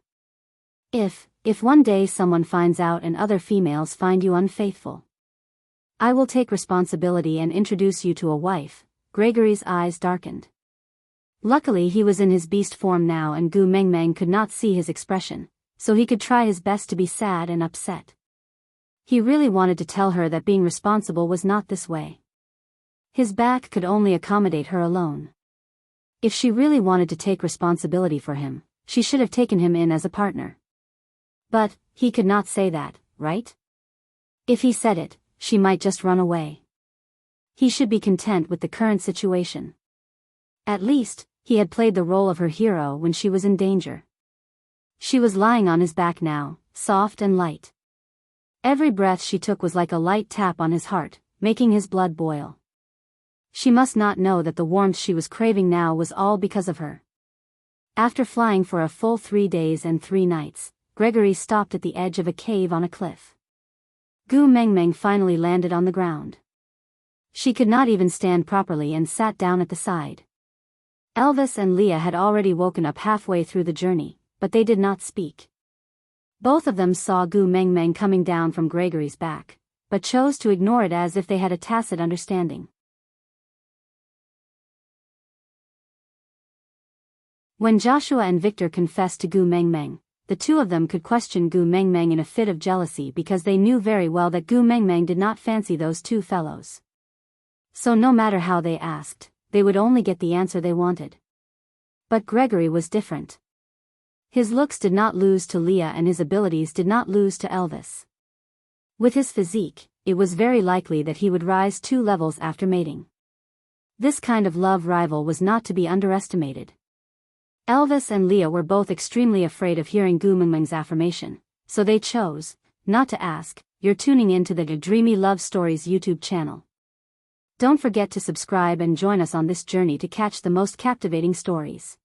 If one day someone finds out and other females find you unfaithful, I will take responsibility and introduce you to a wife." Gregory's eyes darkened. Luckily he was in his beast form now and Gu Mengmeng could not see his expression, so he could try his best to be sad and upset. He really wanted to tell her that being responsible was not this way. His back could only accommodate her alone. If she really wanted to take responsibility for him, she should have taken him in as a partner. But he could not say that, right? If he said it, she might just run away. He should be content with the current situation. At least, he had played the role of her hero when she was in danger. She was lying on his back now, soft and light. Every breath she took was like a light tap on his heart, making his blood boil. She must not know that the warmth she was craving now was all because of her. After flying for a full 3 days and 3 nights, Gregory stopped at the edge of a cave on a cliff. Gu Mengmeng finally landed on the ground. She could not even stand properly and sat down at the side. Elvis and Leah had already woken up halfway through the journey, but they did not speak. Both of them saw Gu Mengmeng coming down from Gregory's back, but chose to ignore it as if they had a tacit understanding. When Joshua and Victor confessed to Gu Mengmeng, the two of them could question Gu Mengmeng in a fit of jealousy because they knew very well that Gu Mengmeng did not fancy those two fellows. So no matter how they asked, they would only get the answer they wanted. But Gregory was different. His looks did not lose to Leah and his abilities did not lose to Elvis. With his physique, it was very likely that he would rise 2 levels after mating. This kind of love rival was not to be underestimated. Elvis and Leah were both extremely afraid of hearing Gu Mengmeng's affirmation, so they chose not to ask. You're tuning in to the Dreamy Love Stories YouTube channel. Don't forget to subscribe and join us on this journey to catch the most captivating stories.